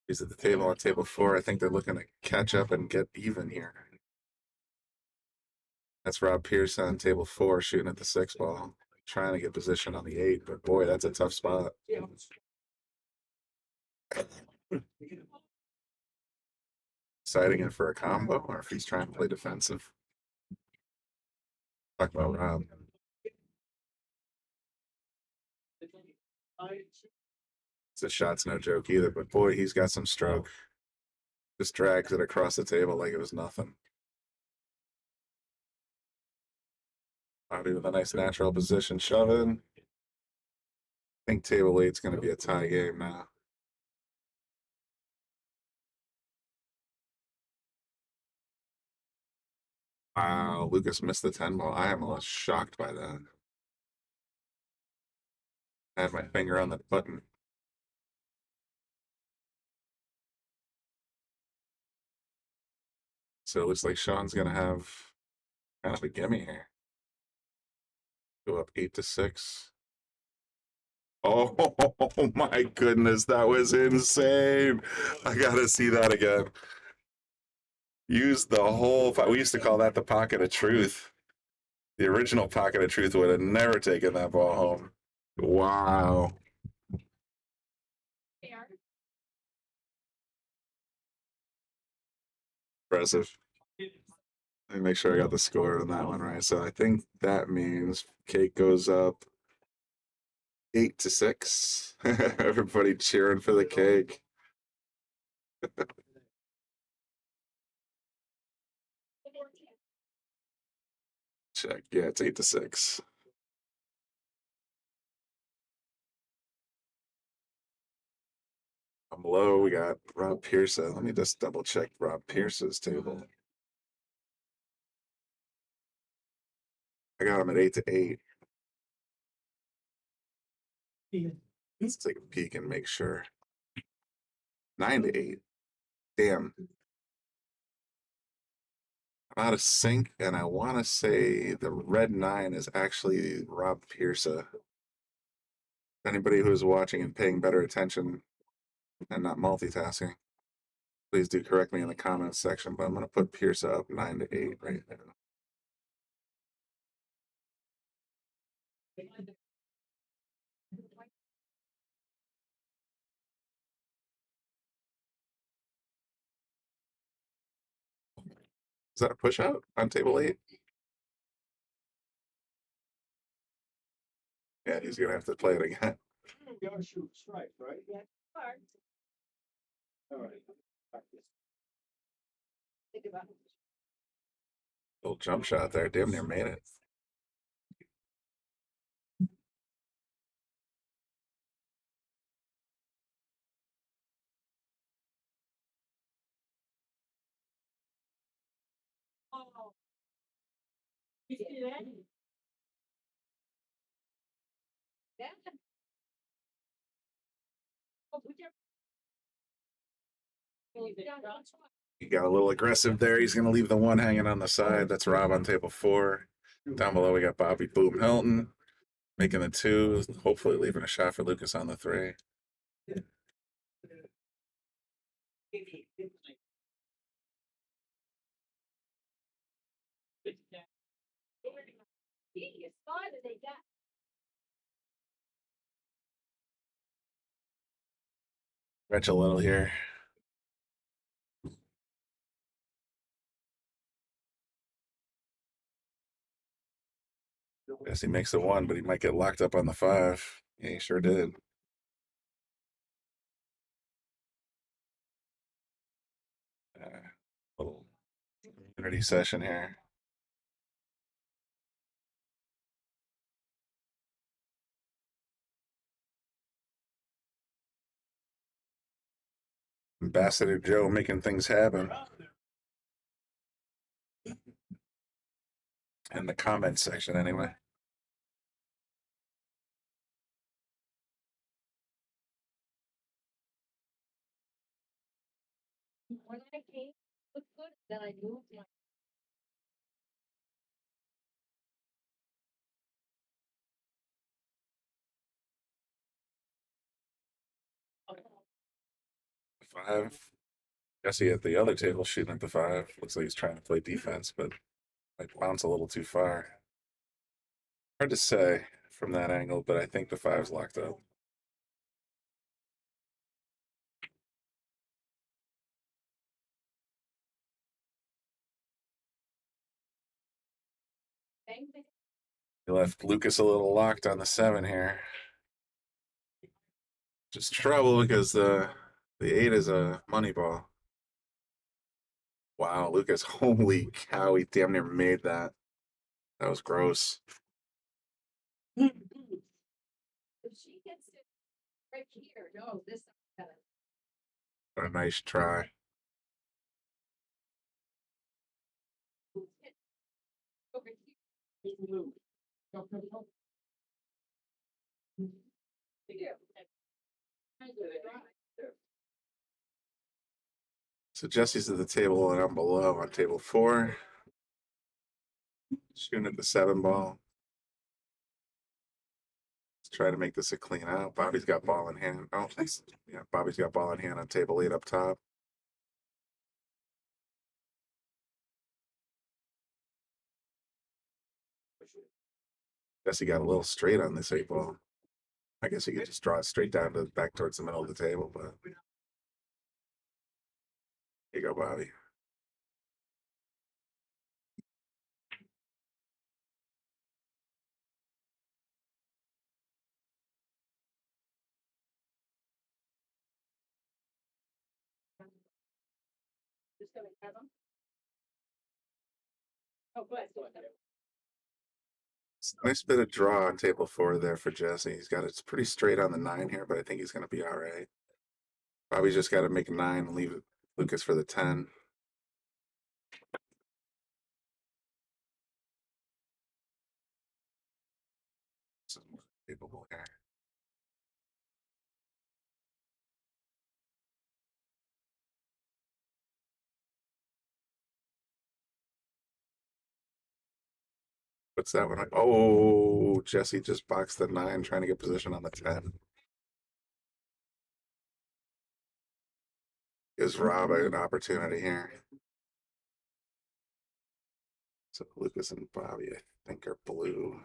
He's at the table on table 4. I think they're looking to catch up and get even here. That's Rob Piersa on table 4 shooting at the 6 ball, trying to get position on the 8, but boy, that's a tough spot. Deciding it for a combo or if he's trying to play defensive. Talk about Rob. The shot's no joke either, but boy, he's got some stroke. Just drags it across the table like it was nothing. Bobby with a nice natural position shoving. I think table 8's going to be a tie game now. Wow, Lukas missed the 10 ball. I am a little shocked by that. I had my finger on the button. So it looks like Sean's going to have kind of a gimme here. Go up 8-6. Oh my goodness, that was insane. I gotta see that again. Use the whole, we used to call that the pocket of truth. The original pocket of truth would have never taken that ball home. Wow. Impressive. Let me make sure I got the score on that one right. So I think that means Cake goes up 8-6. Everybody cheering for the Cake. Check. Yeah, it's 8-6. Below, we got Rob Piersa. Let me just double check Rob Pierce's table. I got him at 8-8. Let's take a peek and make sure. 9-8. Damn. I'm out of sync, and I want to say the red 9 is actually Rob Piersa. Anybody who's watching and paying better attention and not multitasking, please do correct me in the comments section, but I'm going to put Piersa up 9-8 right now. Is that a push out on table 8? Yeah, he's gonna have to play it again. You gotta shoot strike, right? Yeah. Hard. All right. Think about it. Little jump shot there. Damn near made it. Oh. You see that? Yeah. Oh, whichever. He got a little aggressive there. He's gonna leave the 1 hanging on the side. That's Rob on table 4. Down below we got Bobby Boom Hilton making the 2. Hopefully leaving a shot for Lukas on the 3. It's fun that they got. Stretch a little here. Guess he makes the 1, but he might get locked up on the 5. Yeah, he sure did. Little community session here. Ambassador Joe making things happen. In the comment section, anyway. When I came, looked good, then I moved my. Five. Guess he at the other table shooting at the 5. Looks like he's trying to play defense, but might bounce a little too far. Hard to say from that angle, but I think the 5's locked up. He left Lukas a little locked on the 7 here. Just trouble because the 8 is a money ball. Wow, Lukas, holy cow, he damn near made that. That was gross. If she gets it right here, no, this. What a nice try. Over here. So Jesse's at the table and I'm below on table 4. Shooting at the 7 ball. Let's try to make this a clean out. Bobby's got ball in hand. Oh, thanks. Yeah, Bobby's got ball in hand on table 8 up top. Jesse got a little straight on this 8 ball. I guess he could just draw it straight down to back towards the middle of the table, but here you go, Bobby. Just gonna have them. Oh, good. Nice bit of draw on table 4 there for Jesse. He's got it's pretty straight on the 9 here, but I think he's going to be all right. Bobby's just got to make a 9 and leave Lukas for the 10. This is more capable here. What's that one? Oh, Jesse just boxed the 9, trying to get position on the 10. Gives Rob an opportunity here. So Lukas and Bobby, I think, are blue.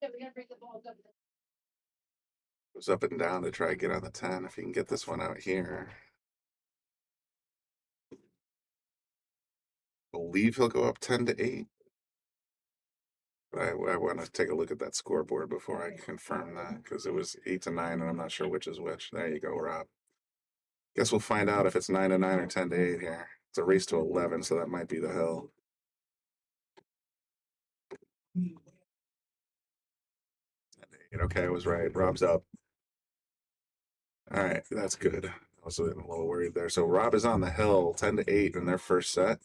Yeah, we gotta bring the balls up. Goes up and down to try to get on the 10 if he can get this one out here. Believe he'll go up 10-8. But I want to take a look at that scoreboard before I confirm that because it was 8-9 and I'm not sure which is which. There you go, Rob. Guess we'll find out if it's 9-9 or 10-8 here. It's a race to 11, so that might be the hill. Okay, I was right. Rob's up. All right, that's good. I was a little worried there. So Rob is on the hill, 10-8 in their first set.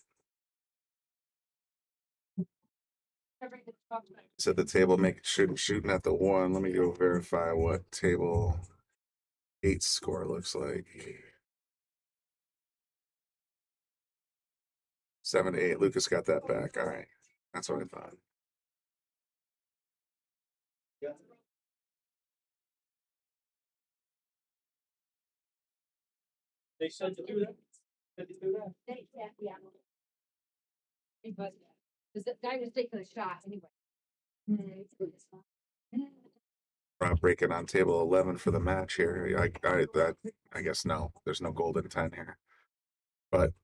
Set the table, make shooting at the 1. Let me go verify what table 8 score looks like. 7-8. Lucas got that back. All right, that's what I thought. They sent you through that? Sent you through that? Yeah. Because the guy was taking a shot anyway. Rob breaking on table 11 for the match here. I guess no. There's no golden 10 here, but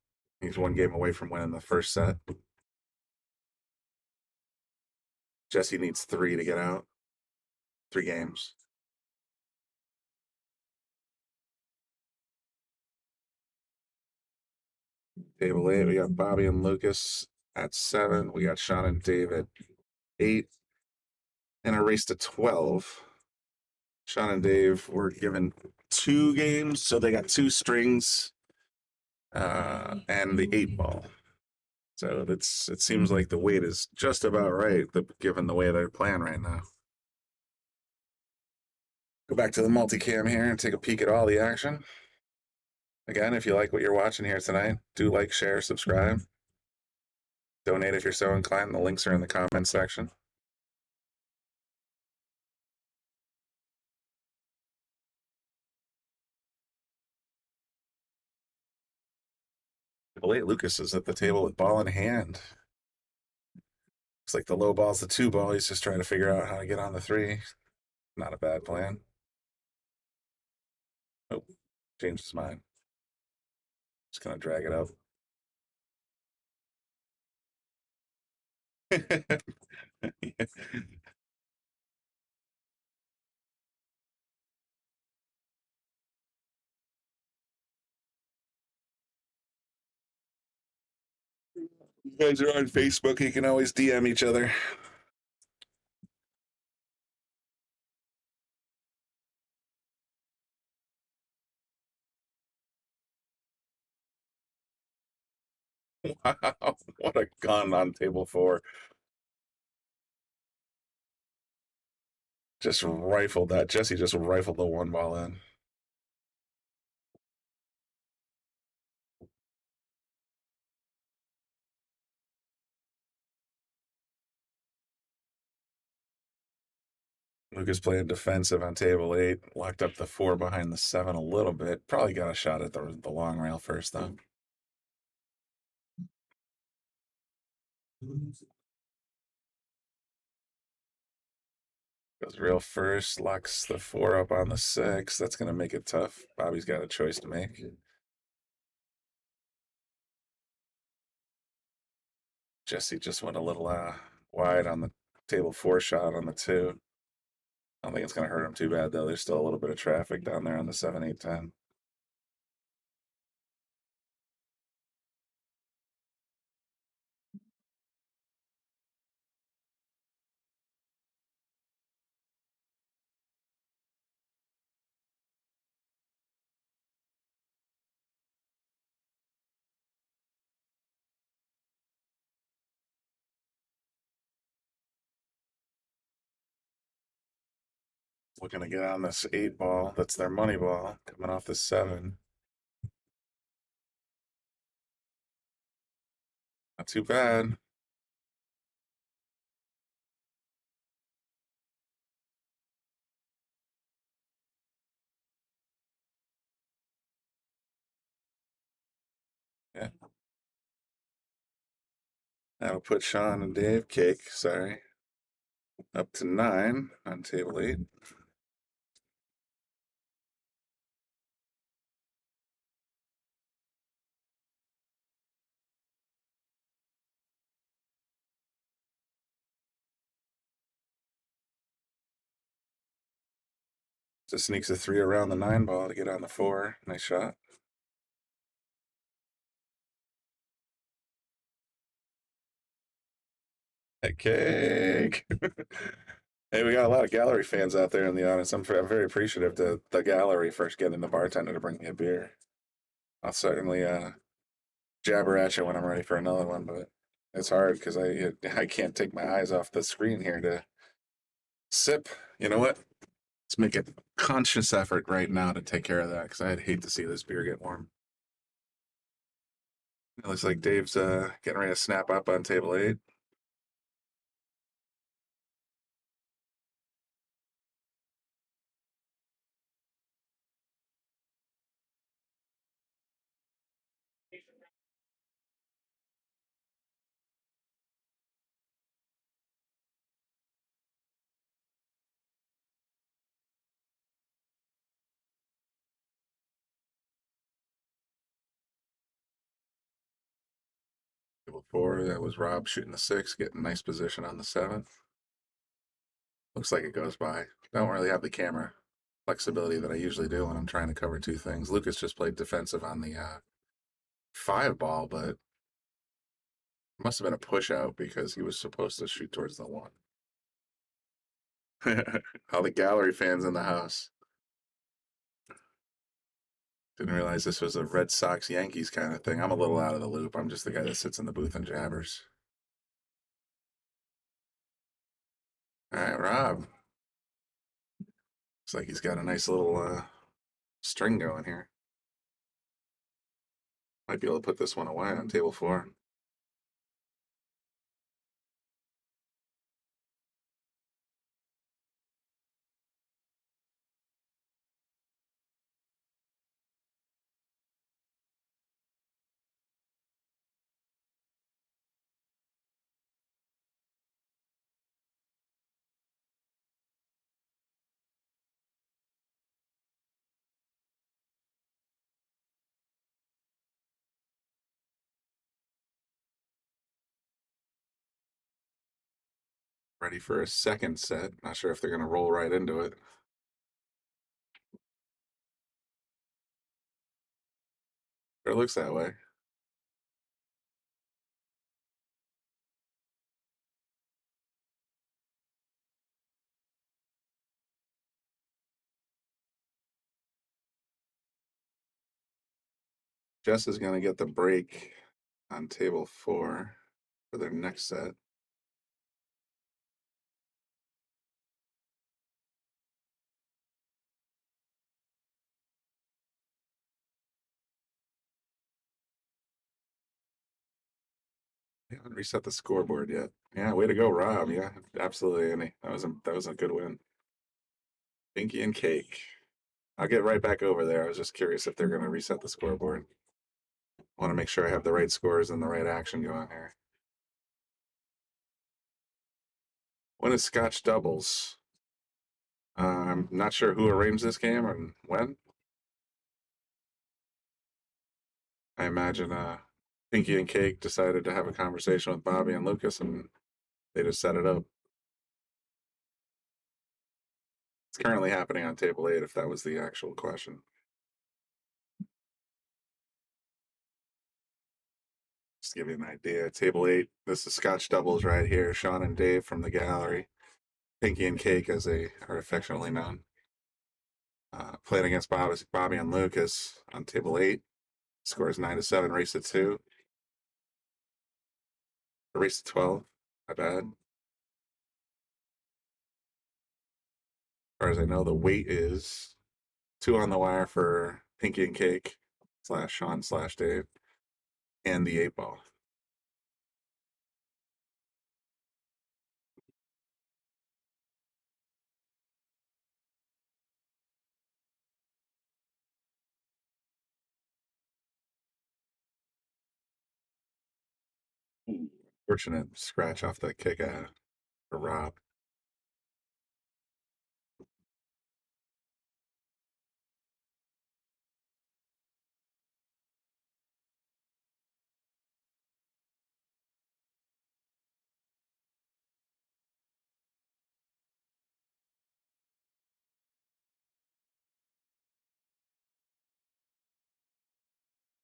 he's one game away from winning the first set. Jesse needs 3 to get out. 3 games. Table 8, we got Bobby and Lucas at 7. We got Sean and Dave at 8. And a race to 12. Sean and Dave were given 2 games, so they got 2 strings and the 8 ball. So it seems like the weight is just about right, given the way they're playing right now. Go back to the multicam here and take a peek at all the action. Again, if you like what you're watching here tonight, do like, share, subscribe. Donate if you're so inclined. The links are in the comment section. Late Lucas is at the table with ball in hand. Looks like the low ball's the 2 ball. He's just trying to figure out how to get on the 3. Not a bad plan. Oh, changed his mind. Just gonna drag it up. You guys are on Facebook. You can always DM each other. Wow, what a gun on table 4. Just rifled that. Jesse just rifled the 1 ball in. Lucas playing defensive on table 8. Locked up the 4 behind the 7 a little bit. Probably got a shot at the long rail first, though. Goes real first. Locks the 4 up on the 6. That's going to make it tough. Bobby's got a choice to make. Jesse just went a little wide on the table 4 shot on the 2. I don't think it's going to hurt him too bad, though. There's still a little bit of traffic down there on the 7, 8, 10. Looking to get on this 8 ball. That's their money ball coming off the 7. Not too bad. Yeah. That'll put Sean and Dave cake. Sorry. Up to 9 on table 8. Just sneaks a 3 around the 9 ball to get on the 4. Nice shot. Pancake. Hey, we got a lot of gallery fans out there in the audience. I'm very appreciative to the gallery first getting the bartender to bring me a beer. I'll certainly jabber at you when I'm ready for another one, but it's hard because I can't take my eyes off the screen here to sip. You know what? Let's make a conscious effort right now to take care of that because I'd hate to see this beer get warm. It looks like Dave's getting ready to snap up on table 8. Table 4, that was Rob shooting the 6, getting nice position on the 7. Looks like it goes by. Don't really have the camera flexibility that I usually do when I'm trying to cover 2 things. Lucas just played defensive on the 5 ball, but it must have been a push out because he was supposed to shoot towards the 1. All the gallery fans in the house. Didn't realize this was a Red Sox Yankees kind of thing. I'm a little out of the loop. I'm just the guy that sits in the booth and jabbers. All right, Rob. Looks like he's got a nice little string going here. Might be able to put this one away on table 4. Ready for a second set. Not sure if they're going to roll right into it. It looks that way. Jess is going to get the break on table 4 for their next set. They haven't reset the scoreboard yet. Yeah, way to go, Rob. Yeah, absolutely, Andy. That was a good win. Pinky and Cake. I'll get right back over there. I was just curious if they're going to reset the scoreboard. I want to make sure I have the right scores and the right action going here. When is Scotch doubles? I'm not sure who arranged this game and when. I imagine Pinky and Cake decided to have a conversation with Bobby and Lucas, and they just set it up. It's currently happening on table 8, if that was the actual question. Just to give you an idea, table 8, this is Scotch doubles right here. Sean and Dave from the gallery. Pinky and Cake, as they are affectionately known. Playing against Bobby and Lucas on table 8. Scores 9-7, race to 2. Race to 12, my bad. As far as I know, the weight is 2 on the wire for Pinky and Cake / Sean / Dave, and the 8 ball. Fortunate scratch off that kick for Rob.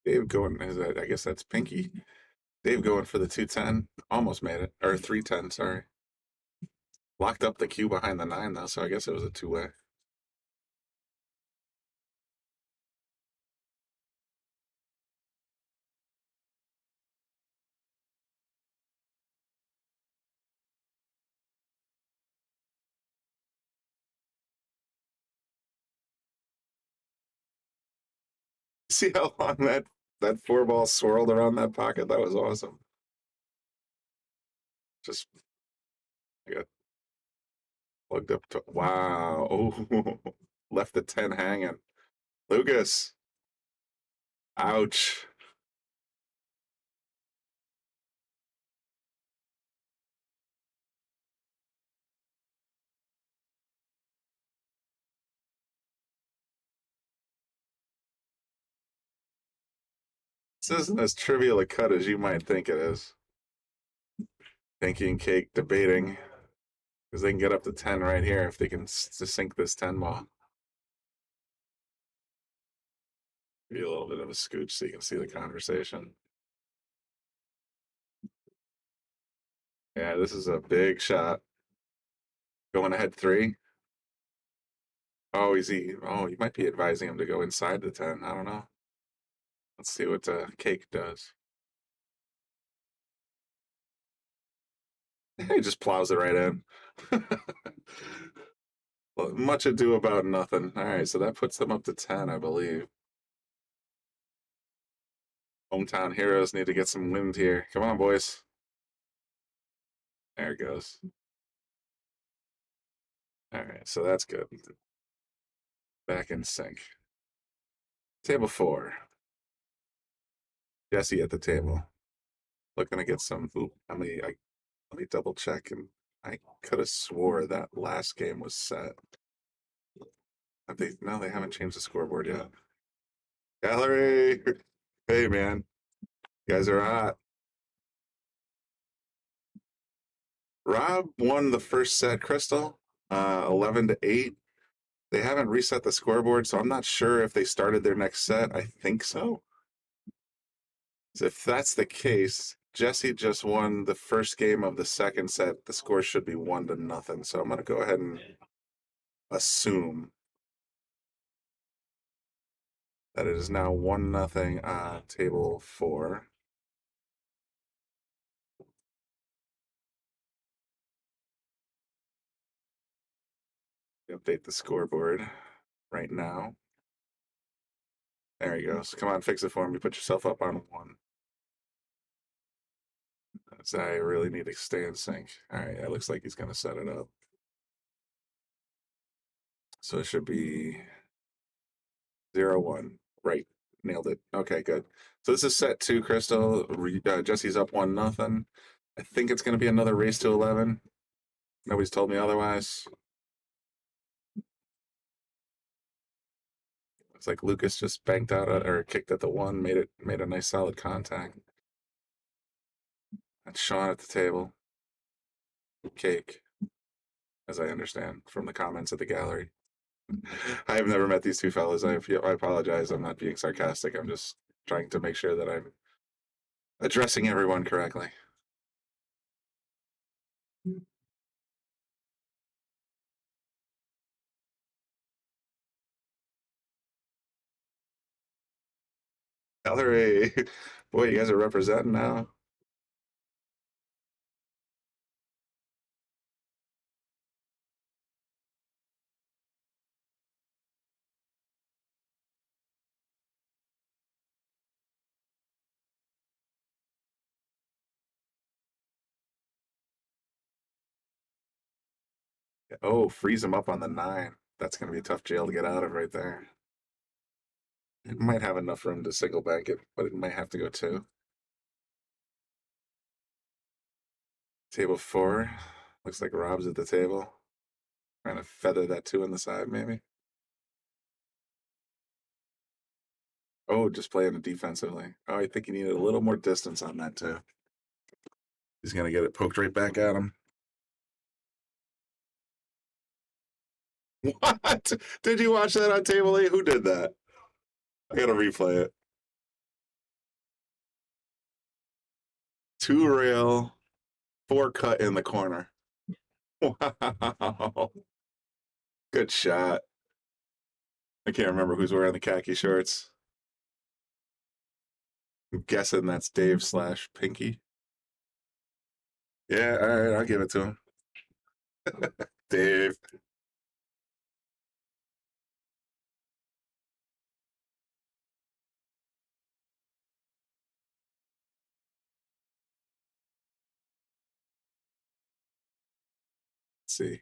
Dave going, I guess that's Pinky. Dave going for the 210. Almost made it. Or 310, sorry. Locked up the cue behind the 9, though, so I guess it was a two-way. See how long that 4-ball swirled around that pocket? That was awesome. Just I got plugged up to wow. Oh, left the 10 hanging. Lucas. Ouch. This isn't as trivial a cut as you might think it is. Pinky and Cake debating because they can get up to 10 right here if they can sink this 10 ball. Be a little bit of a scooch so you can see the conversation. Yeah, this is a big shot. Going ahead 3. Oh, he might be advising him to go inside the 10. I don't know. Let's see what Cake does. He just plows it right in. Well, much ado about nothing. All right, so that puts them up to 10, I believe. Hometown heroes need to get some wind here. Come on, boys. There it goes. All right, so that's good. Back in sync. Table 4. Jesse at the table. Looking to get some. Ooh, let me double check. And I could have swore that last game was set. No, they haven't changed the scoreboard yet. Gallery. Hey, man. You guys are hot. Rob won the first set, Crystal, 11-8. They haven't reset the scoreboard, so I'm not sure if they started their next set. I think so. So if that's the case, Jesse just won the first game of the second set. The score should be 1-0. So I'm going to go ahead and assume that it is now 1-0 on table 4. Update the scoreboard right now. There he goes. Come on, fix it for me. Put yourself up on 1. So I really need to stay in sync. All right, it looks like he's going to set it up. So it should be 0-1. Right. Nailed it. Okay, good. So this is set 2, Crystal. Jesse's up 1-0. I think it's going to be another race to 11. Nobody's told me otherwise. Looks like Lucas just banked out or kicked at the 1, made a nice solid contact. That's Sean at the table. Cake, as I understand from the comments at the gallery. I have never met these two fellas. I apologize. I'm not being sarcastic. I'm just trying to make sure that I'm addressing everyone correctly. Gallery. Boy, you guys are representing now. Oh, freeze him up on the 9. That's going to be a tough jail to get out of right there. It might have enough room to single bank it, but it might have to go 2. Table 4. Looks like Rob's at the table. Trying to feather that 2 on the side, maybe. Oh, just playing it defensively. Oh, I think he needed a little more distance on that, too. He's going to get it poked right back at him. What? Did you watch that on table 8? Who did that? I got to replay it. 2 rail, 4 cut in the corner. Wow. Good shot. I can't remember who's wearing the khaki shorts. I'm guessing that's Dave / Pinky. Yeah, all right, I'll give it to him. Dave. Let's see.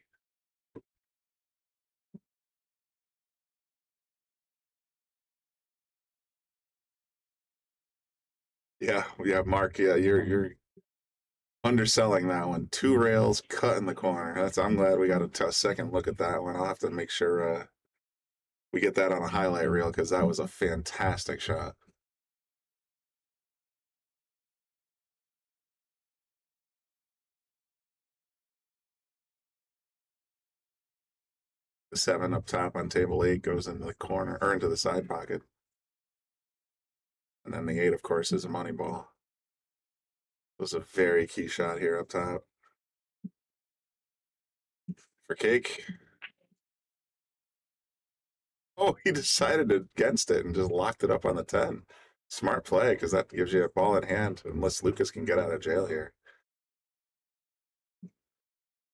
Yeah, Mark. Yeah, you're underselling that one. 2 rails, cut in the corner. I'm glad we got a second look at that one. I'll have to make sure we get that on a highlight reel because that was a fantastic shot. The 7 up top on table 8 goes into the corner or into the side pocket. And then the 8, of course, is a money ball. It was a very key shot here up top. For Cake. Oh, he decided against it and just locked it up on the 10. Smart play, because that gives you a ball in hand, unless Lucas can get out of jail here.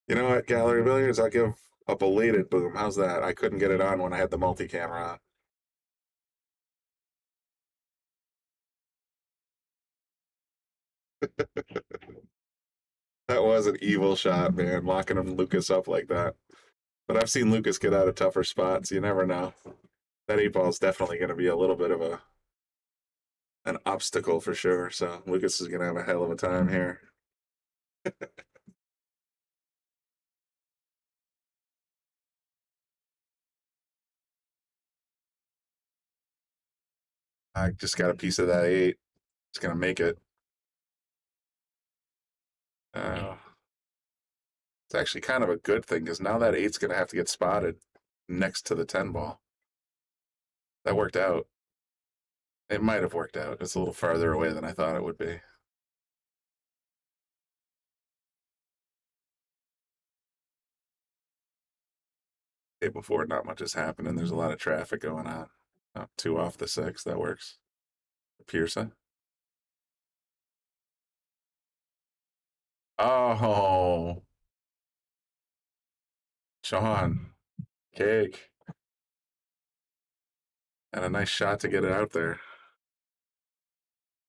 You know what, Gallery Billiards, I'll give a belated boom. How's that? I couldn't get it on when I had the multi-camera on. That was an evil shot, man, locking him Lucas up like that. But I've seen Lucas get out of tougher spots. You never know. That 8 ball is definitely going to be a little bit of an obstacle for sure. So Lucas is going to have a hell of a time here. I just got a piece of that 8. It's going to make it. It's actually kind of a good thing because now that 8's going to have to get spotted next to the 10 ball. That worked out. It might have worked out. It's a little farther away than I thought it would be. Table 4, not much is happening. There's a lot of traffic going on. 2 off the 6. That works. Piersa. Oh. Sean. Cake. And a nice shot to get it out there.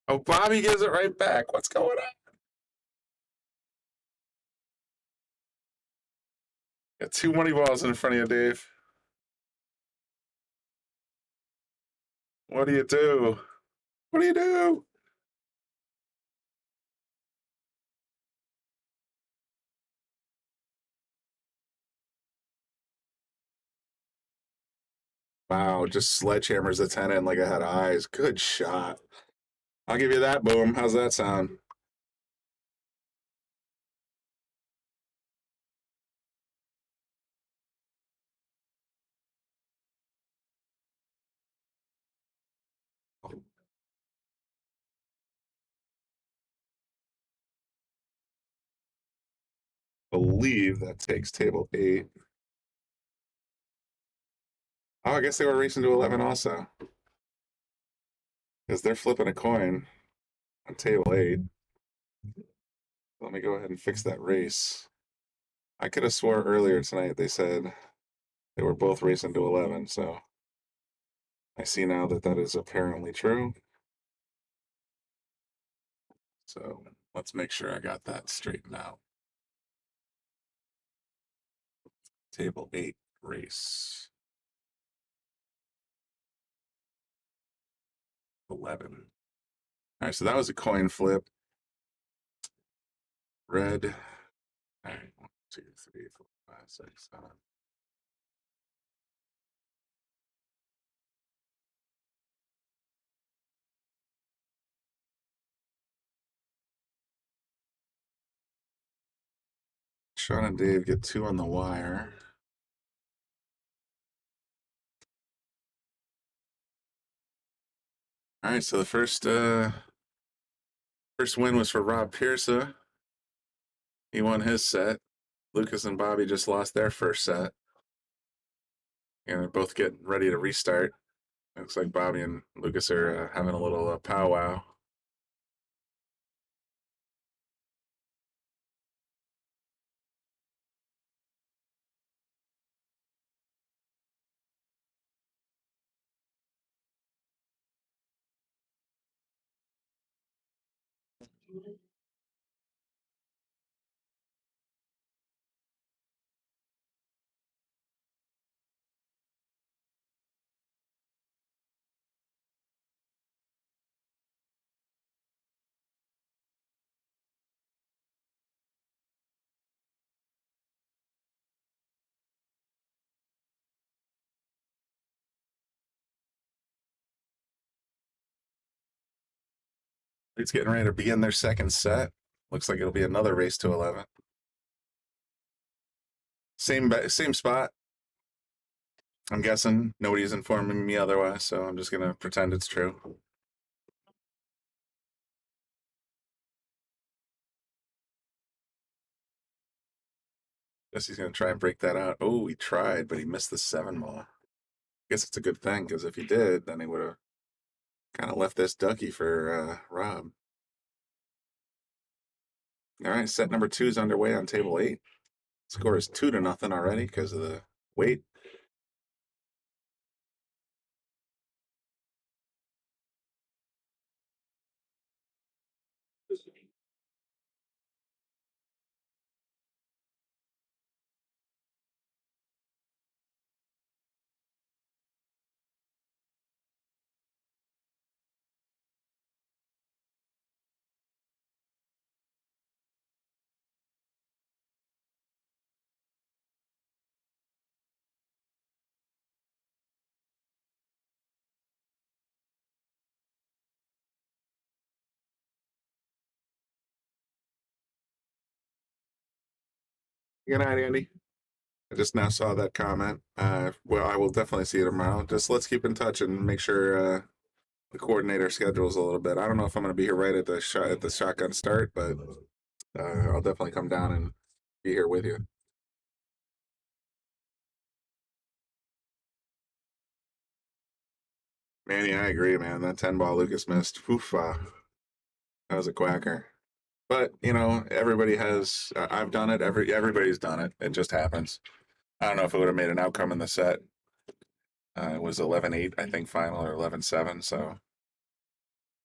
Oh, Bobby gives it right back. What's going on? Got 2 money balls in front of you, Dave. What do you do? What do you do? Wow, just sledgehammers the 10 in like I had eyes. Good shot. I'll give you that, boom. How's that sound? Believe that takes table 8. Oh, I guess they were racing to 11 also. Because they're flipping a coin on table 8. Let me go ahead and fix that race. I could have swore earlier tonight they said they were both racing to 11, so I see now that that is apparently true. So let's make sure I got that straightened out. Table 8 race. 11. All right, so that was a coin flip. Red. All right, 1, 2, 3, 4, 5, 6, 7. Sean and Dave get 2 on the wire. All right, so the first First win was for Rob Piersa. He won his set. Lucas and Bobby just lost their first set. And they're both getting ready to restart. Looks like Bobby and Lucas are having a little powwow. It's getting ready to begin their second set. Looks like it'll be another race to 11. Same spot. I'm guessing nobody's informing me otherwise, so I'm just gonna pretend it's true. Guess he's gonna try and break that out. Oh, he tried, but he missed the 7 ball. Guess it's a good thing, because if he did, then he would have kind of left this ducky for Rob. All right, set number 2 is underway on table 8. Score is 2-0 already because of the weight. Good night, Andy. I just now saw that comment. Well, I will definitely see you tomorrow. Just let's keep in touch and make sure the coordinator schedules a little bit. I don't know if I'm going to be here right at the shotgun start, but I'll definitely come down and be here with you. Manny, I agree, man. That 10 ball Lucas missed. Oof, that was a quacker. But you know, everybody has. I've done it. Everybody's done it. It just happens. I don't know if it would have made an outcome in the set. It was 11-8, I think, final, or 11-7. So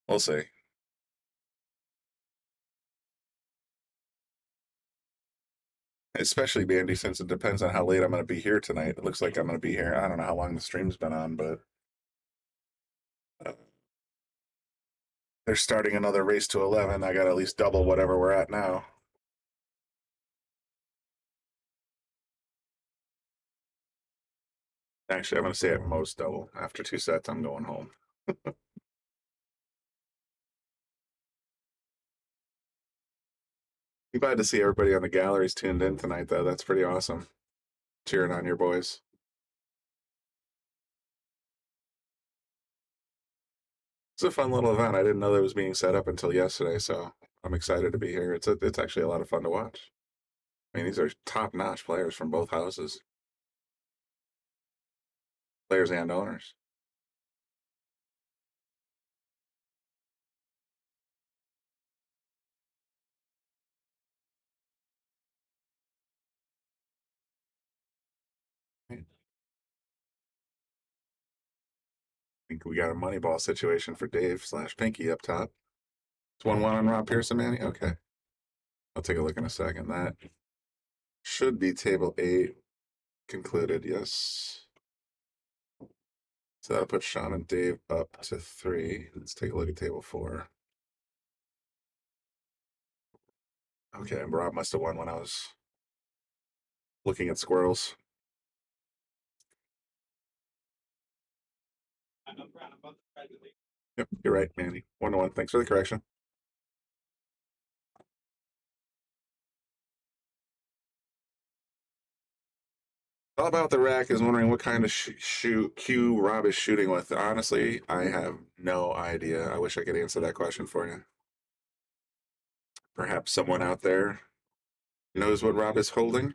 we'll see. Especially, Bandy, since it depends on how late I'm going to be here tonight. It looks like I'm going to be here. I don't know how long the stream's been on, but they're starting another race to 11. I got at least double whatever we're at now. Actually, I'm going to say at most double. After 2 sets, I'm going home. I'm glad to see everybody on the galleries tuned in tonight, though. That's pretty awesome. Cheering on your boys. It's a fun little event. I didn't know that was being set up until yesterday, so I'm excited to be here. It's actually a lot of fun to watch. I mean, these are top-notch players from both houses. Players and owners. I think we got a money ball situation for Dave/Pinky up top. It's 1-1 on Rob Piersa, Manny? Okay. I'll take a look in a second. That should be table 8 concluded, yes. So that'll put Sean and Dave up to 3. Let's take a look at table 4. Okay, and Rob must have won when I was looking at squirrels. Yep, you're right, Mandy. 1-1. Thanks for the correction. All about the rack is wondering what kind of cue Rob is shooting with. Honestly, I have no idea. I wish I could answer that question for you. Perhaps someone out there knows what Rob is holding.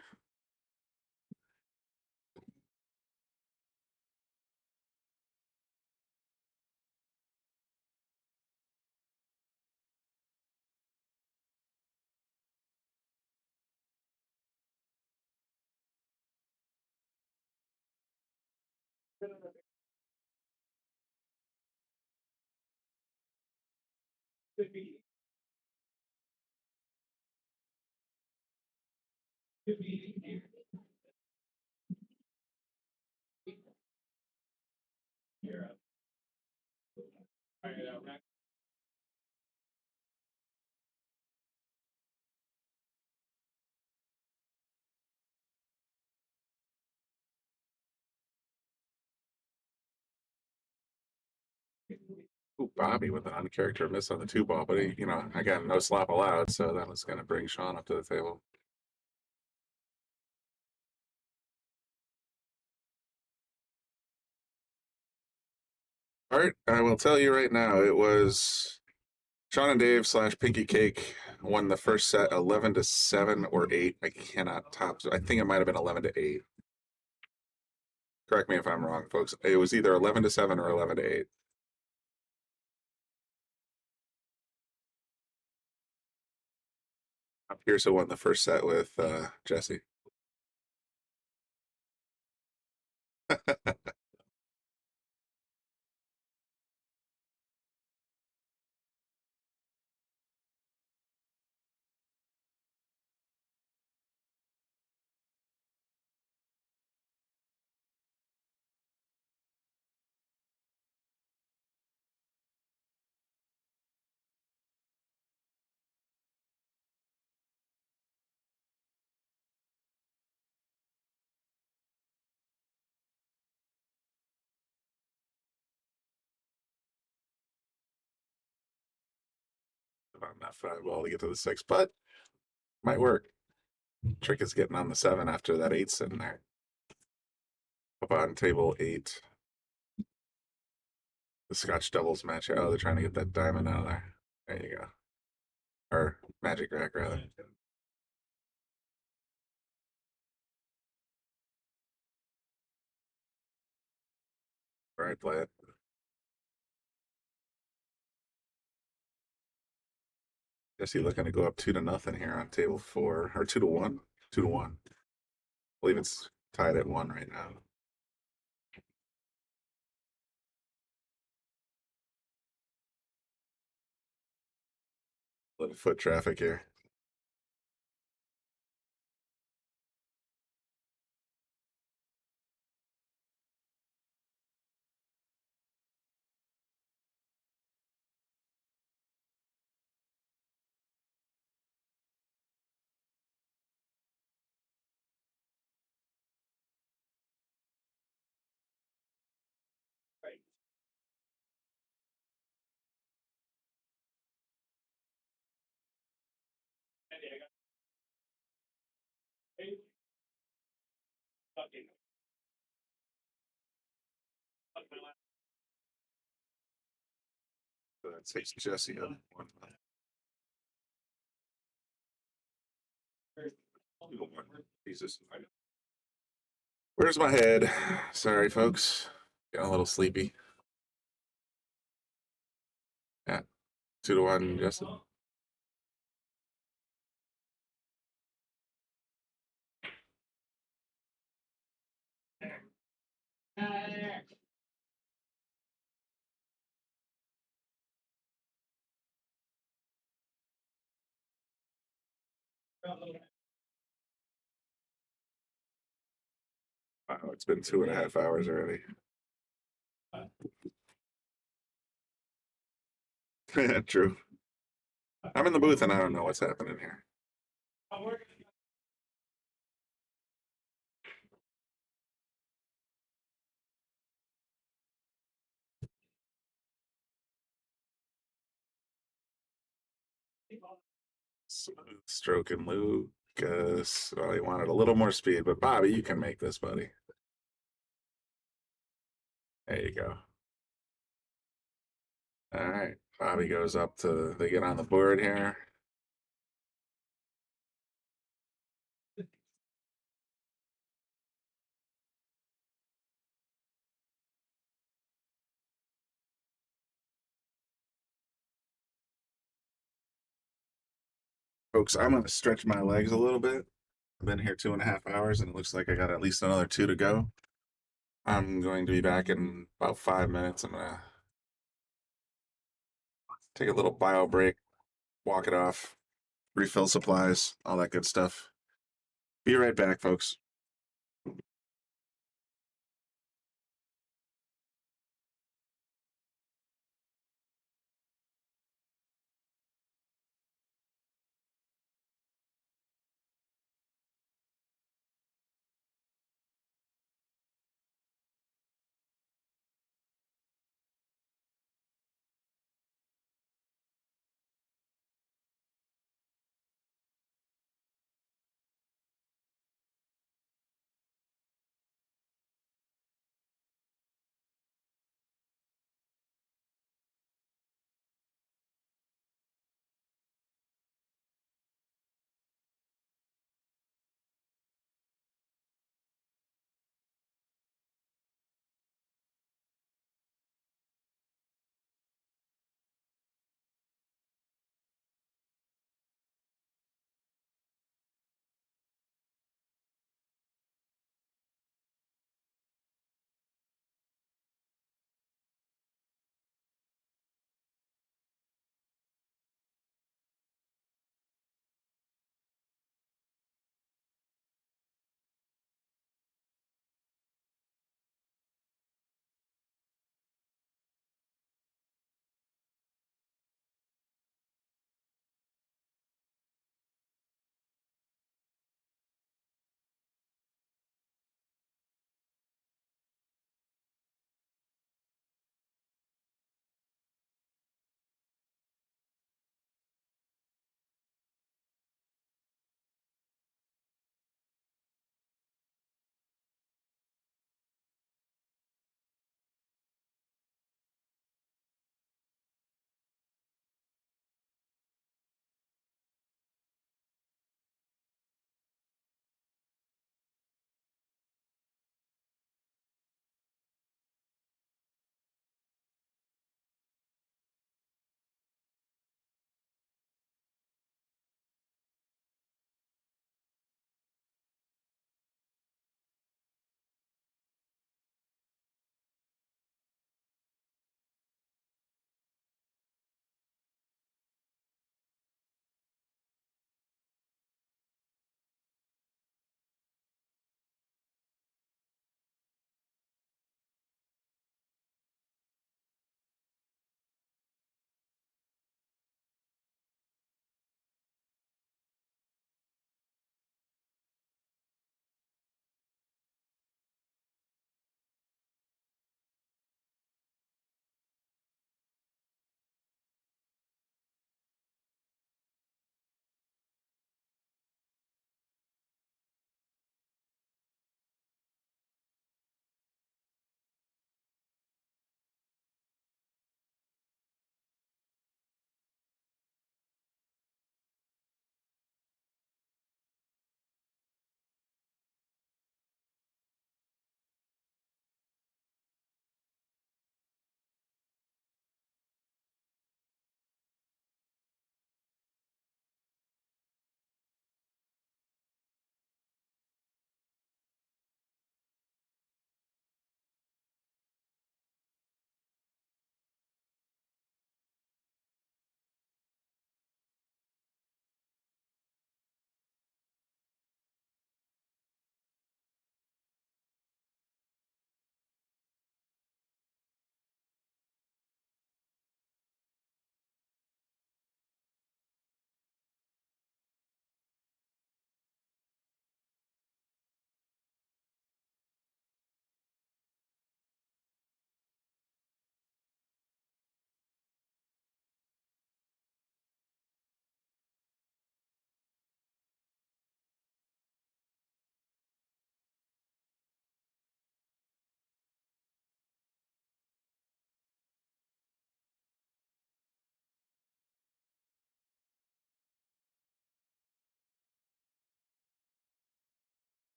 Ooh, Bobby with an uncharacter miss on the 2-ball, but he, again, no slap allowed, so that was going to bring Sean up to the table. All right, I will tell you right now, it was Sean and Dave / Pinky Cake won the first set 11-7 or 8. I cannot top. I think it might have been 11-8. Correct me if I'm wrong, folks. It was either 11-7 or 11-8. Piersa won the first set with Jesse. On that 5-ball to get to the 6, but might work. Trick is getting on the 7 after that 8 sitting there. Up on table 8. The Scotch doubles match. Oh, they're trying to get that diamond out of there. There you go. Or magic rack, rather. All right, play it. Jesse looking to go up 2-0 here on table 4, or 2-1. 2-1. I believe it's tied at 1 right now. A little foot traffic here. So that takes Jesse up 1. 2-1. Jesus. Where's my head? Sorry, folks. Getting a little sleepy. Yeah. 2-1, Jesse. Wow, it's been 2.5 hours already. True. I'm in the booth and I don't know what's happening here. Smooth stroking Lucas. Well, he wanted a little more speed, but Bobby, you can make this, buddy. There you go. All right. Bobby goes up to, they get on the board here. Folks, I'm going to stretch my legs a little bit. I've been here 2.5 hours, and it looks like I got at least another 2 to go. I'm going to be back in about 5 minutes. I'm going to take a little bio break, walk it off, refill supplies, all that good stuff. Be right back, folks.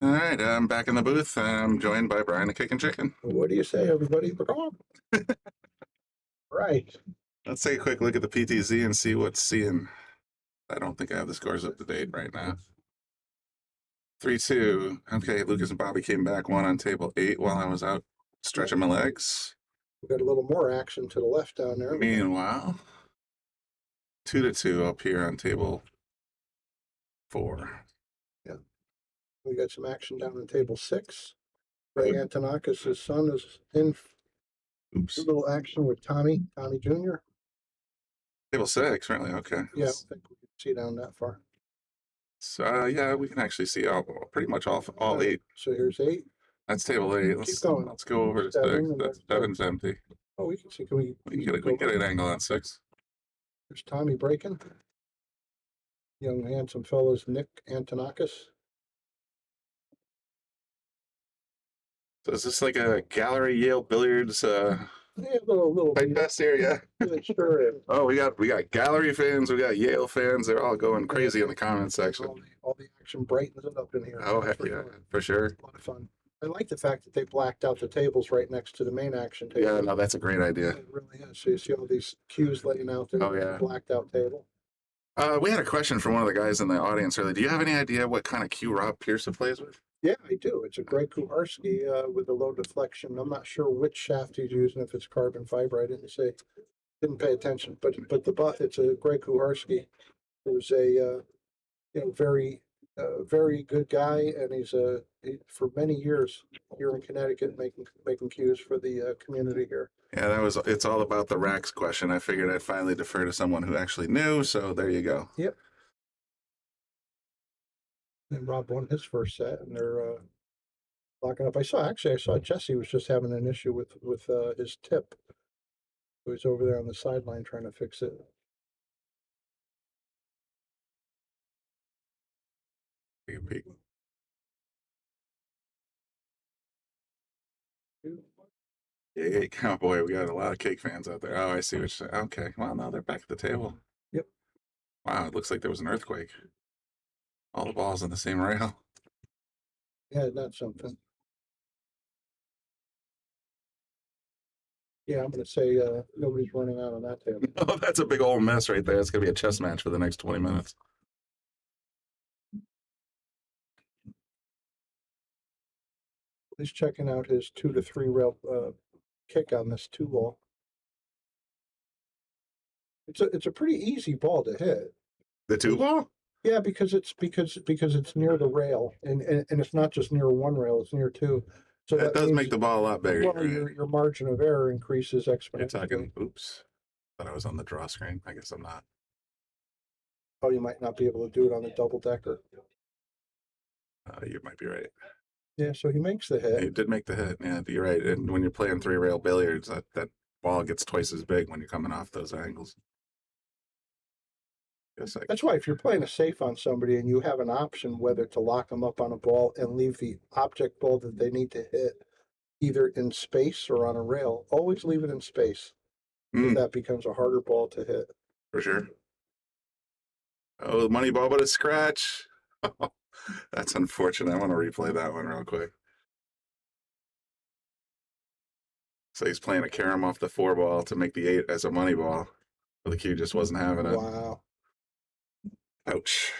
All right, I'm back in the booth. I'm joined by Brian the Kicking Chicken. What do you say, everybody? Right. Let's take a quick look at the PTZ and see what's seeing. I don't think I have the scores up to date right now. 3-2. Okay, Lucas and Bobby came back, one on table 8 while I was out stretching my legs. We got a little more action to the left down there. Meanwhile, 2-2 up here on table 4. We got some action down on table 6. Ray Antonakis' son is in. Oops. A little action with Tommy Jr. Table 6, really? Okay. Yeah, I don't think we can see down that far. So, yeah, we can actually see pretty much all 8. So here's 8. That's table 8. Keep going. Let's go over to 7, 6. That's 7's empty. Oh, we can see. Can we? We can get an angle on 6. There's Tommy breaking. Young handsome fellows, Nick Antonakis. So is this like a gallery Yale billiards Yeah, little fight fest here? Yeah. sure is. Oh, we got gallery fans, we got Yale fans. They're all going crazy in the comments section. All the action brightens it up in here. Oh, heck yeah, for sure. A lot of fun. I like the fact that they blacked out the tables right next to the main action table. Yeah, no, that's a great idea. It really is. So you see all these cues laying out there. Oh, yeah. Blacked out table. We had a question from one of the guys in the audience earlier. Do you have any idea what kind of cue Rob Piersa plays with? Yeah, I do. It's a Greg Kuharski with a low deflection. I'm not sure which shaft he's using, if it's carbon fiber. I didn't pay attention. But it's a Greg Kuharski, who's a very good guy, and he's for many years here in Connecticut making cues for the community here. Yeah, it's all about the racks question. I figured I'd finally defer to someone who actually knew. So there you go. Yep. And Rob won his first set, and they're locking up. I saw Jesse was just having an issue with his tip. He was over there on the sideline trying to fix it. Take a peek. Yeah, oh boy, we got a lot of cake fans out there. Oh, I see what you're saying. Okay, well, now they're back at the table. Yep. Wow, it looks like there was an earthquake. All the balls on the same rail. Yeah, that's something. Yeah, I'm going to say nobody's running out on that table. Oh, that's a big old mess right there. It's going to be a chess match for the next 20 minutes. He's checking out his 2 to 3 rail kick on this 2 ball. It's a pretty easy ball to hit. The 2 ball? Yeah, because it's near the rail, and it's not just near one rail; it's near 2. So that does make the ball a lot bigger. Well, your margin of error increases exponentially. You're talking. Oops, thought I was on the draw screen. I guess I'm not. Oh, you might not be able to do it on the double decker. You might be right. Yeah, so he makes the hit. He did make the hit. Yeah, you're right. And when you're playing 3 rail billiards, that ball gets twice as big when you're coming off those angles. That's why if you're playing a safe on somebody and you have an option whether to lock them up on a ball and leave the object ball that they need to hit either in space or on a rail, always leave it in space. That becomes a harder ball to hit. For sure. Oh, the money ball, but a scratch. Oh, that's unfortunate. I want to replay that one real quick. So he's playing a carom off the 4 ball to make the 8 as a money ball. But the cue just wasn't having it. Wow. Ouch.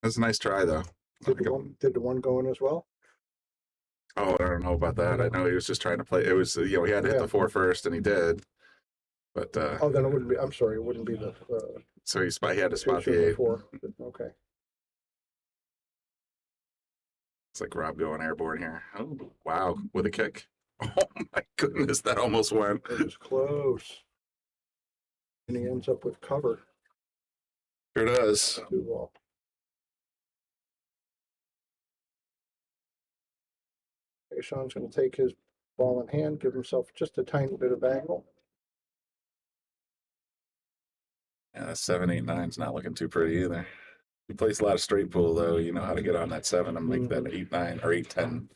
That's a nice try, though. Did the one go in as well? Oh, I don't know about that. I know he was just trying to play. It was, he had to hit the 4 first, and he did. But oh, then it wouldn't be. I'm sorry, it wouldn't be the. So he had to spot the 8. 4. Okay. It's like Rob going airborne here. Oh, wow, with a kick. Oh my goodness, that almost went. It was close. And he ends up with cover. Sure does. 2 ball. Okay, Sean's going to take his ball in hand, give himself just a tiny bit of angle. Yeah, that 7, 8, 9's not looking too pretty either. He plays a lot of straight pool, though. You know how to get on that 7 and make that 8, 9 or 8, 10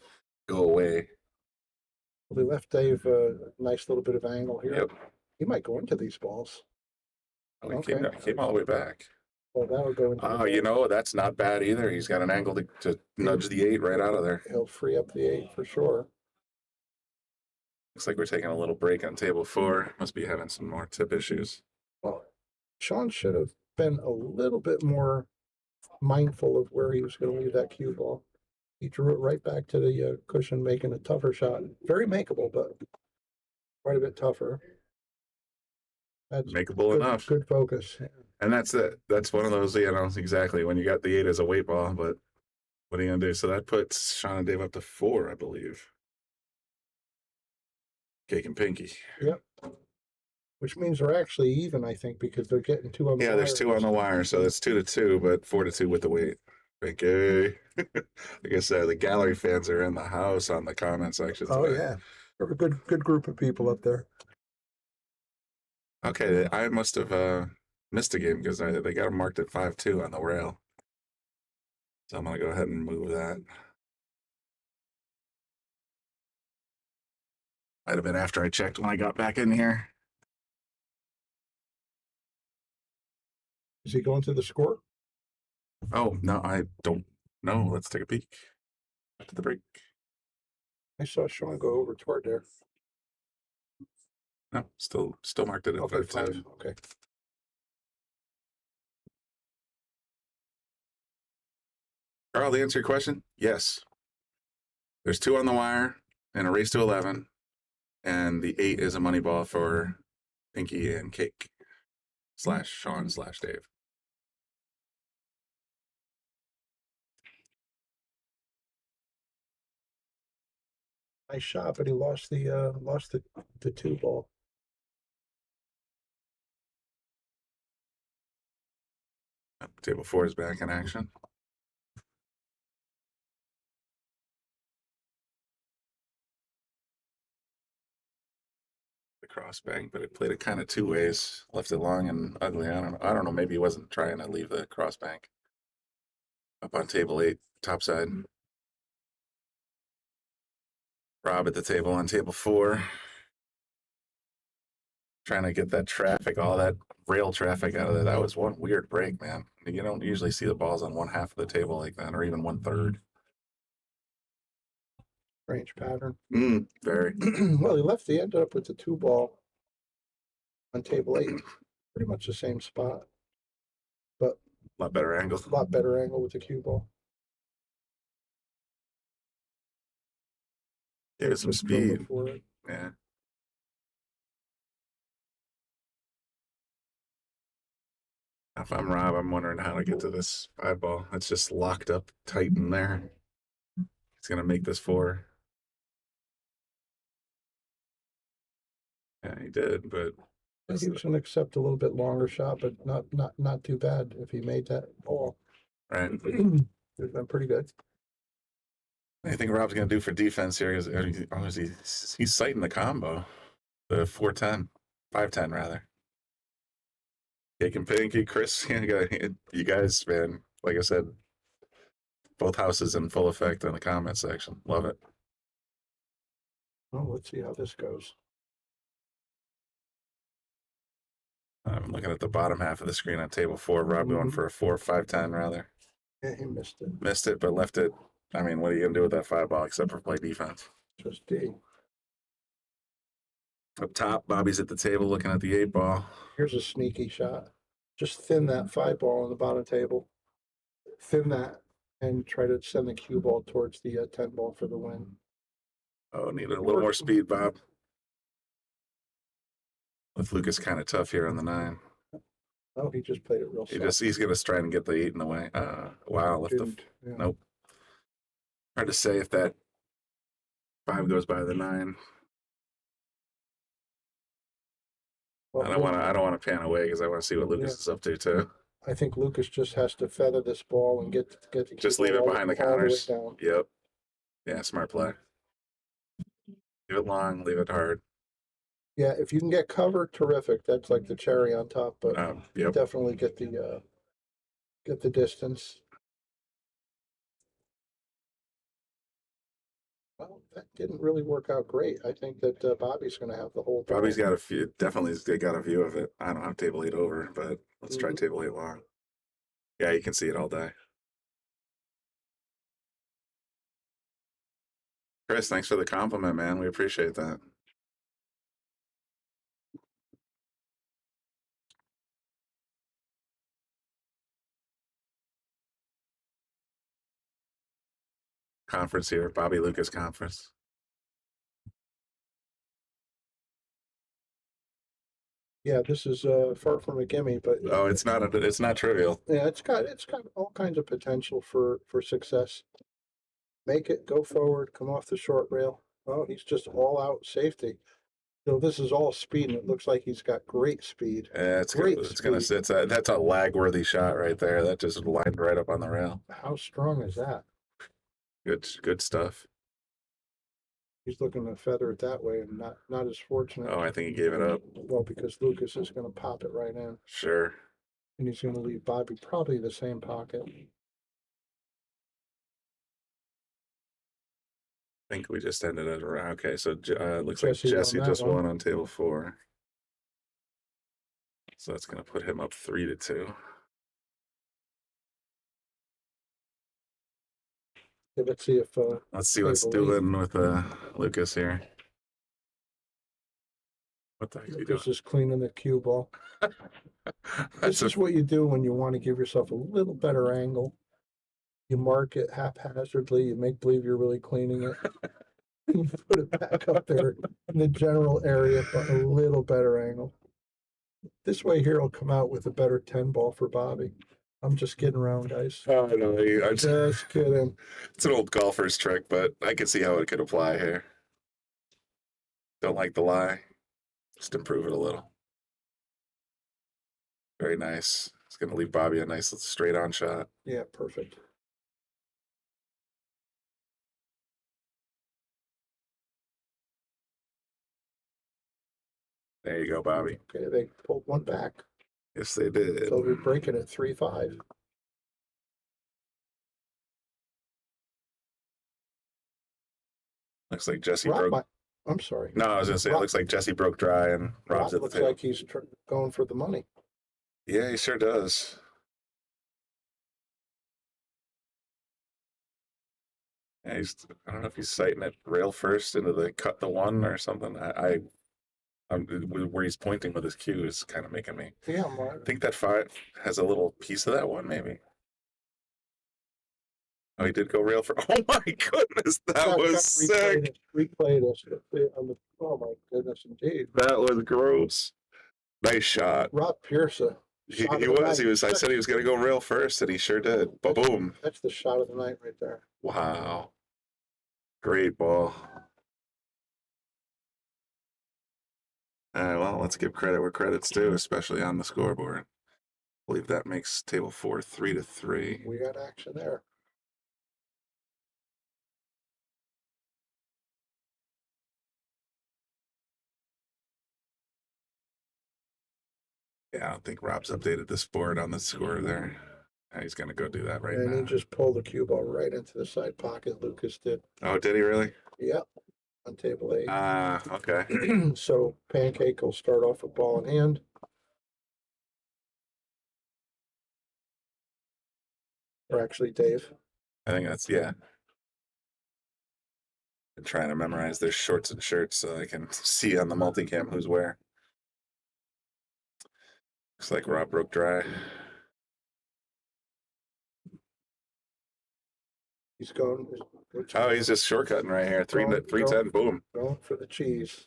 go away. Well, they left Dave a nice little bit of angle here. Yep. He might go into these balls. Oh, he came all the way back. Well, that'll go into. Oh, you know, that's not bad either. He's got an angle to nudge the 8 right out of there. He'll free up the 8 for sure. Looks like we're taking a little break on table 4. Must be having some more tip issues. Well, Sean should have been a little bit more mindful of where he was going to leave that cue ball. He drew it right back to the cushion, making a tougher shot. Very makeable, but quite a bit tougher. That's Makeable good, enough. Good focus. Yeah. And that's one of those, you know, exactly when you got the 8 as a weight ball, but what are you going to do? So that puts Sean and Dave up to 4, I believe. Cake and Pinky. Yep. Which means they're actually even, I think, because they're getting 2 on the wire. There's 2 on the wire, so it's 2-2, but 4-2 with the weight. Pinky. Like I said, the gallery fans are in the house on the comment section. Oh, today. yeah. They're a good group of people up there. Okay, I must have missed a game because they got them marked at 5-2 on the rail. So I'm going to go ahead and move that. Might have been after I checked when I got back in here. Is he going to the score? Oh, no, I don't know. Let's take a peek. After the break. I saw Sean go over toward there. No, still marked it at Okay, 5-2. Okay. Carl, to answer your question, yes. There's 2 on the wire and a race to 11, and the 8 is a money ball for Pinky and Cake / Sean / Dave. Nice shot, but he lost the 2 ball. Table 4 is back in action. The cross bank, but it played it kind of 2 ways. Left it long and ugly. I don't know. Maybe he wasn't trying to leave the cross bank. Up on table 8, top side. Rob at the table on table 4. Trying to get that traffic, all that rail traffic out of there. That was one weird break, man. You don't usually see the balls on 1/2 of the table like that, or even 1/3. Strange pattern. Very. Well, he ended up with the 2 ball on table 8. Pretty much the same spot, but A lot better angle. a lot better angle with the cue ball. Gave it some Just go speed. for it. Yeah. If I'm Rob, I'm wondering how to get to this 5 ball. It's just locked up tight in there. He's gonna make this 4. Yeah, he did, but He was going to accept a little bit longer shot, but not too bad if he made that ball. right. It would have been pretty good. What do you think Rob's gonna do for defense here? He's sighting the combo, the 4-10, 5-10 rather. Cake and Pinky, Chris, you guys, man. Like I said, both houses in full effect in the comment section. Love it. Well, let's see how this goes. I'm looking at the bottom half of the screen on table 4. Rob going for a 4-5-10 rather. Yeah, he missed it. Missed it, but left it. I mean, what are you gonna do with that 5 ball except for play defense? Just D. Up top, Bobby's at the table looking at the 8 ball. Here's a sneaky shot. Just thin that 5 ball on the bottom table. Thin that and try to send the cue ball towards the 10 ball for the win. Oh, needed a little more speed, Bob. With Lucas kind of tough here on the 9. Oh, he just played it real soft. He's gonna try and get the 8 in the way. Wow, left the Yeah. nope. Hard to say if that 5 goes by the 9. Well, I don't want to pan away because I want to see what Lucas is up to too. I think Lucas just has to feather this ball and get the Just cue leave it ball behind the all way counters. down. Yep. Yeah, smart play. Leave it long, leave it hard. Yeah, if you can get cover, terrific. That's like the cherry on top, but Yep. definitely get the distance. Well, that didn't really work out great. I think that Bobby's going to have the whole. Bobby's got a few. Definitely got a view of it. I don't have table 8 over, but let's try table 8 long. Yeah, you can see it all day. Chris, thanks for the compliment, man. We appreciate that. Conference here, Bobby Lucas conference. Yeah, this is far from a gimme, but Oh, it's not trivial. yeah, it's got all kinds of potential for success. Make it, go forward, come off the short rail. Oh, he's just all out safety. So this is all speed, and it looks like he's got great speed. Yeah, that's a lag worthy shot right there. That just lined right up on the rail. How strong is that? Good stuff. He's looking to feather it that way, and not as fortunate. Oh, I think he gave it up. Well, because Lucas is going to pop it right in, Sure. and he's going to leave Bobby probably the same pocket. I think we just ended it around. Okay, so it looks Jesse like won Jesse that just one. won on table 4. So that's going to put him up 3-2. Okay, let's see if Let's see what's table doing with Lucas here. What the heck is he doing? Lucas is cleaning the cue ball. This is what you do when you want to give yourself a little better angle. You mark it haphazardly. You make believe you're really cleaning it. You put it back up there in the general area, but a little better angle. This way here will come out with a better 10 ball for Bobby. I'm just kidding around, guys. Oh, no, I'm Just kidding. It's an old golfer's trick, but I can see how it could apply here. Don't like the lie. Just improve it a little. Very nice. It's going to leave Bobby a nice straight on shot. Yeah, perfect. There you go, Bobby. Okay, they pulled one back. Yes, they did. So we're breaking at 3-5. Looks like Jesse Rob broke. might- I'm sorry. No, I was going to say, it looks like Jesse broke dry and Rob Rob's at the looks table. like he's going for the money. Yeah, he sure does. Yeah, I don't know if he's sighting it rail first into the cut the one or something. Where he's pointing with his cue is kind of making me Yeah, Mark. think that 5 has a little piece of that one, maybe. Oh, he did go rail for. Oh my goodness, that was sick. Replay this. Oh my goodness, indeed. That was gross. Nice shot. Rob Piersa. He was. I said he was going to go rail first, and he sure did. Ba-boom. That's the shot of the night right there. Wow. Great ball. Well, let's give credit where credit's due, especially on the scoreboard. I believe that makes table 4 3-3. We got action there. Yeah, I don't think Rob's updated this board on the score there. Yeah, he's going to go do that right And now. he just pulled the cue ball right into the side pocket. Lucas did. Oh, did he really? Yep. On table 8. Okay. So Pancake will start off with ball in hand. Or actually, Dave. I think that's, yeah. Been trying to memorize their shorts and shirts so I can see on the multicam who's where. Looks like Rob broke dry. He's going. Oh, he's just shortcutting right here. 3-10, boom. Going for the cheese.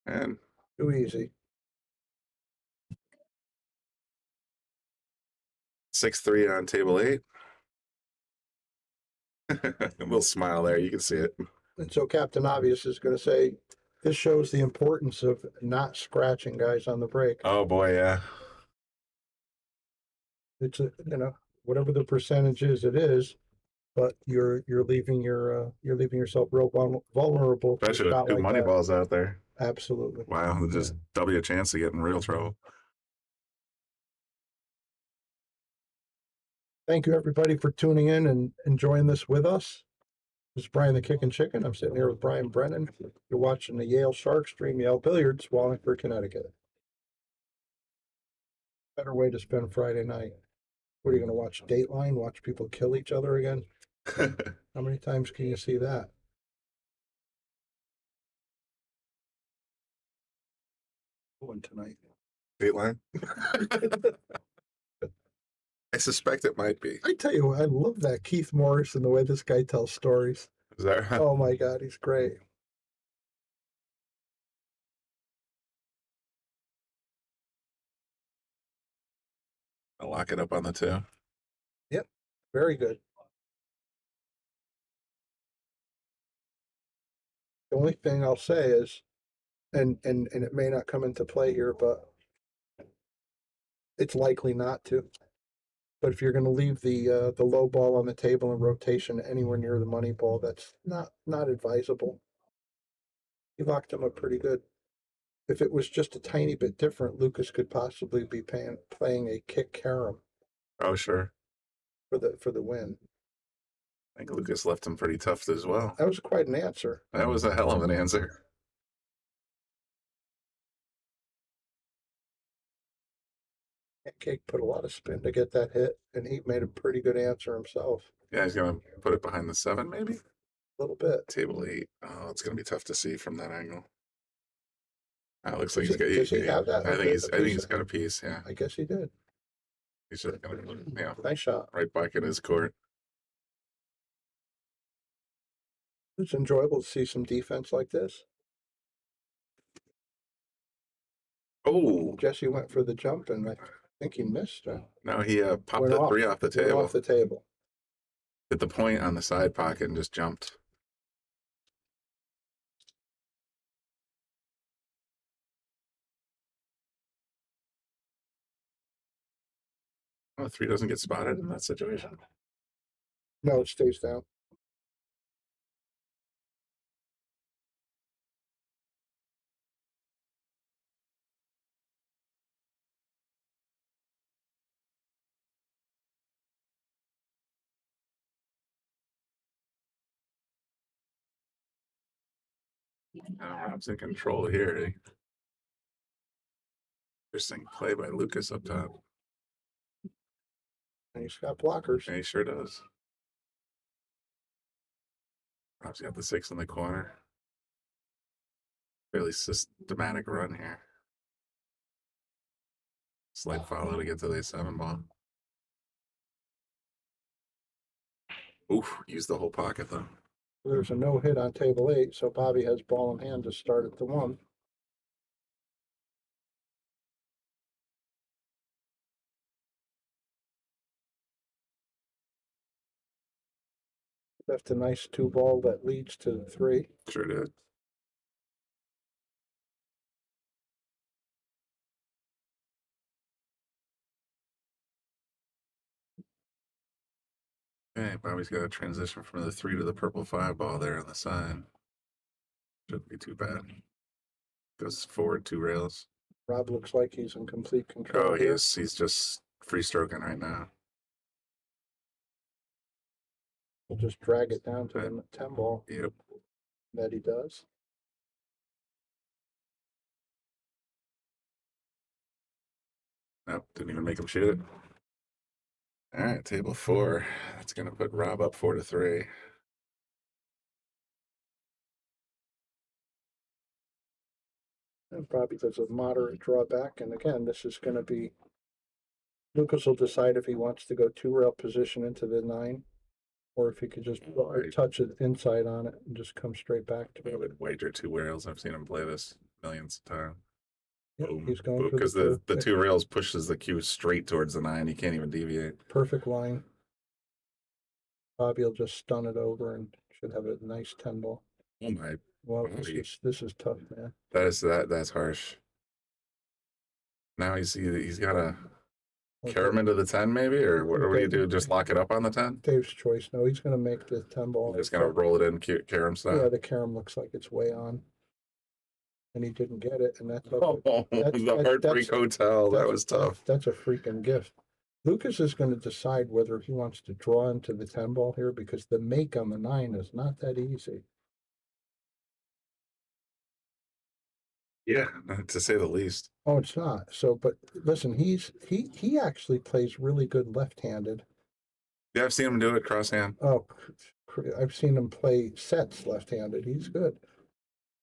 And Too easy. 6-3 on table 8. A little smile there. You can see it. And so Captain Obvious is going to say, this shows the importance of not scratching guys on the break. Oh boy, yeah. It's whatever the percentage is, it is, but you're leaving yourself real vulnerable. Especially with 2 money balls out there. Absolutely. Wow, just double your chance to get in real trouble. Thank you, everybody, for tuning in and enjoying this with us. This is Brian the Kickin' Chicken. I'm sitting here with Brian Brennan. You're watching the Yale Sharks stream Yale Billiards, Wallingford, Connecticut. Better way to spend Friday night. What are you going to watch? Dateline? Watch people kill each other again? How many times can you see that? One tonight. Dateline. I suspect it might be. I tell you what, I love that Keith Morris and the way this guy tells stories. Is that right? Oh my God, he's great. I'll lock it up on the 2. Yep, very good. The only thing I'll say is, and it may not come into play here, but it's likely not to. But if you're going to leave the low ball on the table in rotation anywhere near the money ball, that's not advisable. He locked him up pretty good. If it was just a tiny bit different, Lucas could possibly be playing a kick carom Oh, sure. for the win. I think Lucas left him pretty tough as well. That was quite an answer. That was a hell of an answer. Pancake put a lot of spin to get that hit, and he made a pretty good answer himself. Yeah, he's gonna put it behind the 7, maybe. A little bit. Table 8. Oh, it's gonna be tough to see from that angle. It looks like Does he have that? I think he's got a piece. Yeah, I guess he did. he's just gonna, yeah, Nice shot. right back in his court. It's enjoyable to see some defense like this. Oh, Jesse went for the jump, and I think he missed. no, he popped Went the off. 3 off the Went table. off the table. Hit the point on the side pocket and just jumped. Oh, 3 doesn't get spotted in that situation. No, it stays down. Rob's in control here. Interesting play by Lucas up top. And he's got blockers. Yeah, he sure does. Rob's got the 6 in the corner. Fairly systematic run here. Slight follow to get to the 7 ball. Oof, use the whole pocket though. There's a no hit on table 8, so Bobby has ball in hand to start at the 1. Left a nice 2 ball that leads to the 3. Sure did. Okay, Bobby's got a transition from the 3 to the purple 5 ball there on the side. Shouldn't be too bad. Goes forward 2 rails. Rob looks like he's in complete control. Oh, he's just free stroking right now. We'll just drag it down to the 10 ball. Yep. That he does. Nope, didn't even make him shoot it. All right, table 4. That's gonna put Rob up 4-3. And probably does a moderate drawback. And again, this is going to be, Lucas will decide if he wants to go 2 rail position into the 9, or if he could just touch it inside on it and just come straight back to I it. would wager 2 rails. I've seen him play this millions of times. Yep, he's going for because the 2 rails pushes the cue straight towards the 9. You can't even deviate. perfect line. Bobby will just stun it over and should have a nice 10 ball. Oh my! Well, Bobby. this is tough, man. That's harsh. Now he's got a carry him into the 10 maybe, or what do you do? Just lock it up on the 10? Dave's choice. No, he's going to make the 10 ball. Just gonna roll it in carom style. Yeah, the carom looks like it's way on. And he didn't get it, and that's Oh, the Heartbreak Hotel. That was tough. That's a freaking gift. Lucas is going to decide whether he wants to draw into the 10 ball here, because the make on the 9 is not that easy. Yeah, to say the least. Oh, it's not. So, but listen, he actually plays really good left-handed. Yeah, I've seen him do it crosshand. Oh, I've seen him play sets left-handed. He's good.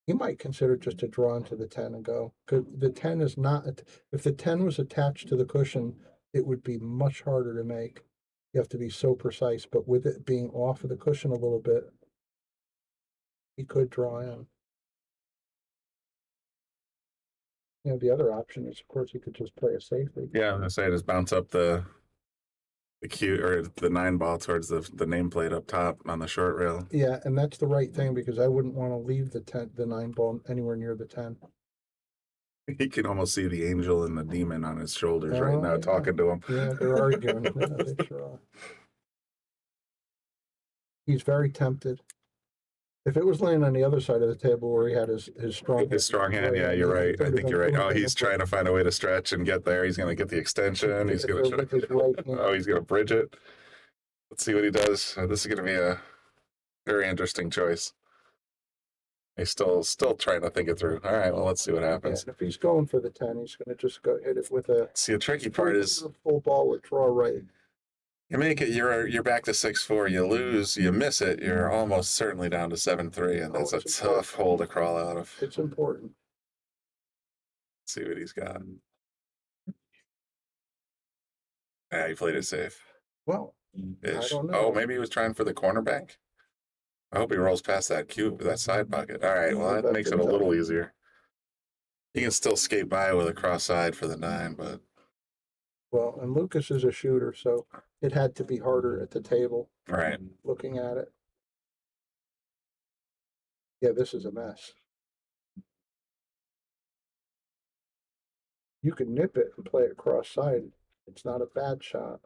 He might consider just to draw into the 10 and go. Because the 10 is not, if the 10 was attached to the cushion, it would be much harder to make. You have to be so precise, but with it being off of the cushion a little bit, he could draw in. You know, the other option is, of course, he could just play a safety. Yeah, I'm gonna say just bounce up the cue or the 9 ball towards the nameplate up top on the short rail. Yeah, and that's the right thing because I wouldn't want to leave the 9 ball anywhere near the 10. He can almost see the angel and the demon on his shoulders right Oh, now, yeah. talking to him. Yeah, they're arguing. Yeah, they sure are. He's very tempted. If it was laying on the other side of the table where he had his strong His strong hand, yeah, you're right. I think you're right. Oh, he's trying to find a way to stretch and get there. He's going to get the extension. He's going to oh, he's going to bridge it. Let's see what he does. This is going to be a very interesting choice. He's still trying to think it through. All right, well, let's see what happens. Yeah, if he's going for the 10, he's going to just go hit it with a. See, the tricky part is full ball with draw right. you make it. You're back to 6-4. You lose. You miss it. You're almost certainly down to 7-3, and that's a tough hole to crawl out of. It's important. Let's see what he's got. Yeah, he played it safe. Well, I don't know. Oh, maybe he was trying for the cornerback. I hope he rolls past that cube, that side pocket. All right, well, that makes it a little easier. He can still skate by with a cross side for the 9, but. Well, and Lucas is a shooter, so it had to be harder at the table. Right. Looking at it. Yeah, this is a mess. You can nip it and play it cross side. It's not a bad shot.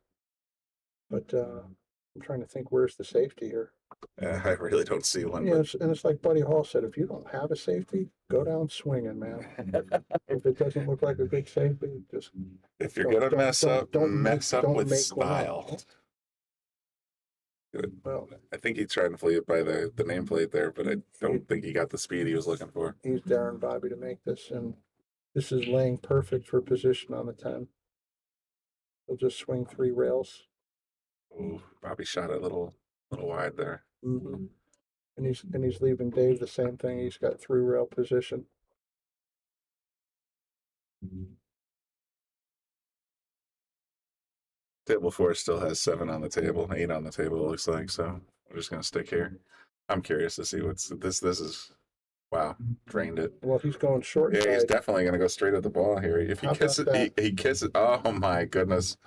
But I'm trying to think, where's the safety here? I really don't see one. Yeah, and it's like Buddy Hall said, if you don't have a safety, go down swinging, man. If it doesn't look like a good safety, just if you're gonna mess up, mess up with style. Good. Well, I think he's trying to play it by the nameplate there, but I don't think he got the speed he was looking for. He's daring Bobby to make this, and this is laying perfect for position on the 10. He'll just swing 3 rails. Ooh, Bobby shot a little wide there. Mm-hmm. And he's leaving Dave the same thing. He's got 3 rail position. Table 4 still has 7 on the table, 8 on the table, it looks like. So we're just gonna stick here. I'm curious to see what's this is. Wow, drained it. Well, he's going short. Yeah, he's definitely gonna go straight at the ball here. If he kisses, he kisses. Oh my goodness,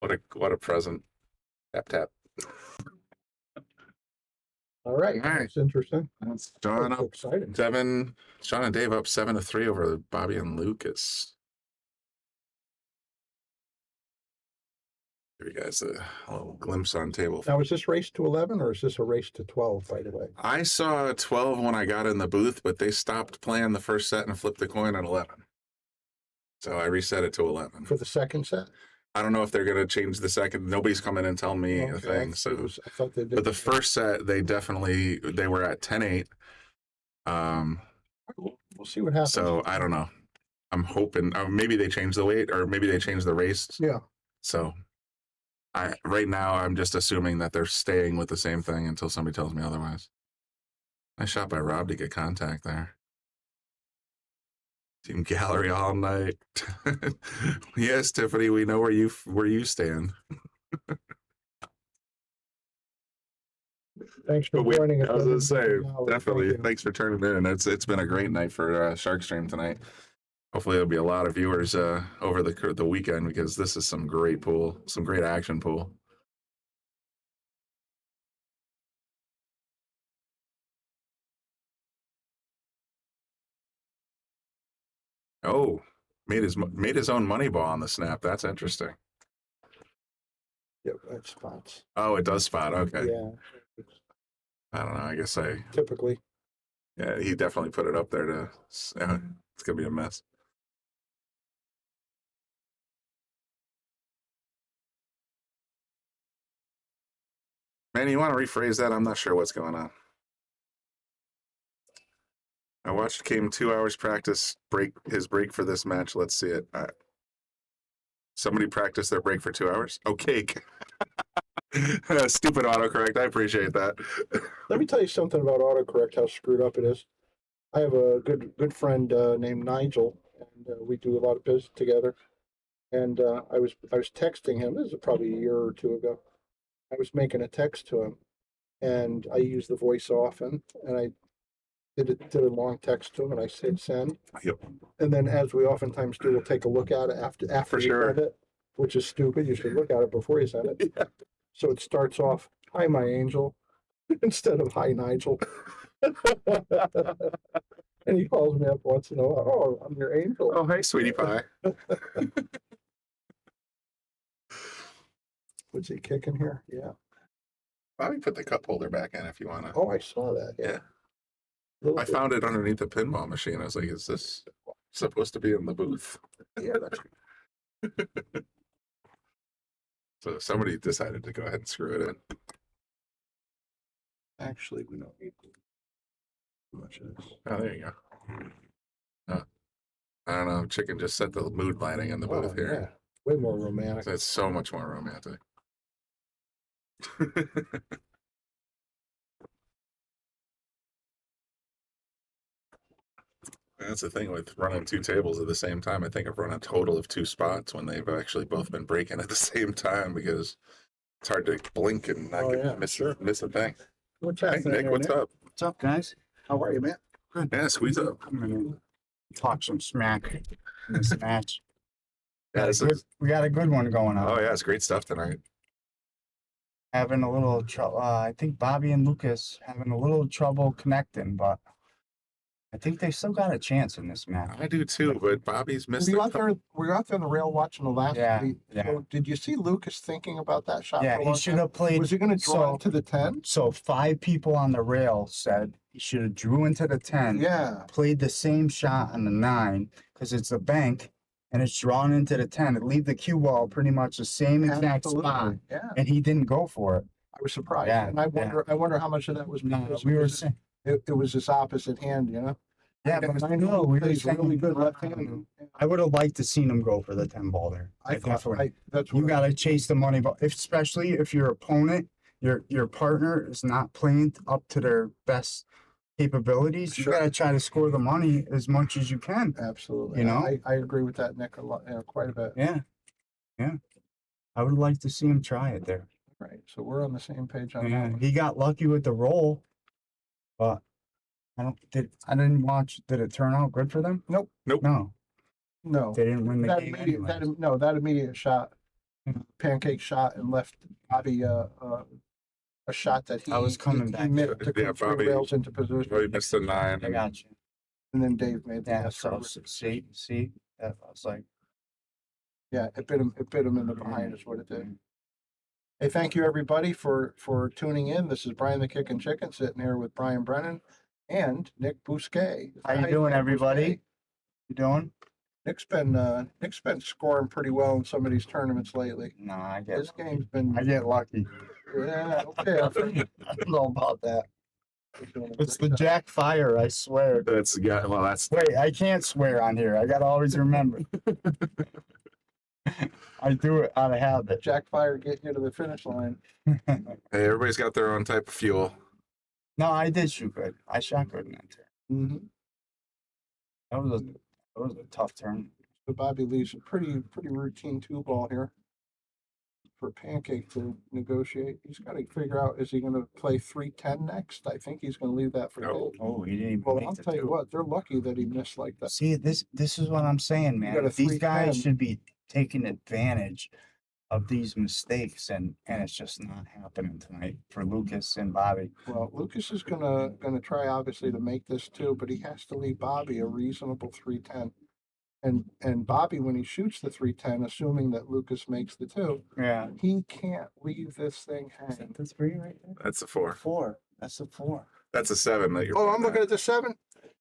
what a present. Tap tap. All right, that's interesting. That's John up exciting. 7. Sean and Dave up 7-3 over Bobby and Lucas. Give you guys a little glimpse on table. Now, is this race to 11 or is this a race to 12, by the way? I saw 12 when I got in the booth, but they stopped playing the first set and flipped the coin at 11. So I reset it to 11. For the second set? I don't know if they're going to change the second. Nobody's coming and telling me a thing. So, I thought they did. But the first set, they were at 10-8. We'll see what happens. So I don't know. I'm hoping maybe they change the weight or maybe they change the race. Yeah. So right now I'm just assuming that they're staying with the same thing until somebody tells me otherwise. Nice shot by Rob to get contact there. Team gallery all night. Yes, Tiffany, we know where you stand. Thanks for joining us. I was going to say, definitely. Thanks for turning in. It's been a great night for Shark Stream tonight. Hopefully there'll be a lot of viewers over the weekend because this is some great pool, some great action pool. Oh, made his own money ball on the snap. That's interesting. Yep, that spots. Oh, it does spot. Okay. Yeah. I don't know. I guess typically. Yeah, he definitely put it up there to. Yeah, it's gonna be a mess. Man, you want to rephrase that? I'm not sure what's going on. I watched Came 2 hours practice his break for this match. Let's see it. Somebody practiced their break for 2 hours. Oh, Cake. Stupid autocorrect. I appreciate that. Let me tell you something about autocorrect, how screwed up it is. I have a good friend named Nigel, and we do a lot of business together. And I was texting him. This is probably a year or two ago. I was making a text to him, and I use the voice often, and I did a long text to him, and I said send. Yep. And then, as we oftentimes do, we'll take a look at it after For you sure. send it, which is stupid. You should look at it before you send it. Yeah. So it starts off, "Hi, my angel," instead of "Hi, Nigel." And he calls me up once in a while. "Oh, I'm your angel." Oh, hey, sweetie pie. Was he kicking here? Yeah. Bobby, put the cup holder back in if you want to. Oh, I saw that. Yeah. I found it underneath the pinball machine. I was like, is this supposed to be in the booth? Yeah, that's So somebody decided to go ahead and screw it in. actually, we don't need too much of this. Oh, there you go. I don't know. Chicken just set the mood lighting in the booth Oh, here. yeah. Way more romantic. That's so much more romantic. That's the thing with running 2 tables at the same time. I think I've run a total of 2 spots when they've actually both been breaking at the same time because it's hard to blink and not miss a thing. What's Hey, happening Nick, there, what's up? What's up, guys? How are you, man? Good. Yeah, squeeze up. I'm gonna talk some smack in this match. Yeah, We got a good one going on. oh, yeah, it's great stuff tonight. Having a little trouble. I think Bobby and Lucas having a little trouble connecting, but I think they still got a chance in this match. I do too, but Bobby's missed Were you a out there? Were you out there on the rail watching the last? Yeah, yeah. So did you see Lucas thinking about that shot? Yeah, for a he long should time? have played. Was he going to draw so, into the 10? So 5 people on the rail said he should have drew into the 10. Yeah. Played the same shot on the 9 because it's a bank and it's drawn into the 10. It leave the cue ball pretty much the same exact Absolutely. spot, Yeah. and he didn't go for it. I was surprised, Yeah, and I wonder how much of that was No, because we it were was- saying. it was his opposite hand, you know. Yeah, And but I know we he were plays really saying, good left hand. I would have liked to seen him go for the 10 ball there. I thought definitely. that's You what got to chase the money ball, especially if your opponent, your partner is not playing up to their best capabilities. Sure. You got to try to score the money as much as you can. absolutely. You know? I agree with that, Nick, a lot, quite a bit. Yeah, yeah. I would like to see him try it there. Right. So we're on the same page on that. Yeah, one. he got lucky with the roll, but I didn't watch. Did it turn out good for them? Nope. No, No. they didn't win the That game immediate, anyways. that immediate shot, Yeah. Pancake shot, and left Bobby a shot that he I was coming he back missed to Yeah, come 3 Bobby- rails into position, Bobby missed a 9. I got you. and then Dave made the Yeah. yes So for it. see, that I was like, Yeah, it bit him in the behind is what it did. Hey, thank you everybody for tuning in. This is Brian the Kickin' Chicken sitting here with Brian Brennan and Nick Bousquet. how you Hi, doing, Nick everybody? Bousquet. You doing? Nick's been scoring pretty well in some of these tournaments lately. No, I His game's been lucky. yeah, okay. I don't know about that. He's doing a It's the great job. Jack Fire, I swear. That's yeah. Well, that's Wait, I can't swear on here. I gotta always remember. I do it out of habit. Jack Fire getting you to the finish line. hey, everybody's got their own type of fuel. No, I did shoot good. I shot good in that turn. Mm-hmm. That was a tough turn. So Bobby leaves a pretty routine 2-ball here for Pancake to negotiate. He's got to figure out, is he going to play 3-10 next? I think he's going to leave that for No. Dave. Oh, he didn't even Well, make I'll the tell you two. what, they're lucky that he missed like that. See, this is what I'm saying, man. got a These guys 310. should be taking advantage of these mistakes, and it's just not happening tonight for Lucas and Bobby. Well, Lucas is gonna try obviously to make this too, but he has to leave Bobby a reasonable 3-10. And Bobby, when he shoots the 3-10, assuming that Lucas makes the 2, Yeah. he can't leave this thing Is hang. that the 3 right there? That's a 4. 4. That's a 4. That's a 7 that you're. Oh, I'm pointing looking at the 7.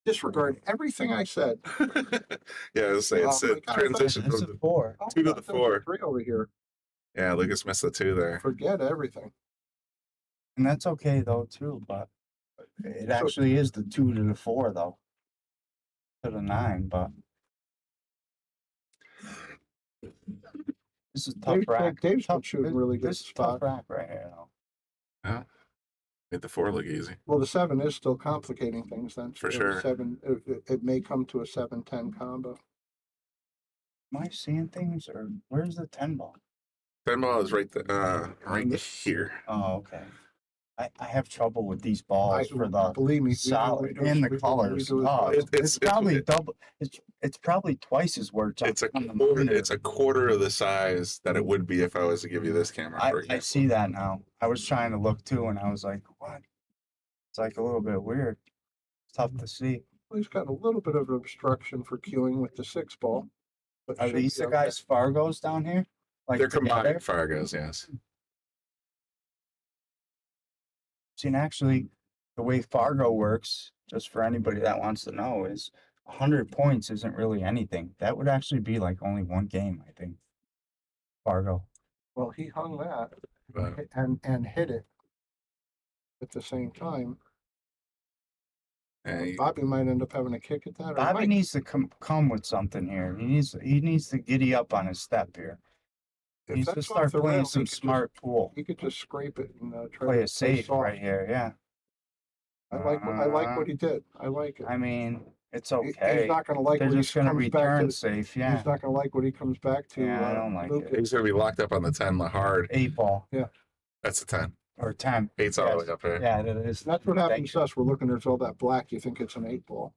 Disregard everything I said. at. Yeah, I was saying it's Oh my a God, I thought transition That's from a the 4. Oh, 2 to I the thought there was a 4. 3 over here. Yeah, Lucas missed the 2 there. Forget everything. And that's okay though too, but it actually is the 2 to the 4 though. to the 9, but this is tough rack. Dave's been Tough, shooting really good this is tough spot. rack right here. Though. Yeah. Made the 4 look easy. Well, the 7 is still complicating things then. For The sure. 7, it may come to a 7-10 combo. Am I seeing things, or where's the 10 ball? 10 ball is right here. Oh, okay. I have trouble with these balls for the Believe me, solid and the colors. Oh, it's probably double. It's probably twice as worth. It's a quarter of the size that it would be if I was to give you this camera. For example. I see that now. I was trying to look too, and I was like, what? It's like a little bit weird. It's tough to see. Well, he's got a little bit of obstruction for queuing with the 6 ball. But Are should these be the okay. guys Fargos down here? Like They're together? combined Fargos, yes. See, and actually, the way Fargo works, just for anybody that wants to know, is 100 points isn't really anything. That would actually be like only one game, I think. Fargo. Well, he hung that Wow. and hit it at the same time. Hey, Bobby might end up having a kick at that. Or Bobby Mike. needs to come with something here. He needs to giddy up on his step here. If He needs to that's start off the playing rails, some smart pool. He could just scrape it and try Play to a safe soft. right here, yeah. I like what he did. I like it. I mean, it's He's okay. not going to like They're when he just going to comes back return to. safe, yeah. He's not going to like when he comes back to. Yeah, I don't like it. Lucas. he's going to be locked up on the 10 hard. 8 ball. Yeah. That's a 10. Or 10. 8's all the Yes. way up here. Yeah, it is. That's what happens Thank to us. We're looking, there's all that black. You think it's an 8 ball.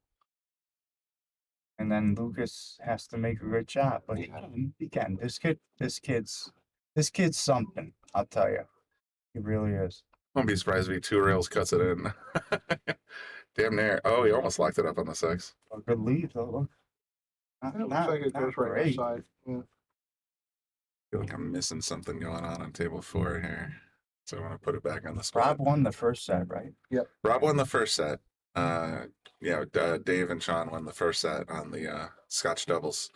And then Lucas has to make a good shot, but he can. This kid's something. I'll tell you, he really is. I won't be surprised if he 2 rails cuts it in. Damn near. Oh, he almost locked it up on the 6. A good lead though. Look, It looks like it goes right great. inside. Yeah. I feel like I'm missing something going on table 4 here. So I want to put it back on the spot. Rob won the first set, right? Rob won the first set. Dave and Sean won the first set on the Scotch doubles.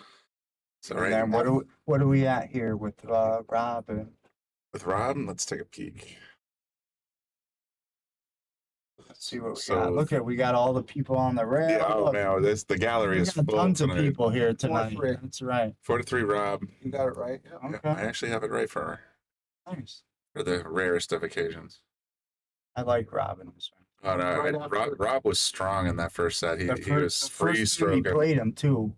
So And right then what are we at here with Rob? with Rob, let's take a peek. Let's see what we So- got. Look at we got all the people on the rail. Yeah, oh Look, no, the gallery we is got full tons of tonight. people here tonight. 4-3. That's right. 4-3 Rob. You got it right. Yeah. Yeah, Okay, I actually have it right for nice. the rarest of occasions. I like Rob in this one. Oh no, Right after- Rob was strong in that first set. He The was the first free time stroking. He played him too.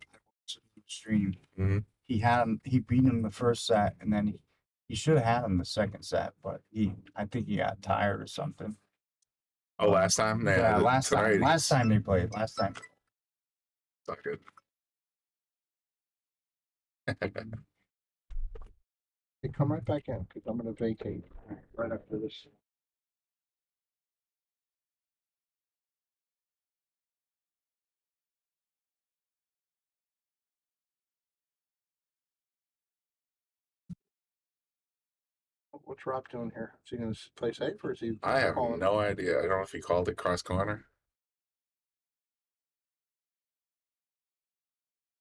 Stream. Mhm. He had him. He beat him the first set, and then he should have had him the second set, but I think he got tired or something. Oh, last time? Yeah, last tonight time. Last he's time they played. Last time. not good. Hey, come right back in because I'm going to vacate right after this. What's Rob doing here? Is he going to play safe or is he? I have calling? no idea. I don't know if he called it cross corner.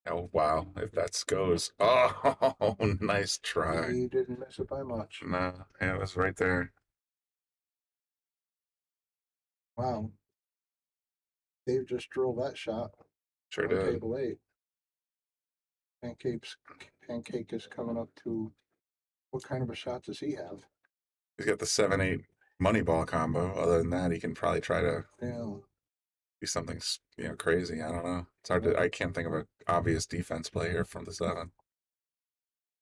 Oh wow! If that goes, oh, nice try. He didn't miss it by much. No, yeah, it was right there. Wow. Dave just drilled that shot. Sure on did. Table 8. Pancake is coming up to. What kind of a shot does he have? He's got the 7-8 money ball combo. Other than that, he can probably try to Yeah. do something, crazy. I don't know. It's hard to. I can't think of an obvious defense play here from the 7.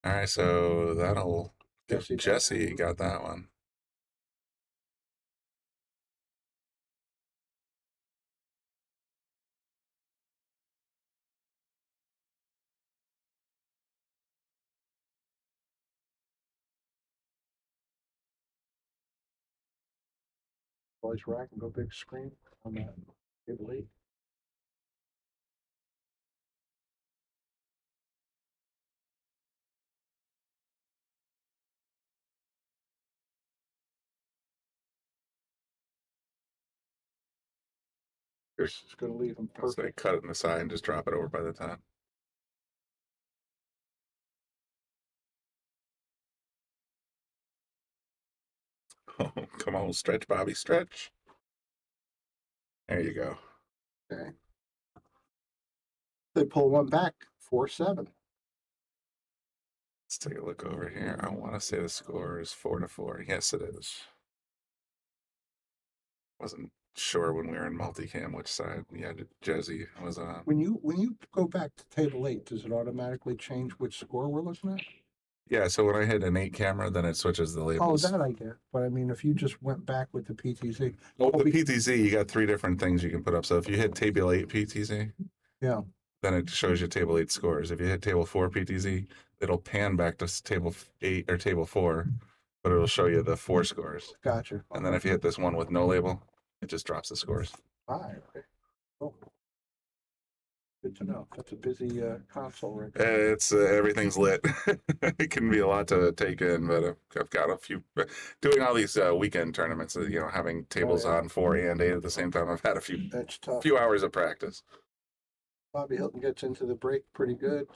All right, so that'll give Jesse got Jesse got that one. Boys rack and go big screen on that Table 8. This is going to leave him So they perfect. cut it in the side and just drop it over by the time. Oh, come on, stretch, Bobby, stretch. There you go. Okay. They pull one back, 4-7. Let's take a look over here. I want to say the score is 4-4. Yes, it is. Wasn't sure when we were in multicam which side Jesse was on. When you go back to table 8, does it automatically change which score we're looking at? Yeah, so when I hit an 8 camera, then it switches the Oh, labels. that I get. But I mean, if you just went back with the PTZ. Well, the PTZ, you got 3 different things you can put up. So if you hit table 8 PTZ, Yeah. then it shows you table 8 scores. If you hit table 4 PTZ, it'll pan back to table 8 or table 4, but it'll show you the 4 scores. Gotcha. And then if you hit this one with no label, it just drops the scores. Okay. Oh. Good to know. That's a busy console right there. It's everything's lit. It can be a lot to take in, but I've got a few doing all these weekend tournaments. Having tables on 4 and 8 at the same time. I've had a That's tough. few hours of practice. Bobby Hilton gets into the break pretty good.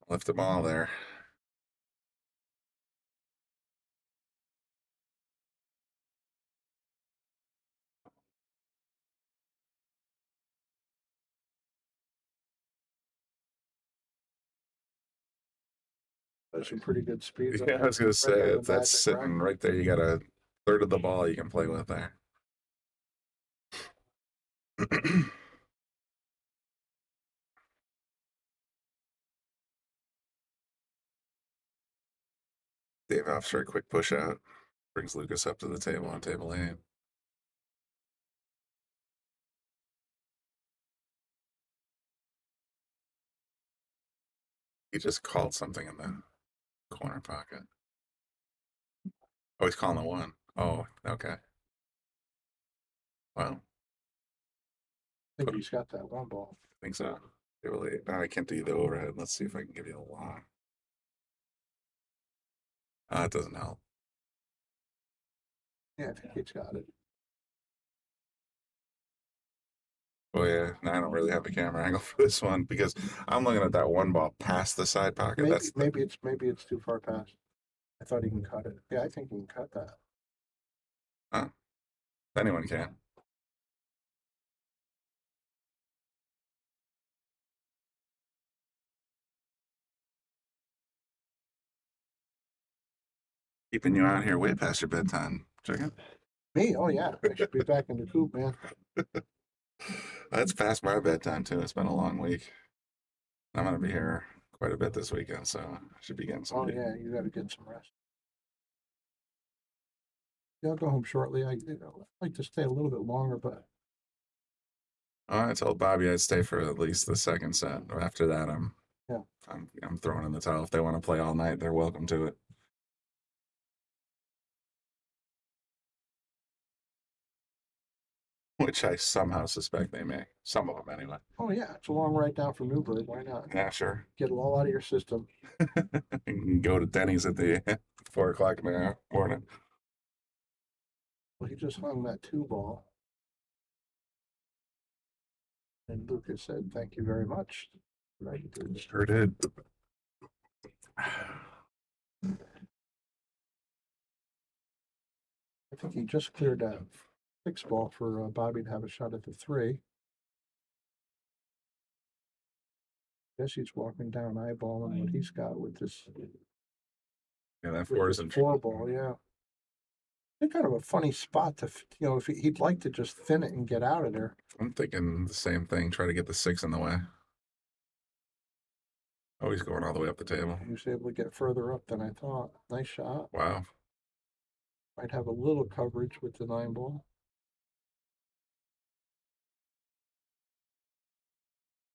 Left them all there. That's some pretty good speed. Yeah, I was gonna say Right on the that's magic sitting rack. right there. You got a third of the ball you can play with there. Dave off for a quick push out. Brings Lucas up to the table on table 8. He just called something in the corner pocket. Oh, he's calling the 1. Oh, okay. Well, I think he's got that one ball. I think so. Table 8. No, I can't do the overhead. Let's see if I can give you a long. It doesn't help. Yeah, I think he's got it. Oh yeah, no, I don't really have a camera angle for this one because I'm looking at that one ball past the side pocket. Maybe it's too far past. I thought he can cut it. Yeah, I think he can cut that. Huh. Anyone can. Keeping you out here way past your bedtime, chicken. Me? Oh yeah, I should be back in the coop, man. That's past my bedtime too. It's been a long week. I'm gonna be here quite a bit this weekend, so I should be getting some. Oh yeah, you got to get some rest. Yeah, I'll go home shortly. I'd like to stay a little bit longer, but I told Bobby I'd stay for at least the second set. After that, I'm throwing in the towel. If they want to play all night, they're welcome to it. Which I somehow suspect they may. Some of them, anyway. oh yeah, it's a long ride down from Newburgh. Why not? Yeah, sure. Get it all out of your system. You can go to Denny's at the 4 o'clock in the morning. Well, he just hung that 2 ball. And Lucas said, "Thank you very much." Right. Sure did. I think he just cleared that 6 ball for Bobby to have a shot at the 3. Guess he's walking down eyeballing what he's got with this. Yeah, that 4 is in 4 ball, yeah. It's kind of a funny spot to, if he'd like to just thin it and get out of there. I'm thinking the same thing. Try to get the 6 in the way. Oh, he's going all the way up the table. He was able to get further up than I thought. Nice shot. Wow. Might have a little coverage with the 9 ball.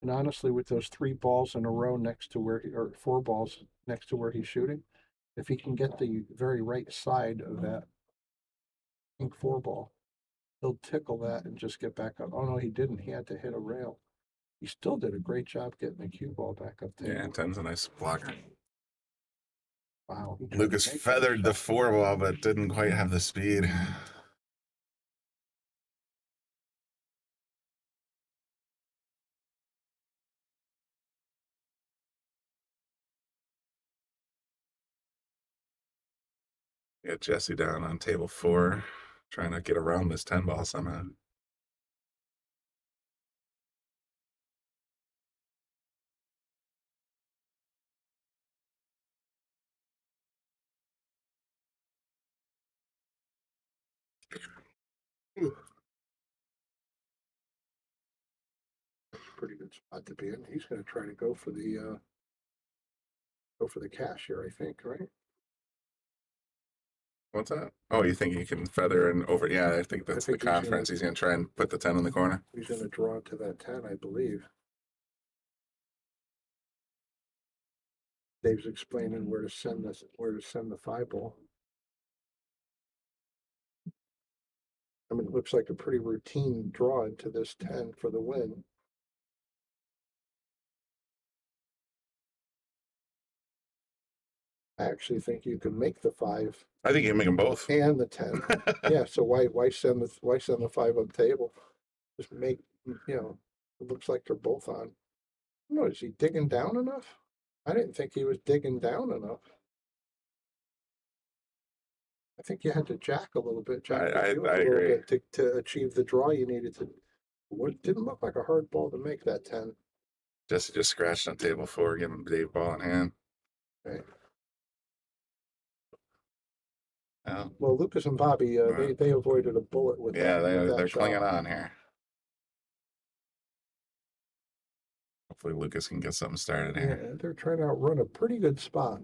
And honestly, with those 3 balls in a row next to where or 4 balls next to where he's shooting, if he can get the very right side of that pink 4 ball, he'll tickle that and just get back up. Oh no, he didn't. He had to hit a rail. He still did a great job getting the cue ball back up there. Yeah, 10's a nice blocker. Wow. Lucas feathered the 4 ball, but didn't quite have the speed. Got Jesse down on table 4, trying to get around this 10 ball somehow. Pretty good spot to be in. He's going to try to go for the cash here, I think, right? What's that? Oh, you think you can feather and over? Yeah, I think that's think the he's gonna- conference. He's going to try and put the 10 in the corner. He's going to draw to that 10, I believe. Dave's explaining where to send the 5 ball. I mean, it looks like a pretty routine draw into this 10 for the win. I actually think you can make the 5 I think you can make them both. and the 10. Yeah, so why send the 5 up table? Just make, it looks like they're both on. No, is he digging down enough? I didn't think he was digging down enough. I think you had to jack a little bit, I a little agree. bit to achieve the draw you needed to. What didn't look like a hard ball to make that 10. Jesse just scratched on table 4, giving Dave ball in hand. Right. Oh, Well, Lucas and Bobby, they avoided a bullet with yeah, that. with that they're shot. clinging on here. Hopefully Lucas can get something started here. Yeah, they're trying to outrun a pretty good spot.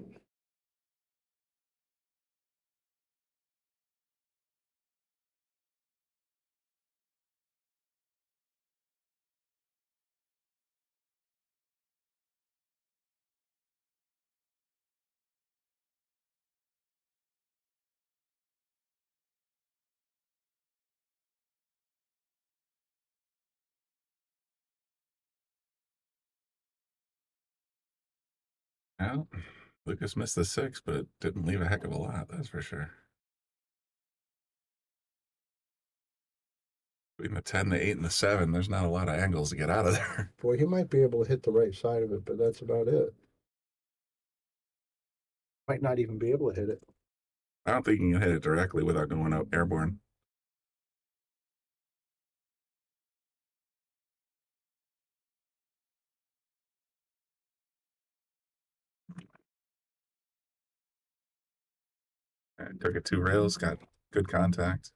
Well, Lucas missed the 6, but didn't leave a heck of a lot, that's for sure. Between the 10, the 8, and the 7, there's not a lot of angles to get out of there. Boy, he might be able to hit the right side of it, but that's about it. Might not even be able to hit it. I don't think you can hit it directly without going out airborne. And took it 2 rails, got good contact.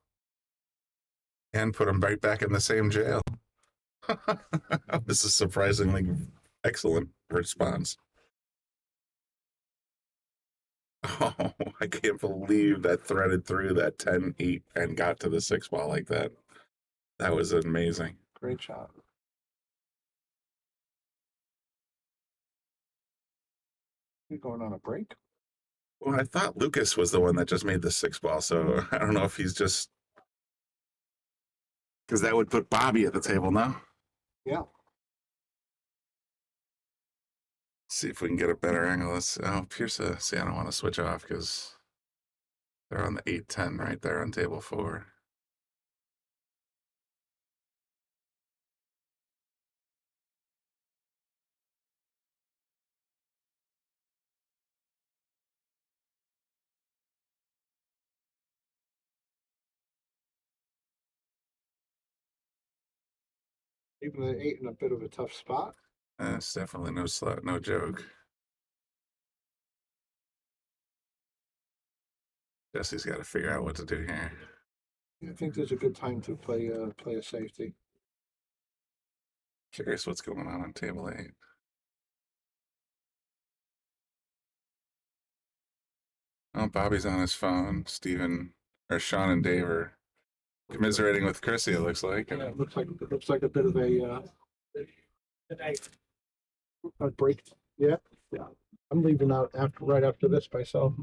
And put him right back in the same jail. This is surprisingly excellent response. Oh, I can't believe that threaded through that 10-8 and got to the 6 ball like that. That was amazing. Great shot. You going on a break? Well, I thought Lucas was the one that just made the 6 ball, so I don't know if he's just... Because that would put Bobby at the table now. Yeah. See if we can get a better angle. Oh, Piersa. See, I don't want to switch off because they're on the 8-10 right there on table 4. Even the 8 in a bit of a tough spot. It's definitely no joke. Jesse's got to figure out what to do here. I think there's a good time to play a safety. Curious what's going on table 8. Oh, Bobby's on his phone. Sean and Dave are commiserating with Chrissy, it looks like. Yeah, it looks like a bit of a break. Yeah. I'm leaving out right after this myself.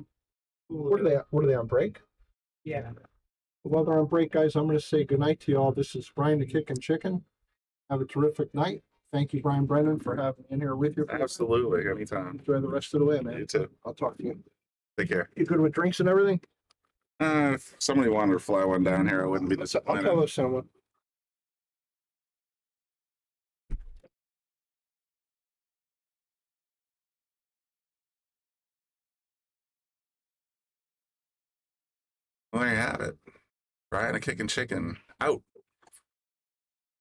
What are they on break? Yeah. While they're on break, guys, I'm going to say goodnight to you all. This is Brian the Kickin' Chicken. Have a terrific night. Thank you, Brian Brennan, for having me in here with you. Absolutely, anytime. Enjoy the rest of the way, man. You too. I'll talk to you. Take care. You good with drinks and everything? If somebody wanted to fly one down here, I wouldn't be I'll disappointed. tell us someone. Well, there you have it. Brian a Kickin' Chicken out.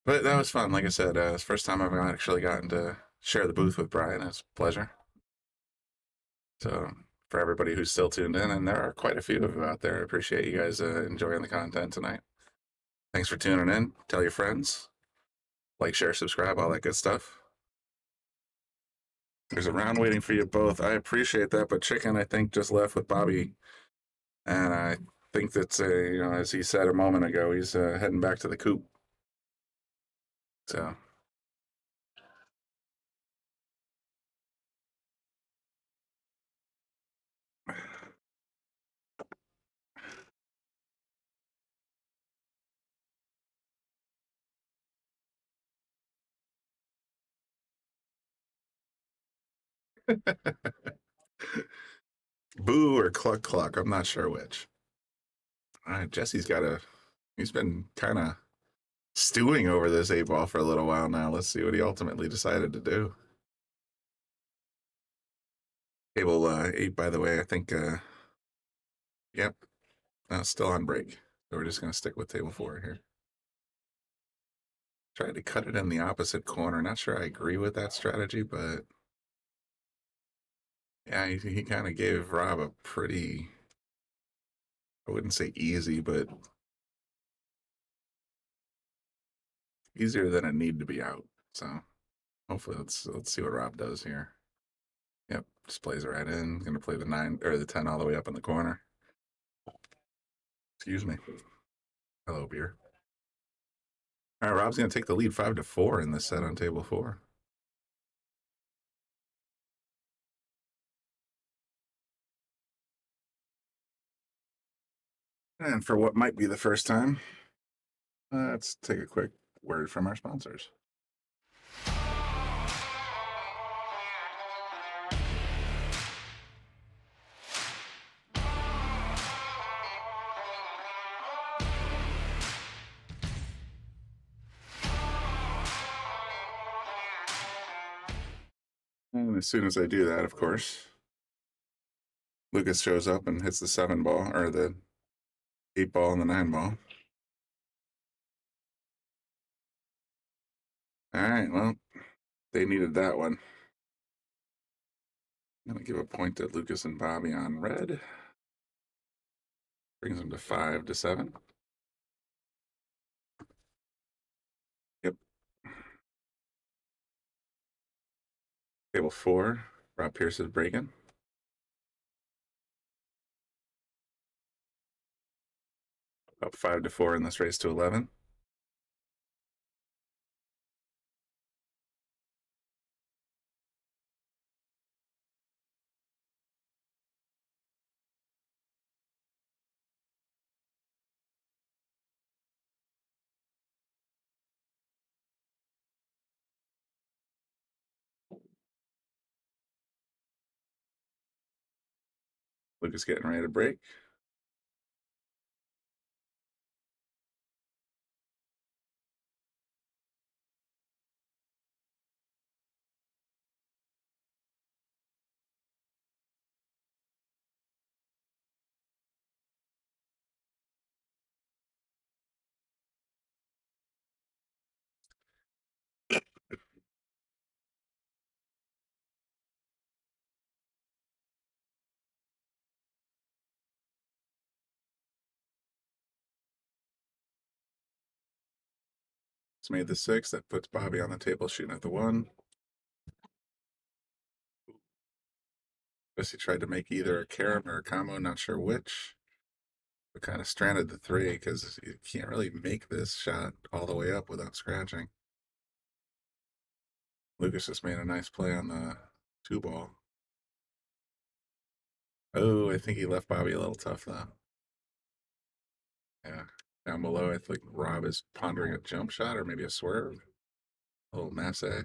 But that was fun. Like I said, it's the first time I've actually gotten to share the booth with Brian. It's a pleasure. So for everybody who's still tuned in, and there are quite a few of you out there, I appreciate you guys enjoying the content tonight. Thanks for tuning in. Tell your friends. Like, share, subscribe, all that good stuff. There's a round waiting for you both. I appreciate that, but Chicken, I think, just left with Bobby. And I think that's, as he said a moment ago, he's heading back to the coop. So. Boo or cluck cluck. I'm not sure which. All right, he's been kind of stewing over this 8-ball for a little while now. Let's see what he ultimately decided to do. Table 8, by the way, I think, yep, still on break. So we're just going to stick with table 4 here. Tried to cut it in the opposite corner. Not sure I agree with that strategy, but yeah, he kind of gave Rob a pretty, I wouldn't say easy, but easier than it needed to be out. So hopefully let's see what Rob does here. Yep, just plays it right in. Gonna play the 9 or the 10 all the way up in the corner. Excuse me. Hello, beer. All right, Rob's gonna take the lead 5-4 in this set on table 4. And for what might be the first time, let's take a quick word from our sponsors. And as soon as I do that, of course, Lukas shows up and hits the 7-ball, or the 8-ball and the 9-ball. All right, well, they needed that one. I'm going to give a point to Lukas and Bobby on red. Brings them to 5-7. Yep. Table 4, Rob Piersa's breaking. Up 5-4 in this race to 11. Lukas getting ready to break. It's made the 6. That puts Bobby on the table shooting at the 1. Guess he tried to make either a carom or a combo, not sure which. But kind of stranded the 3 because you can't really make this shot all the way up without scratching. Lukas just made a nice play on the 2-ball. Oh, I think he left Bobby a little tough though. Yeah. Down below, I think Rob is pondering a jump shot or maybe a swerve. A little masse. Yeah.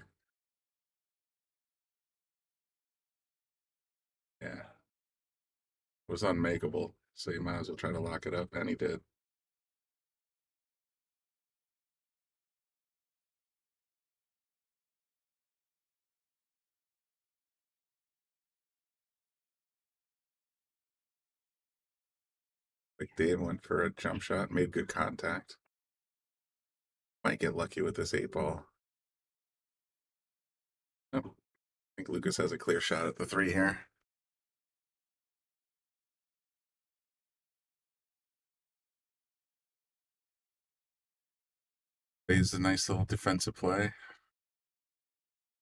It was unmakeable, so you might as well try to lock it up, and he did. Like Dave went for a jump shot, made good contact. Might get lucky with this 8-ball. Oh, I think Lukas has a clear shot at the 3 here. Plays a nice little defensive play.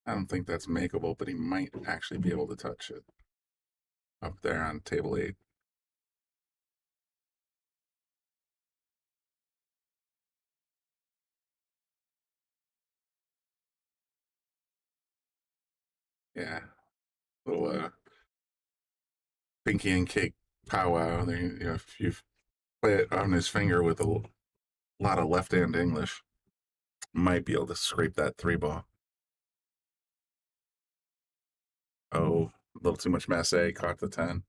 I don't think that's makeable, but he might actually be able to touch it up there on table 8. Yeah, little pinky and cake powwow. If you play it on his finger with a lot of left-hand English, might be able to scrape that 3-ball. Oh, a little too much masse, caught the 10.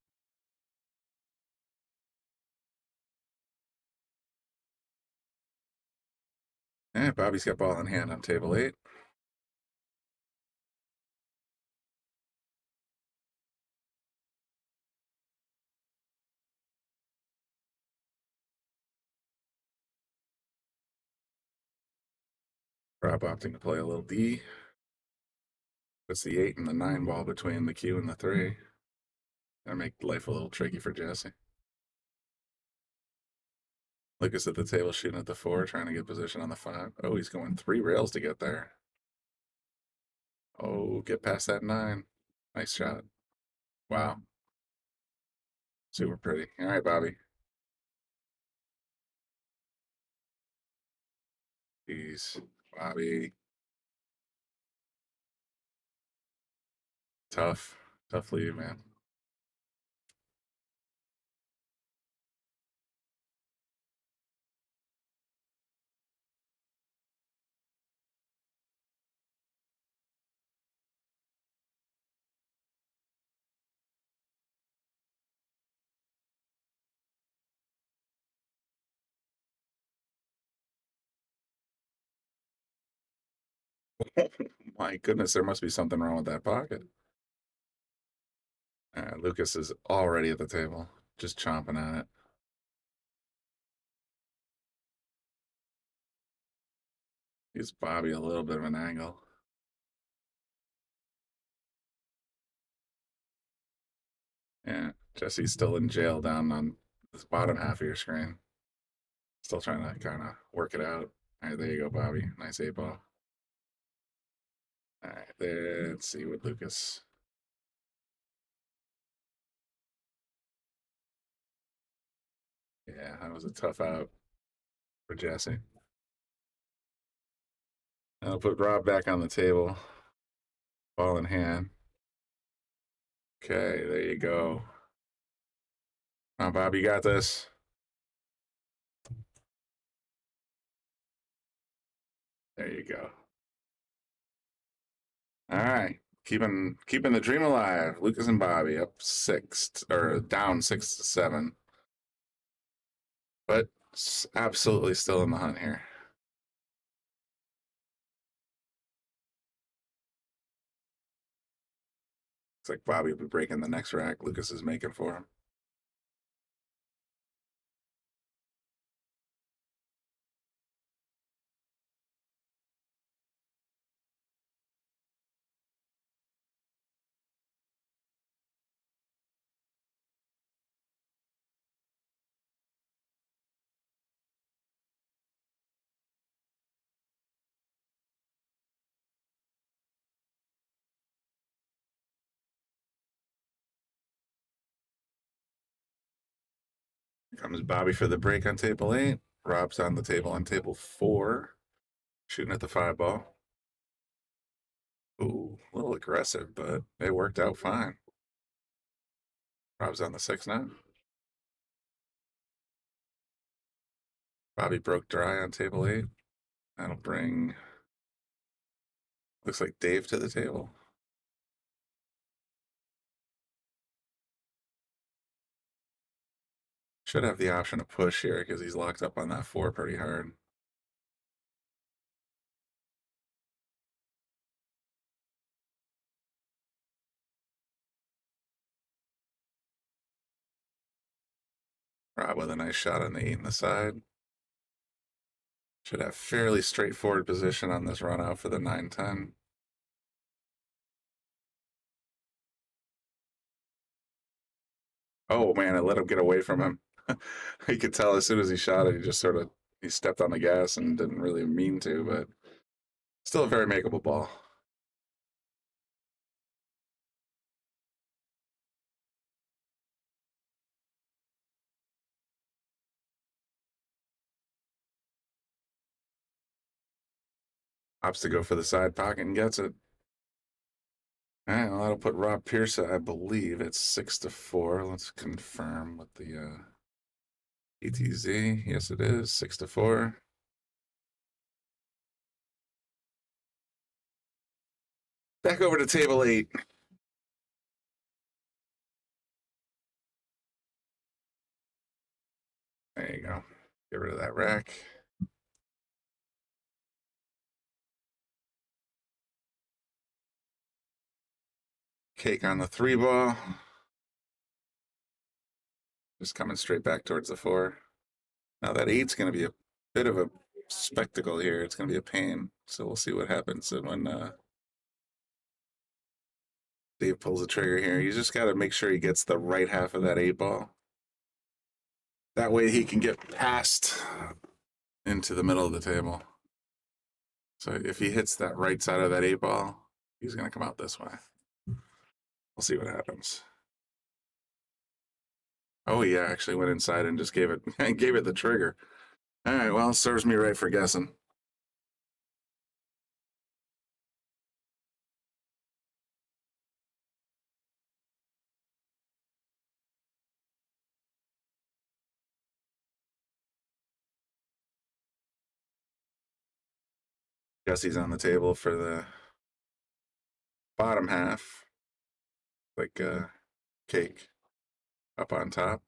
And Bobby's got ball in hand on table 8. Rob opting to play a little D. Puts the 8 and the 9 ball between the Q and the 3. Gonna make life a little tricky for Jesse. Lucas at the table shooting at the 4, trying to get position on the 5. Oh, he's going 3 rails to get there. Oh, get past that 9. Nice shot. Wow. Super pretty. All right, Bobby. Jeez, Bobby. Tough lead, man. My goodness, there must be something wrong with that pocket. Lucas is already at the table, just chomping on it. Gives Bobby a little bit of an angle. Yeah, Jesse's still in jail down on this bottom half of your screen. Still trying to kind of work it out. All right, there you go, Bobby. Nice 8-ball. All right, let's see what Lucas. Yeah, that was a tough out for Jesse. I'll put Rob back on the table. Ball in hand. Okay, there you go. Come on, Bob, you got this. There you go. All right, keeping the dream alive. Lucas and Bobby up 6 or down 6-7, but absolutely still in the hunt here. Looks like Bobby will be breaking the next rack Lucas is making for him. Comes Bobby for the break on table 8. Rob's on the table on table 4, shooting at the 5-ball. Ooh, a little aggressive, but it worked out fine. Rob's on the 6 now. Bobby broke dry on table 8. That'll bring, looks like Dave to the table. Should have the option to push here because he's locked up on that 4 pretty hard. Rob with a nice shot on the 8 in the side. Should have fairly straightforward position on this run out for the 9-10. Oh man, I let him get away from him. You could tell as soon as he shot it, he just sort of he stepped on the gas and didn't really mean to, but still a very makeable ball. Opts to go for the side pocket and gets it. All right, well, that'll put Rob Piersa, I believe it's 6-4. Let's confirm with the ETZ. Yes, it is 6-4. Back over to table 8. There you go. Get rid of that rack. Cake on the 3 ball. Just coming straight back towards the 4. Now that 8's going to be a bit of a spectacle here. It's going to be a pain. So we'll see what happens when Dave pulls the trigger here. You just got to make sure he gets the right half of that 8 ball. That way he can get past into the middle of the table. So if he hits that right side of that 8 ball, he's going to come out this way. We'll see what happens. Oh, yeah, actually went inside and just gave it the trigger. All right, well, serves me right for guessing. Jesse's on the table for the bottom half, like cake up on top.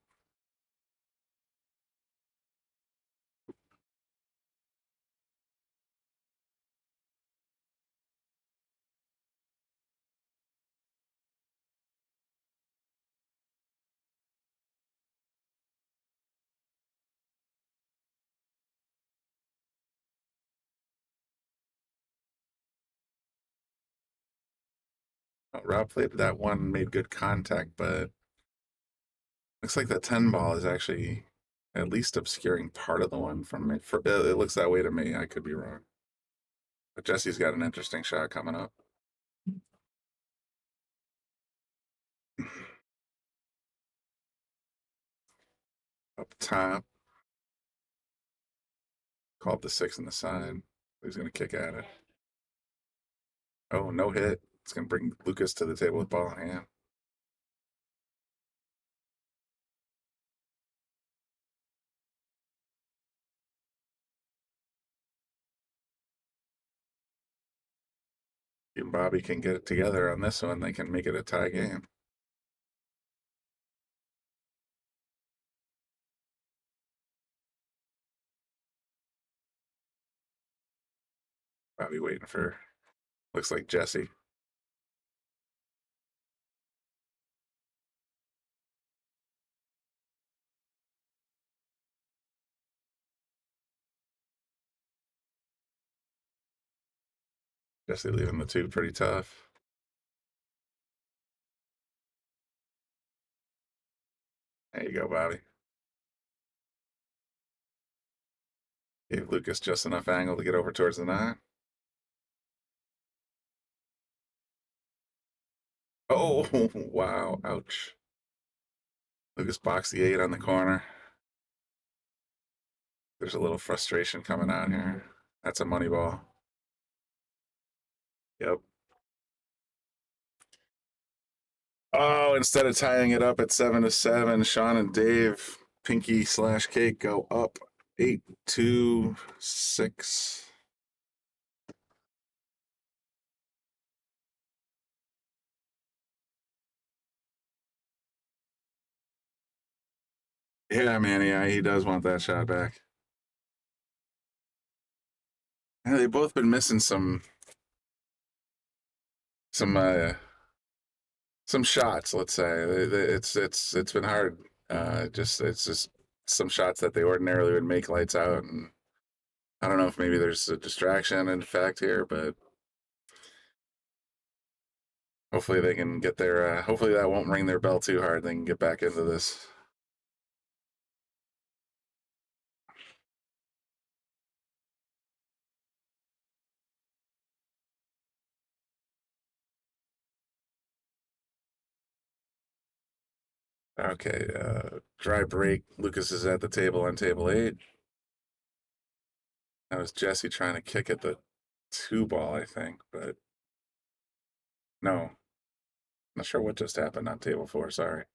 Oh, Rob played that one, made good contact, but looks like the 10 ball is actually at least obscuring part of the one from me. It looks that way to me. I could be wrong. But Jesse's got an interesting shot coming up. Up top. Called the 6 on the side. He's going to kick at it. Oh, no hit. It's going to bring Lukas to the table with ball in hand. If Bobby can get it together on this one, they can make it a tie game. Bobby waiting for, looks like Jesse. Jesse leaving the 2 pretty tough. There you go, Bobby. Gave Lukas just enough angle to get over towards the 9. Oh, wow. Ouch. Lukas boxed the 8 on the corner. There's a little frustration coming out here. That's a money ball. Yep. Oh, instead of tying it up at 7-7, Sean and Dave, Pinky/Cake go up 8-6. Yeah, man, yeah, he does want that shot back. Yeah, they've both been missing some shots, let's say. It's been hard. It's just some shots that they ordinarily would make lights out, and I don't know if maybe there's a distraction in fact here, but hopefully they can get their hopefully that won't ring their bell too hard. They can get back into this. Okay, dry break. Lucas is at the table on table 8. That was Jesse trying to kick at the 2 ball, I think, but no. Not sure what just happened on table 4, sorry.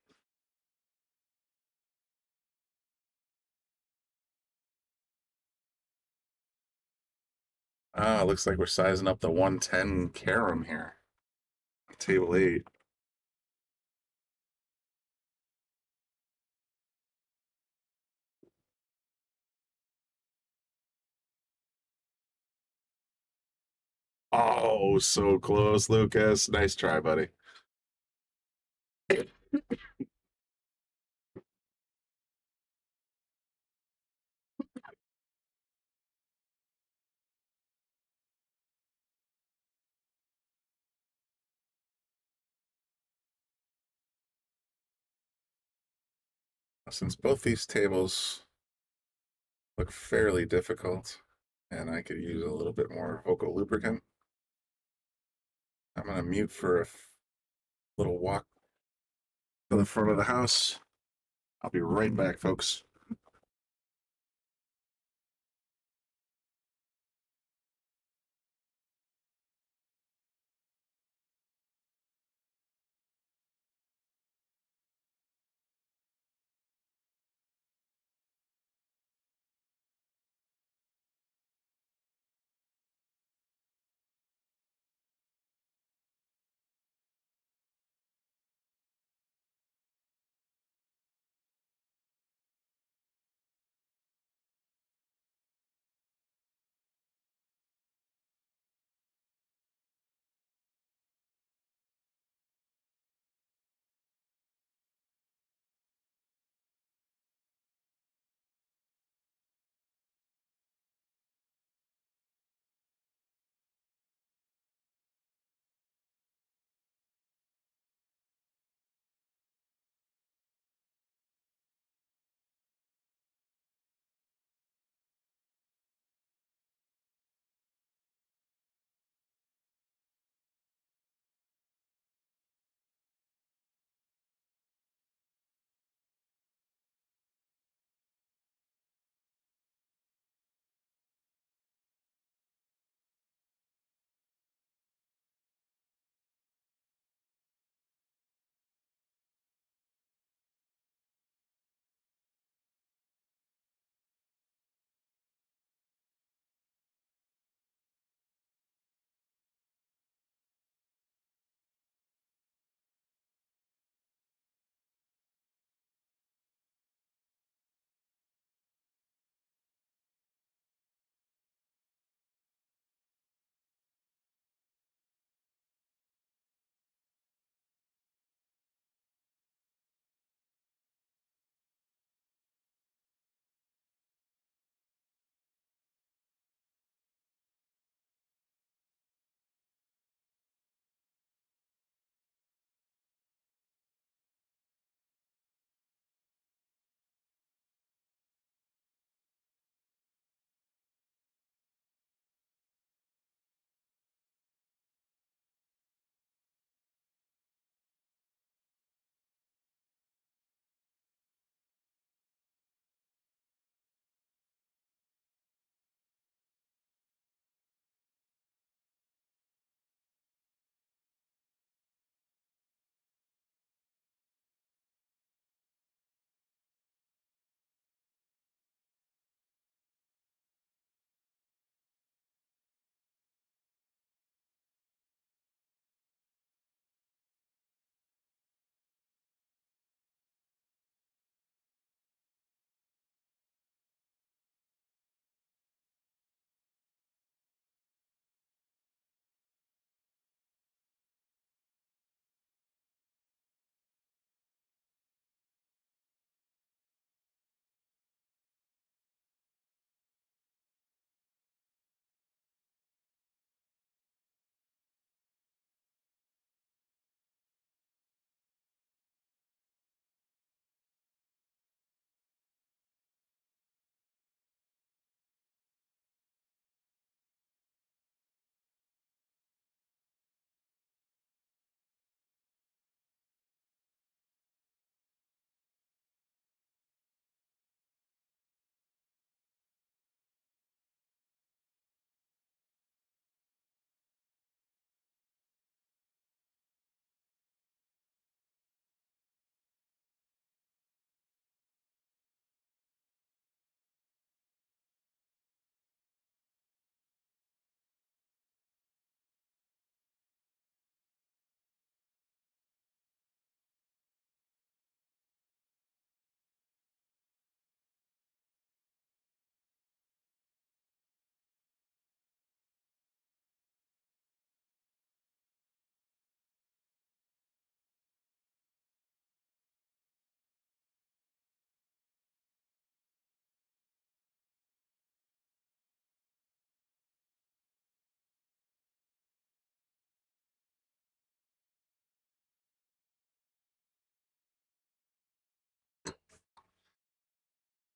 Ah, looks like we're sizing up the 110 carom here. Table 8. Oh, so close, Lucas. Nice try, buddy. Since both these tables look fairly difficult, and I could use a little bit more vocal lubricant, I'm going to mute for a little walk to the front of the house. I'll be right back, folks.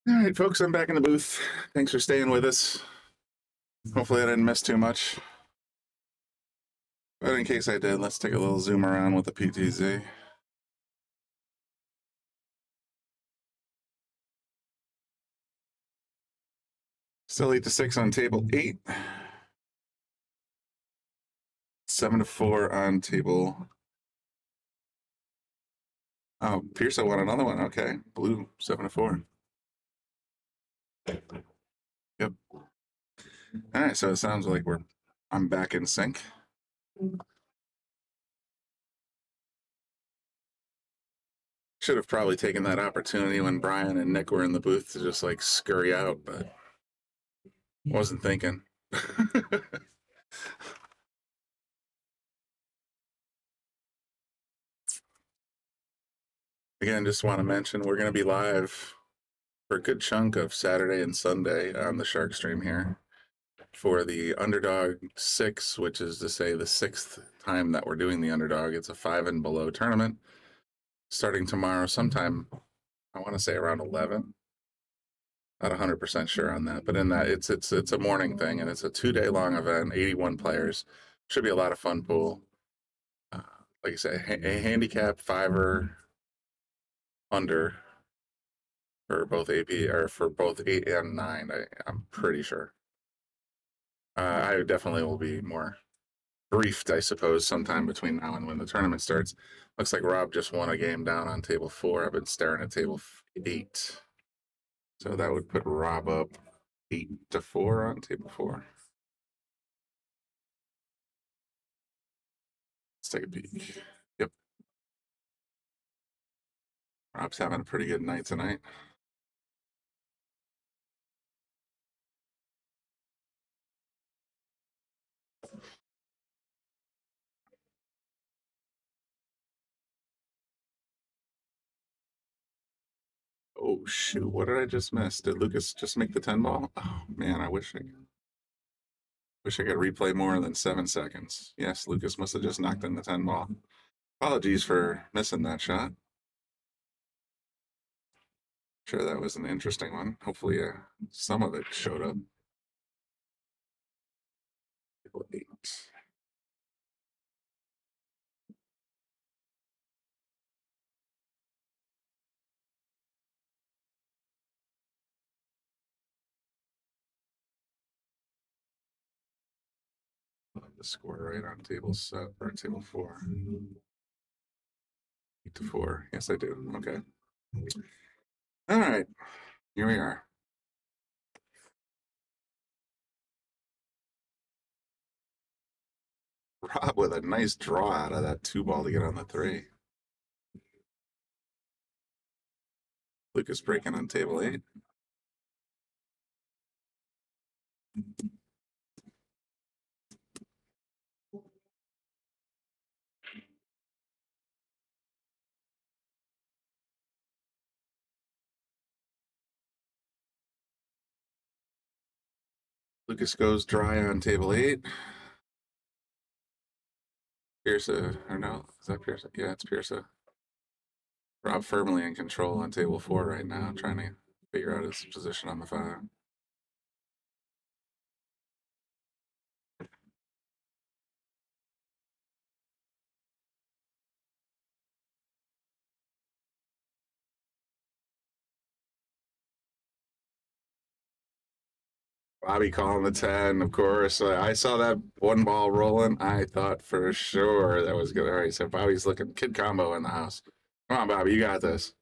All right, folks, I'm back in the booth. Thanks for staying with us. Hopefully I didn't miss too much. But in case I did, let's take a little zoom around with the PTZ. Still 8-6 on table 8. 7-4 on table. Oh, Piersa won another one. Okay, blue 7-4. Yep. All right, so it sounds like I'm back in sync. Should have probably taken that opportunity when Brian and Nick were in the booth to just like scurry out, but wasn't thinking. Again, just want to mention we're going to be live for a good chunk of Saturday and Sunday on the Shark Stream here for the Underdog 6, which is to say the 6th time that we're doing the Underdog. It's a 5 and below tournament starting tomorrow sometime, I want to say around 11. Not 100% sure on that, but in that it's a morning thing, and it's a 2-day long event, 81 players. Should be a lot of fun pool. Like I say, a handicap 5er under for both AP or for both 8 and 9. I'm pretty sure. I definitely will be more briefed, I suppose, sometime between now and when the tournament starts. Looks like Rob just won a game down on table 4. I've been staring at table 8. So that would put Rob up 8-4 on table 4. Let's take a peek. Yep. Rob's having a pretty good night tonight. Oh shoot, what did I just miss? Did Lucas just make the 10 ball? Oh man, I wish I could replay more than 7 seconds. Yes, Lucas must have just knocked in the 10 ball. Apologies for missing that shot. Sure, that was an interesting one. Hopefully some of it showed up. Table 8. The score right on table 7 or table 4. 8-4. Yes, I do. Okay. All right. Here we are. Rob with a nice draw out of that 2 ball to get on the 3. Lucas breaking on table 8. Lucas goes dry on table 8. Piersa, or no, is that Piersa? Yeah, it's Piersa. Rob firmly in control on table 4 right now, trying to figure out his position on the 5. Bobby calling the 10, of course. I saw that 1 ball rolling. I thought for sure that was good. All right, so Bobby's looking kid combo in the house. Come on, Bobby, you got this.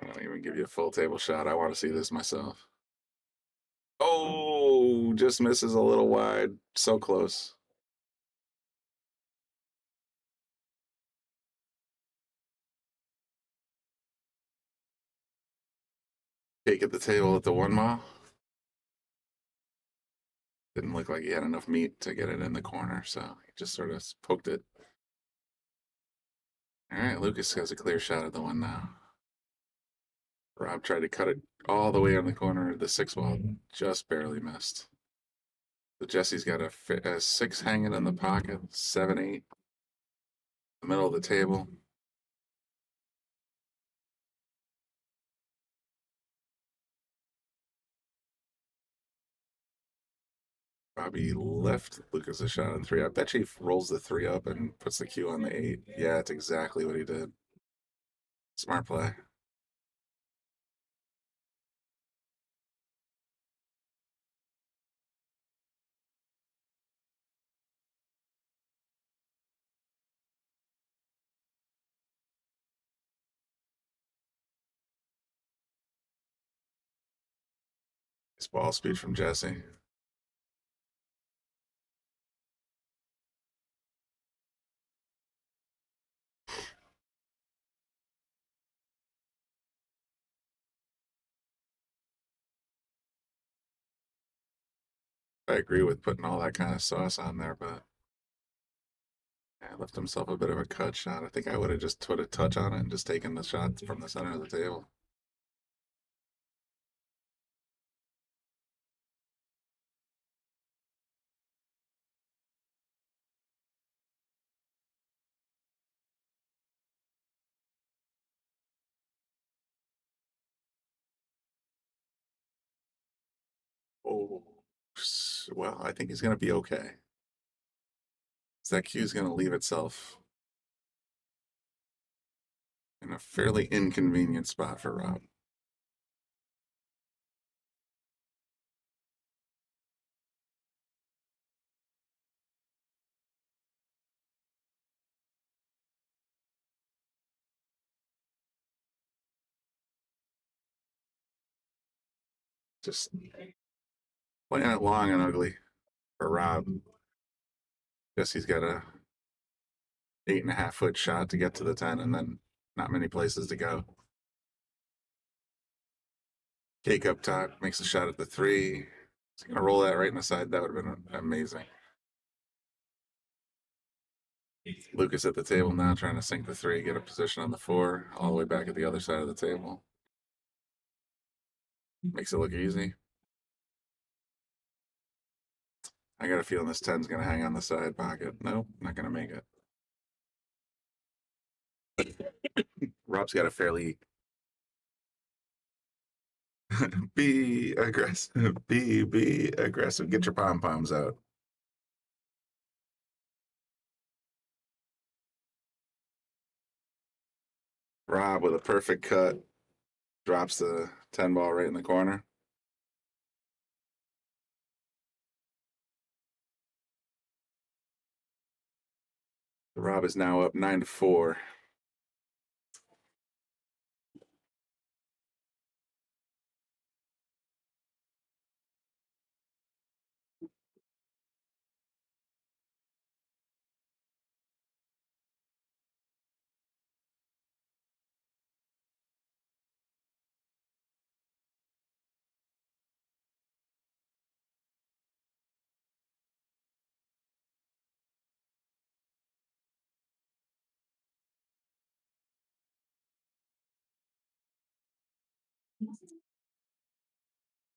I don't even give you a full table shot. I want to see this myself. Oh, just misses a little wide. So close. Cake at the table at the 1 mile. Didn't look like he had enough meat to get it in the corner, so he just sort of poked it. All right, Lucas has a clear shot at the 1 now. Rob tried to cut it all the way on the corner of the 6 ball, just barely missed. So Jesse's got a 6 hanging in the pocket, 7, 8, the middle of the table. Bobby left Lucas a shot on 3. I bet you he rolls the 3 up and puts the cue on the 8. Yeah, that's exactly what he did. Smart play. Nice ball speed from Jesse. I agree with putting all that kind of sauce on there, but yeah, left himself a bit of a cut shot. I think I would have just put a touch on it and just taken the shot from the center of the table. Oh, well, I think he's going to be okay. That cue is going to leave itself in a fairly inconvenient spot for Rob. Just playing it long and ugly for Rob. Guess he's got a 8.5-foot shot to get to the 10, and then not many places to go. Cake up top, makes a shot at the 3. He's gonna roll that right in the side. That would have been amazing. Lucas at the table now, trying to sink the 3, get a position on the 4, all the way back at the other side of the table. Makes it look easy. I got a feeling this 10's gonna hang on the side pocket. Nope, not gonna make it. Rob's got a fairly be aggressive, be aggressive. Get your pom-poms out. Rob with a perfect cut drops the 10 ball right in the corner. Rob is now up 9-4.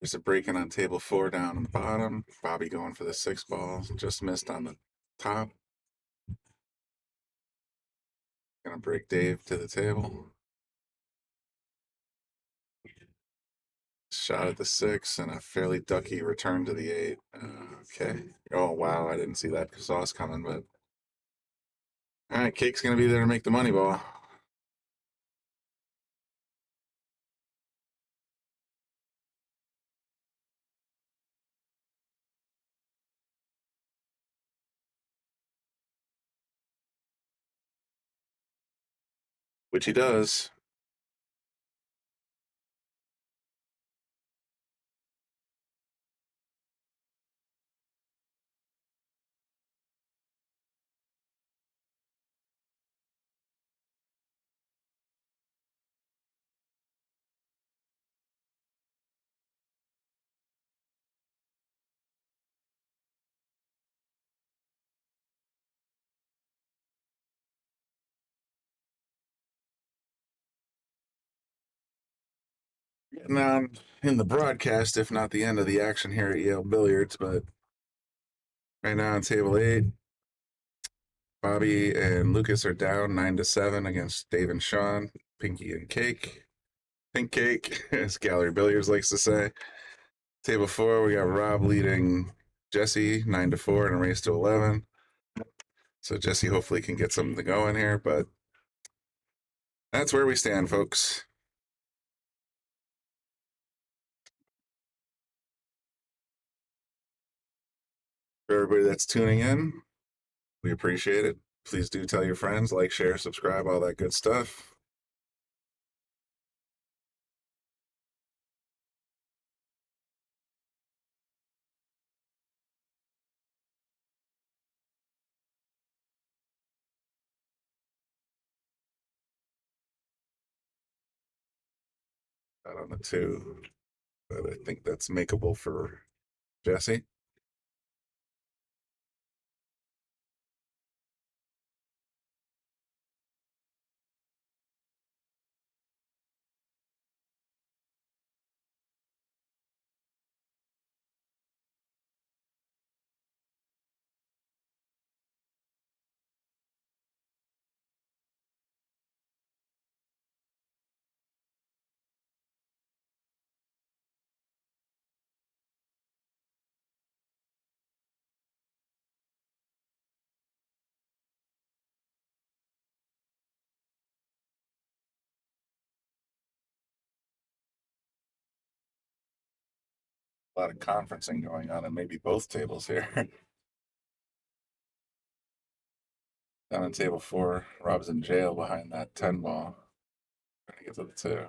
There's a break-in on table 4 down on the bottom. Bobby going for the 6 ball. Just missed on the top. Gonna break Dave to the table. Shot at the 6 and a fairly ducky return to the 8. Okay. Oh, wow. I didn't see that sauce coming, but. All right. Cake's gonna be there to make the money ball. Which he does. Getting on in the broadcast, if not the end of the action here at Yale Billiards, but right now on table 8, Bobby and Lucas are down 9-7 against Dave and Sean, Pinky and Cake. Pink Cake, as Gallery Billiards likes to say. Table 4, we got Rob leading Jesse 9-4 and a race to 11. So Jesse hopefully can get something going here, but that's where we stand, folks. For everybody that's tuning in, we appreciate it. Please do tell your friends, like, share, subscribe, all that good stuff. Out on the 2, but I think that's makeable for Jesse. A lot of conferencing going on, and maybe both tables here. Down on table 4, Rob's in jail behind that 10 ball. Trying to get to the 2.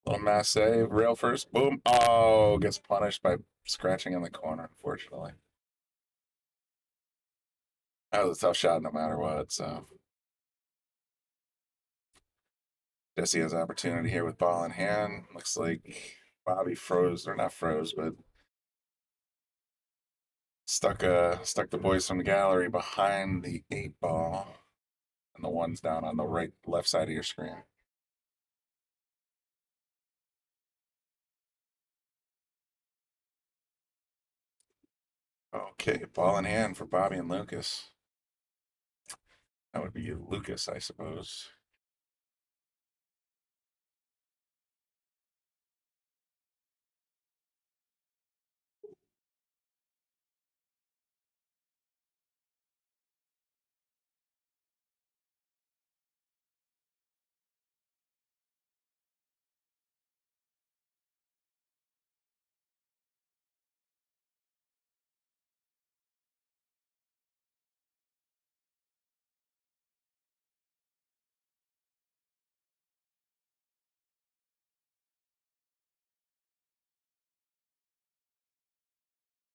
Little mass save, rail first, boom. Oh, gets punished by scratching in the corner, unfortunately. That was a tough shot no matter what, so. Jesse has opportunity here with ball in hand. Looks like Bobby froze, or not froze, but stuck the boys from the gallery behind the 8 ball, and the one's down on the left side of your screen. Okay, ball in hand for Bobby and Lucas. That would be Lucas, I suppose.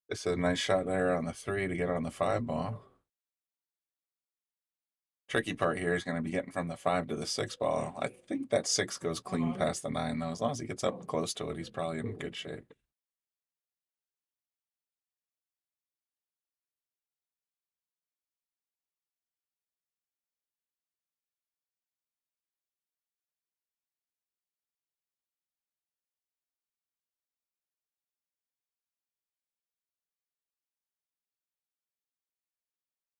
This is a nice shot there on the 3 to get on the 5 ball. Tricky part here is going to be getting from the 5 to the 6 ball. I think that 6 goes clean past the 9, though. As long as he gets up close to it, he's probably in good shape.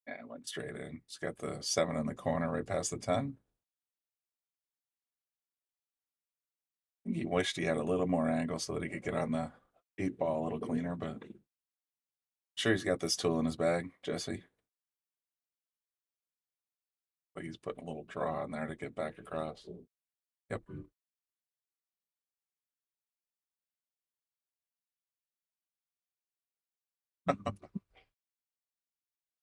Yeah, it went straight in. It's got the 7 in the corner right past the 10. I think he wished he had a little more angle so that he could get on the 8 ball a little cleaner, but I'm sure he's got this tool in his bag, Jesse. But he's putting a little draw in there to get back across. Yep.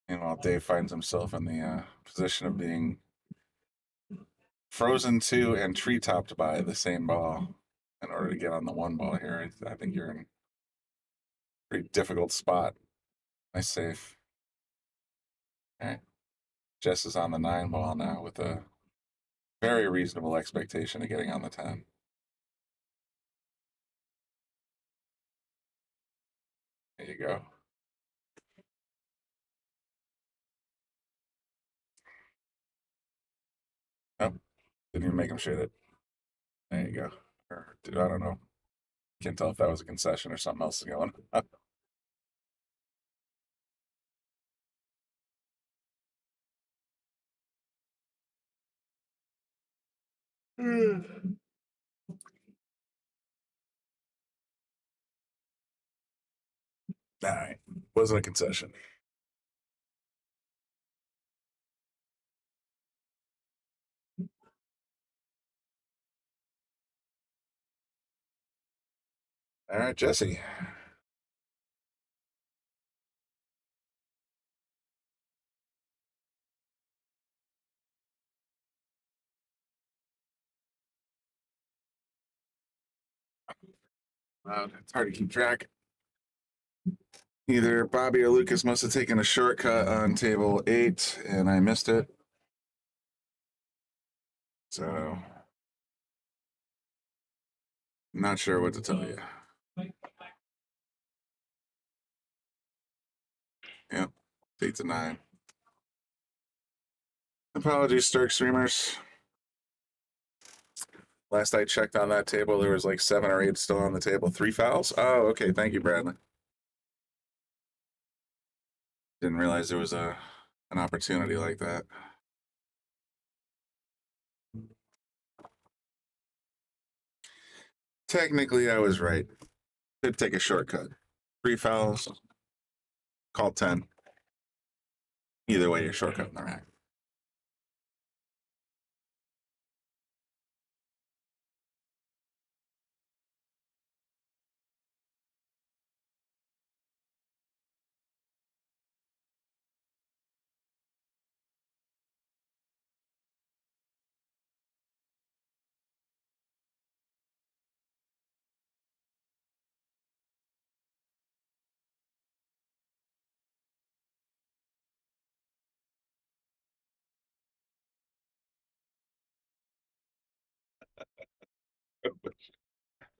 Meanwhile, Dave finds himself in the position of being frozen to and tree topped by the same ball in order to get on the 1 ball here. I think you're in a pretty difficult spot. Nice save. All right. Jess is on the 9 ball now with a very reasonable expectation of getting on the 10. There you go. Nope. Didn't even make him shoot it. There you go. Or, dude, I don't know. Can't tell if that was a concession or something else is going on. All right. Wasn't a concession. All right, Jesse. Wow, it's hard to keep track. Either Bobby or Lucas must have taken a shortcut on table 8 and I missed it. So, not sure what to tell you. Yep, 8 to 9. Apologies, Sturk streamers. Last I checked on that table, there was like 7 or 8 still on the table. 3 fouls? Oh, okay. Thank you, Bradley. Didn't realize there was an opportunity like that. Technically, I was right. Did take a shortcut. 3 fouls. Called 10. Either way, you're shortcutting the rack.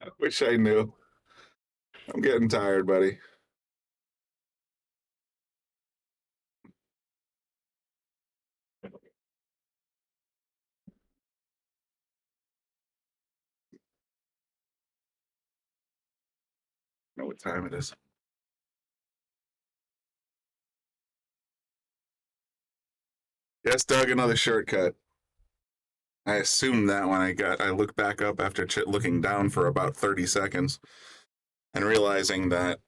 I wish I knew. I'm getting tired, buddy. Know what time it is. Yes, Doug, another shortcut. I assumed that when I looked back up after looking down for about 30 seconds and realizing that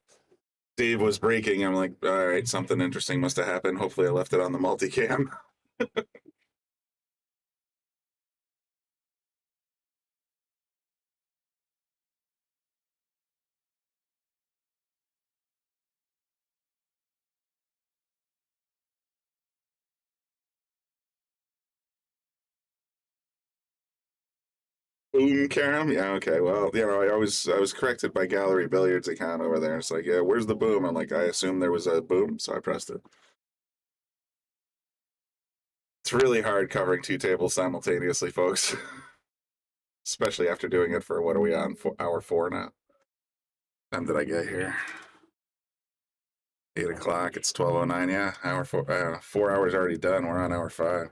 Dave was breaking. I'm like, all right, something interesting must have happened. Hopefully I left it on the multicam. Boom, Karam. Yeah, okay. Well, I was corrected by Gallery Billiards account over there. It's like, yeah, where's the boom? I'm like, I assumed there was a boom, so I pressed it. It's really hard covering 2 tables simultaneously, folks. Especially after doing it for, what are we on? Hour 4 now. Time did I get here? 8 o'clock. It's 12:09. Yeah, hour 4. 4 hours already done. We're on hour 5.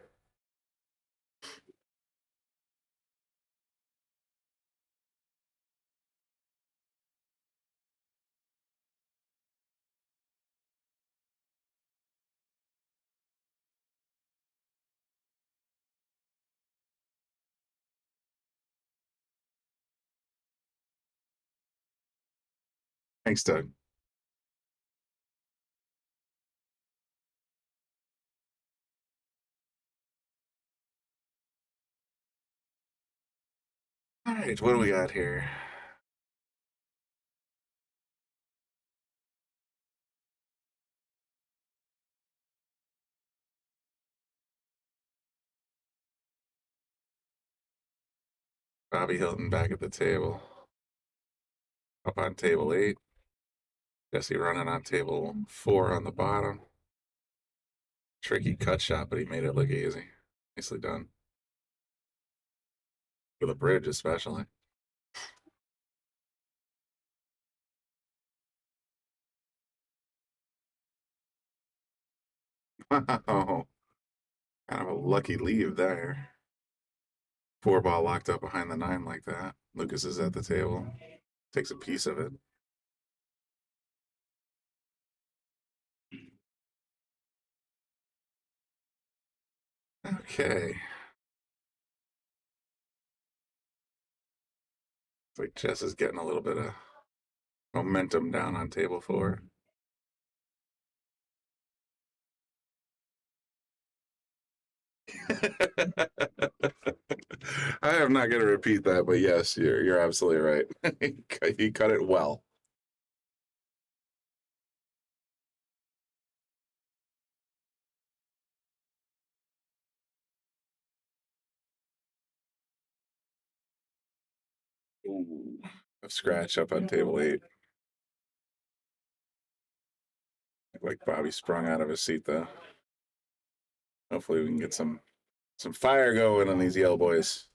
Thanks, Doug. All right, what do we got here? Bobby Hilton back at the table. Up on table 8. Jesse running on table 4 on the bottom. Tricky cut shot, but he made it look easy. Nicely done. For the bridge, especially. Wow. Kind of a lucky leave there. 4 ball locked up behind the 9 like that. Lucas is at the table. Takes a piece of it. Okay. It's like Jess is getting a little bit of momentum down on table 4. I am not going to repeat that, but yes, you're absolutely right. He cut it well. Ooh, a scratch up on table 8. Like Bobby sprung out of his seat though. Hopefully we can get some fire going on these yellow boys.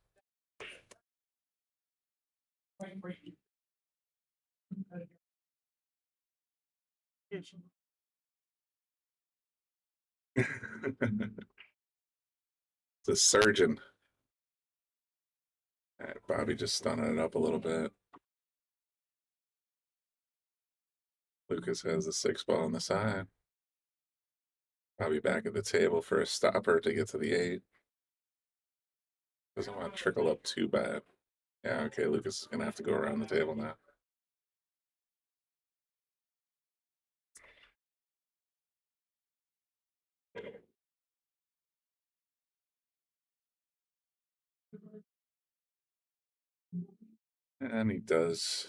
It's a surgeon. All right, Bobby just stunning it up a little bit. Lucas has the 6 ball on the side. Bobby back at the table for a stopper to get to the 8. Doesn't want to trickle up too bad. Yeah, okay, Lucas is going to have to go around the table now. And he does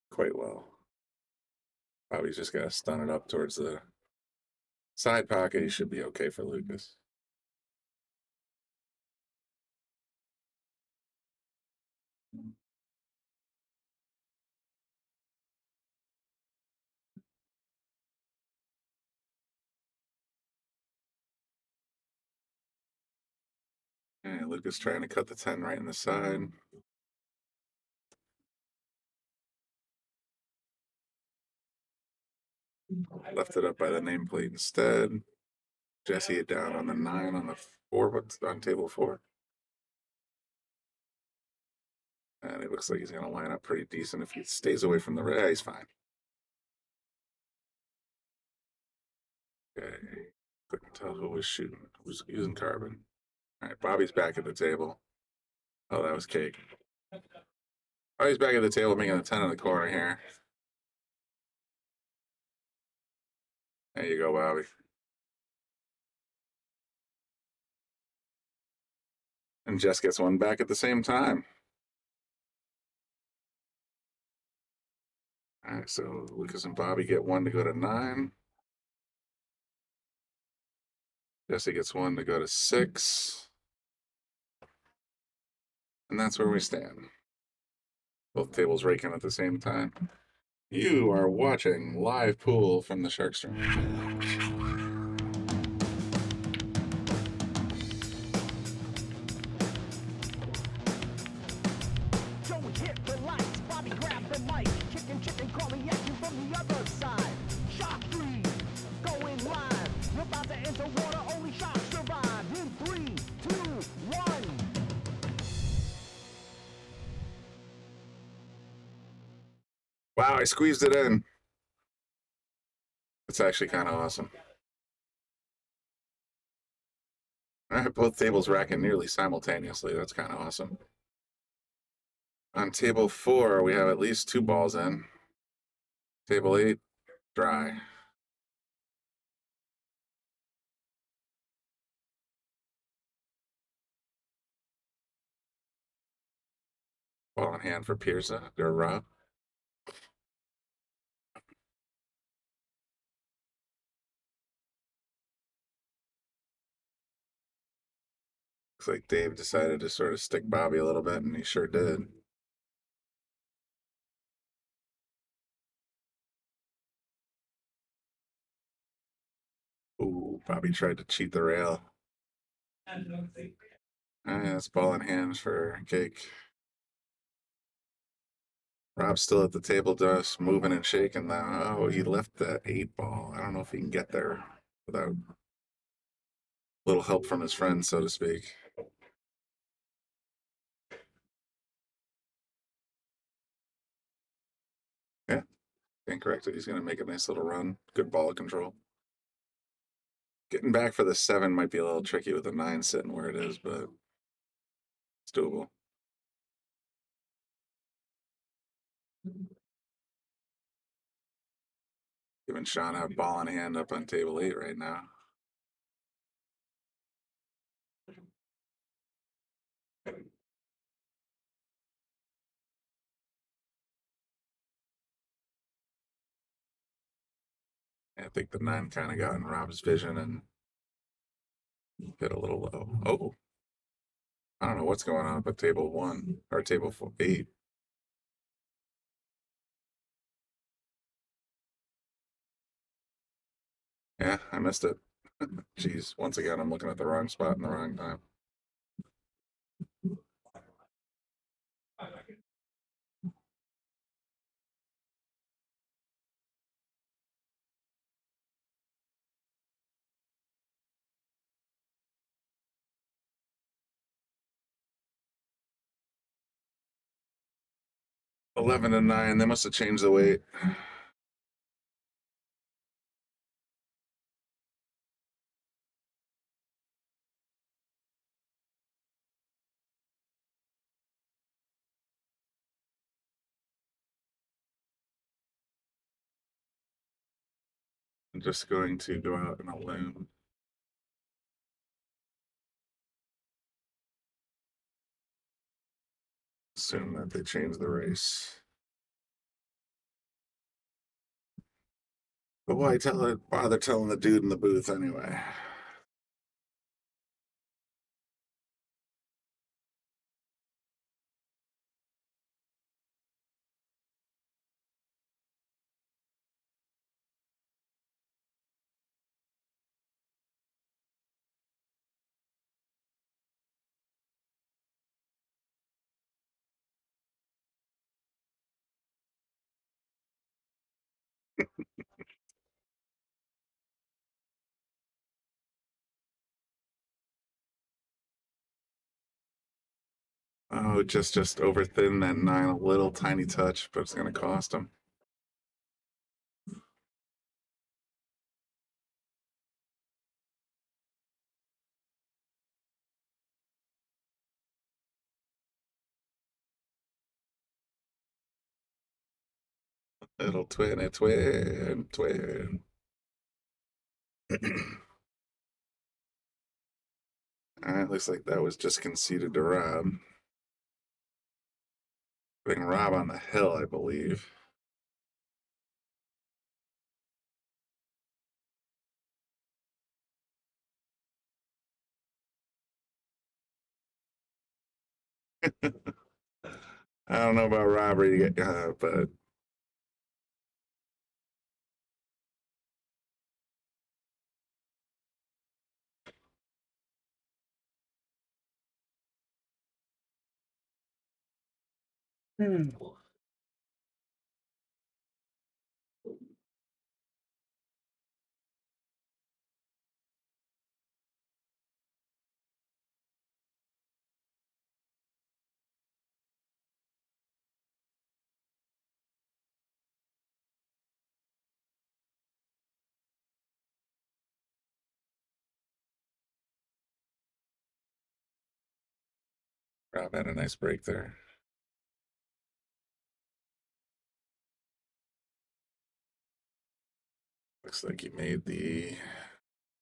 quite well. Bobby's just got to stun it up towards the side pocket. He should be okay for Lucas. And Lucas trying to cut the 10 right in the side. Left it up by the nameplate instead. Jesse it down on the 9 on the 4, but on table 4. And it looks like he's going to line up pretty decent if he stays away from the red. Yeah, he's fine. Okay. Couldn't tell who was shooting, who was using carbon. All right, Bobby's back at the table. Oh, that was Cake. Bobby's back at the table making a 10 in the corner here. There you go, Bobby. And Jess gets one back at the same time. All right, so Lucas and Bobby get one to go to 9. Jesse gets one to go to 6. And that's where we stand. Both tables raking at the same time. You are watching live pool from the Sharkstrom. Joey hit the lights, Bobby grabbed the mic, chicken calling action from the other side. Shock 3, going live. We're about to enter water, only sharks survive. In 3, 2, 1. Wow, I squeezed it in. It's actually kind of awesome. All right, both tables racking nearly simultaneously. That's kind of awesome. On table 4, we have at least 2 balls in. Table 8, dry. Ball in hand for Piersa, or Rob. Looks like Dave decided to sort of stick Bobby a little bit, and he sure did. Ooh, Bobby tried to cheat the rail. That's ball in hand for Cake. Rob's still at the table, just moving and shaking now. Oh, he left that 8 ball. I don't know if he can get there without a little help from his friend, so to speak. Yeah, incorrect. He's going to make a nice little run. Good ball control. Getting back for the 7 might be a little tricky with the 9 sitting where it is, but it's doable. Giving Sean a ball in hand up on table 8 right now. I think the 9 kind of got in Rob's vision and hit a little low. Oh, I don't know what's going on up at table 1 or table 8. Yeah, I missed it. Jeez, once again, I'm looking at the wrong spot in the wrong time. $11 and $9. They must have changed the weight. I'm just going to go out on a limb. Assume that they changed the race. But why bother telling the dude in the booth anyway? Oh, just over thin that 9 a little tiny touch, but it's going to cost him. It'll twin. All right, looks like that was just conceded to Rob. Putting Rob on the hill, I believe. I don't know about robbery, but Rob had a nice break there. Looks like he made the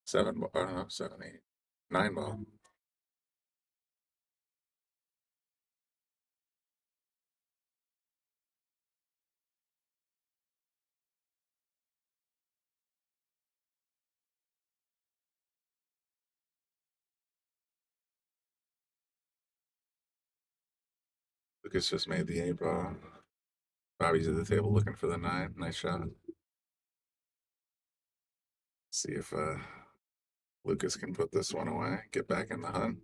7 ball. I don't know, 7, 8, 9 ball. Lucas just made the 8 ball. Bobby's at the table looking for the 9. Nice shot. See if Lucas can put this one away. Get back in the hunt.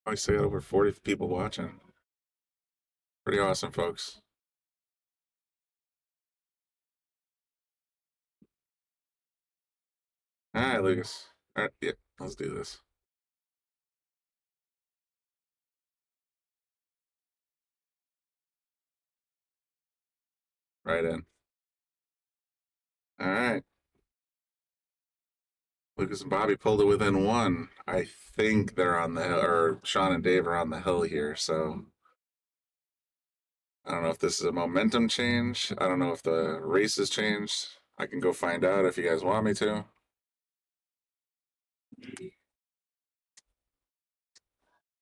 I say over 40 people watching. Pretty awesome, folks. All right, Lucas. All right, yeah, let's do this. Right in. All right. Lucas and Bobby pulled it within 1. I think they're on the hill, or Sean and Dave are on the hill here, so I don't know if this is a momentum change. I don't know if the race has changed. I can go find out if you guys want me to.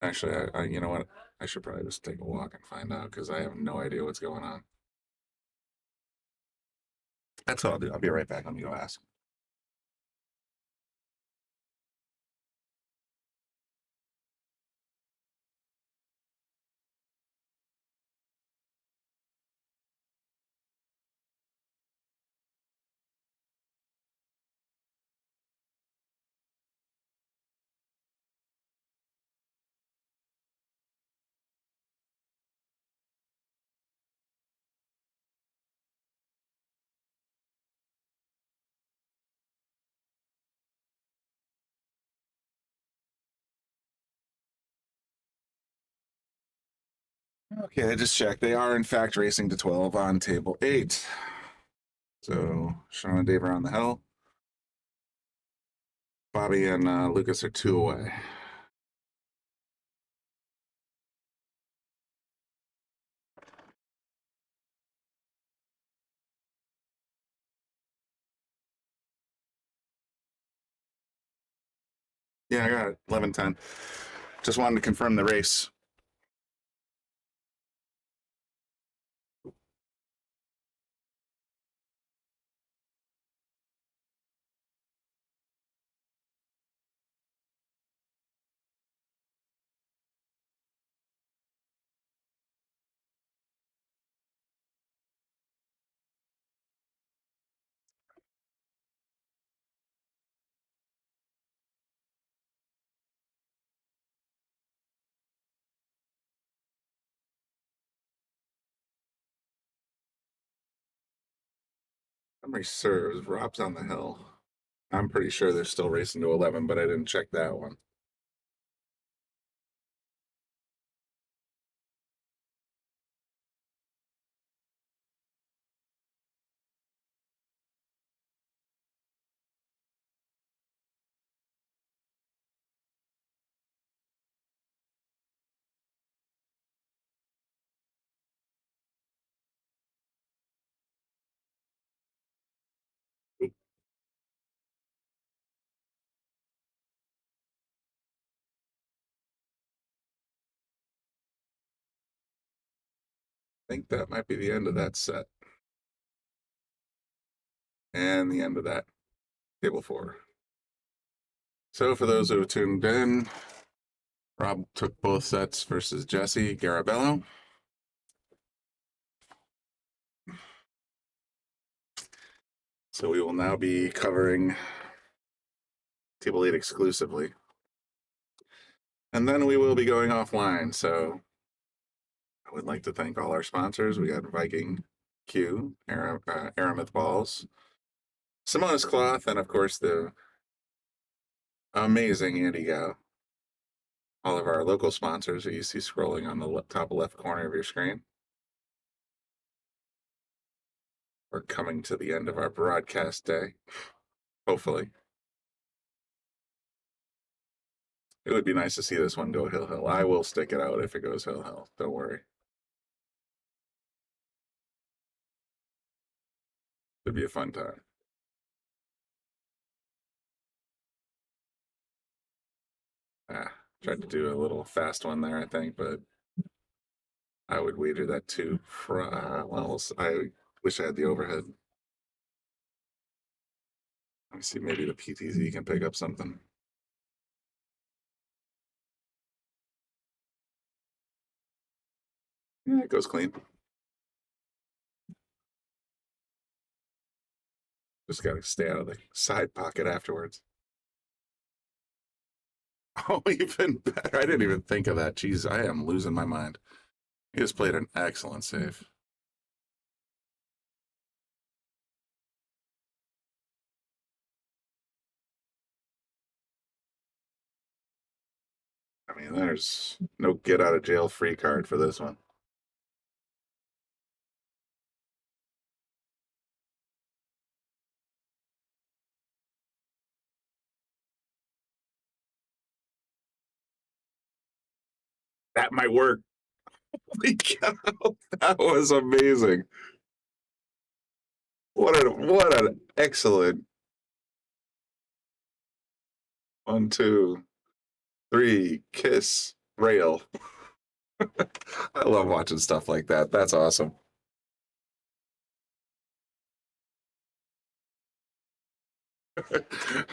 Actually, you know what? I should probably just take a walk and find out because I have no idea what's going on. That's what I'll do. I'll be right back. Let me go ask. Okay, I just checked. They are in fact racing to 12 on table 8. So Sean and Dave are on the hill. Bobby and Lucas are 2 away. Yeah, I got it. 11:10. Just wanted to confirm the race. Memory serves. Rob's on the hill. I'm pretty sure they're still racing to 11, but I didn't check that one. I think that might be the end of that set. And the end of that table 4. So for those who have tuned in, Rob took both sets versus Jesse Garabello. So we will now be covering table 8 exclusively. And then we will be going offline. So I would like to thank all our sponsors. We got Viking Q, Aramith Balls, Simonis Cloth, and of course the amazing Andy Gow. All of our local sponsors that you see scrolling on the top left corner of your screen. We're coming to the end of our broadcast day, hopefully. It would be nice to see this one go hill. I will stick it out if it goes hill. Don't worry. It'd be a fun time. Tried to do a little fast one there, I think, but I would wager that 2. Well, I wish I had the overhead. Let me see, maybe the PTZ can pick up something. Yeah, it goes clean. Just got to stay out of the side pocket afterwards. Oh, even better. I didn't even think of that. Jeez, I am losing my mind. He just played an excellent save. I mean, there's no get out of jail free card for this one. That might work. Holy cow, that was amazing. What an excellent 1, 2, 3 kiss rail. I love watching stuff like that. That's awesome.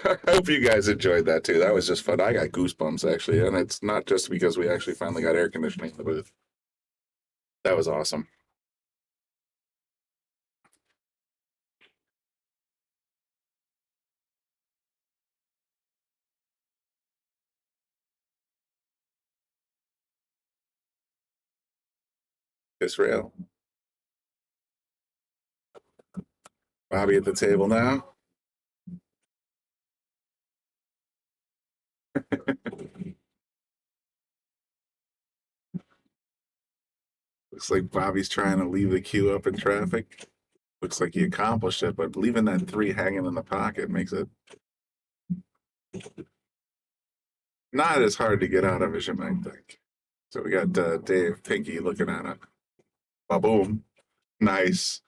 I hope you guys enjoyed that too. That was just fun. I got goosebumps actually, and it's not just because we actually finally got air conditioning in the booth. That was awesome. Israel. Bobby at the table now. Looks like Bobby's trying to leave the queue up in traffic. Looks like he accomplished it, but leaving that 3 hanging in the pocket makes it not as hard to get out of as you might think. So we got Dave Pinky looking at it. Ba-boom. Nice.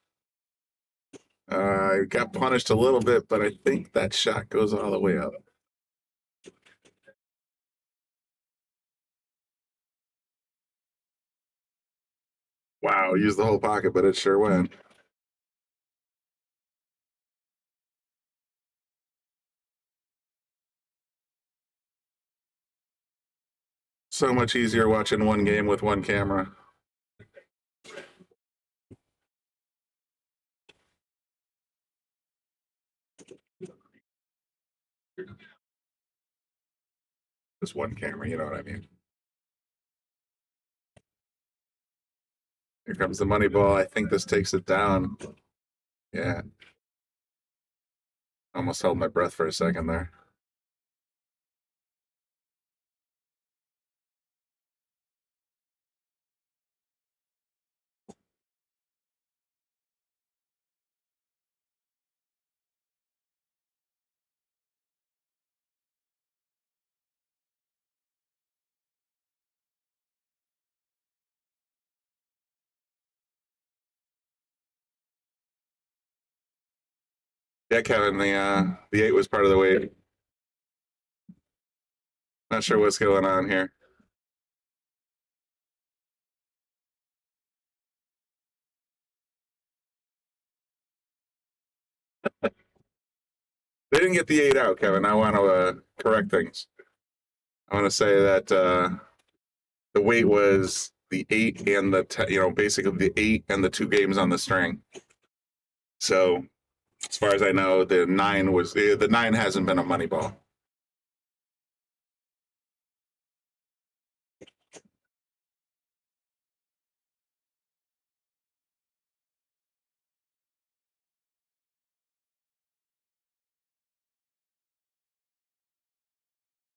Got punished a little bit, but I think that shot goes all the way up. Wow, used the whole pocket, but it sure went. So much easier watching one game with one camera. Just one camera, you know what I mean? Here comes the money ball. I think this takes it down. Yeah. Almost held my breath for a second there. Yeah, Kevin, the 8 was part of the weight. Not sure what's going on here. They didn't get the 8 out, Kevin. I want to correct things. I want to say that the weight was the 8 and the basically the 8 and the 2 games on the string. So as far as I know, the 9 hasn't been a money ball.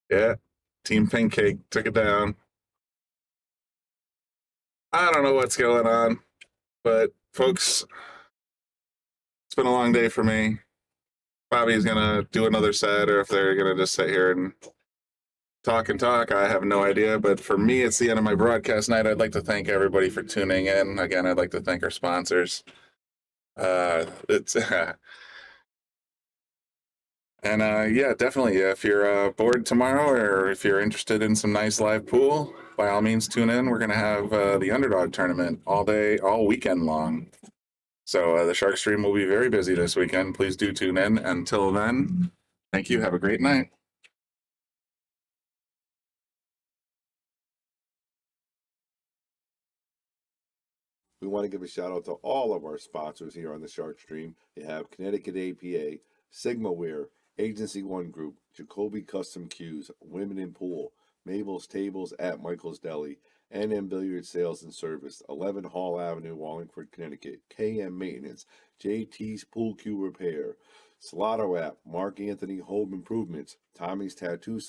Yeah, Team Pancake took it down. I don't know what's going on, but folks, it's been a long day for me. Bobby's gonna do another set, or if they're gonna just sit here and talk and talk, I have no idea. But for me, it's the end of my broadcast night. I'd like to thank everybody for tuning in. Again, I'd like to thank our sponsors. It's and yeah, definitely. If you're bored tomorrow, or if you're interested in some nice live pool, by all means, tune in. We're gonna have the Underdog tournament all day, all weekend long. So the Shark Stream will be very busy this weekend. Please do tune in. Until then, thank you. Have a great night. We want to give a shout out to all of our sponsors here on the Shark Stream. They have Connecticut APA, Sigma Wear, Agency One Group, Jacoby Custom Cues, Women in Pool, Mabel's Tables at Michael's Deli, NM Billiard Sales and Service, 11 Hall Avenue, Wallingford, Connecticut, KM Maintenance, JT's Pool Cue Repair, Salado App, Mark Anthony Home Improvements, Tommy's Tattoo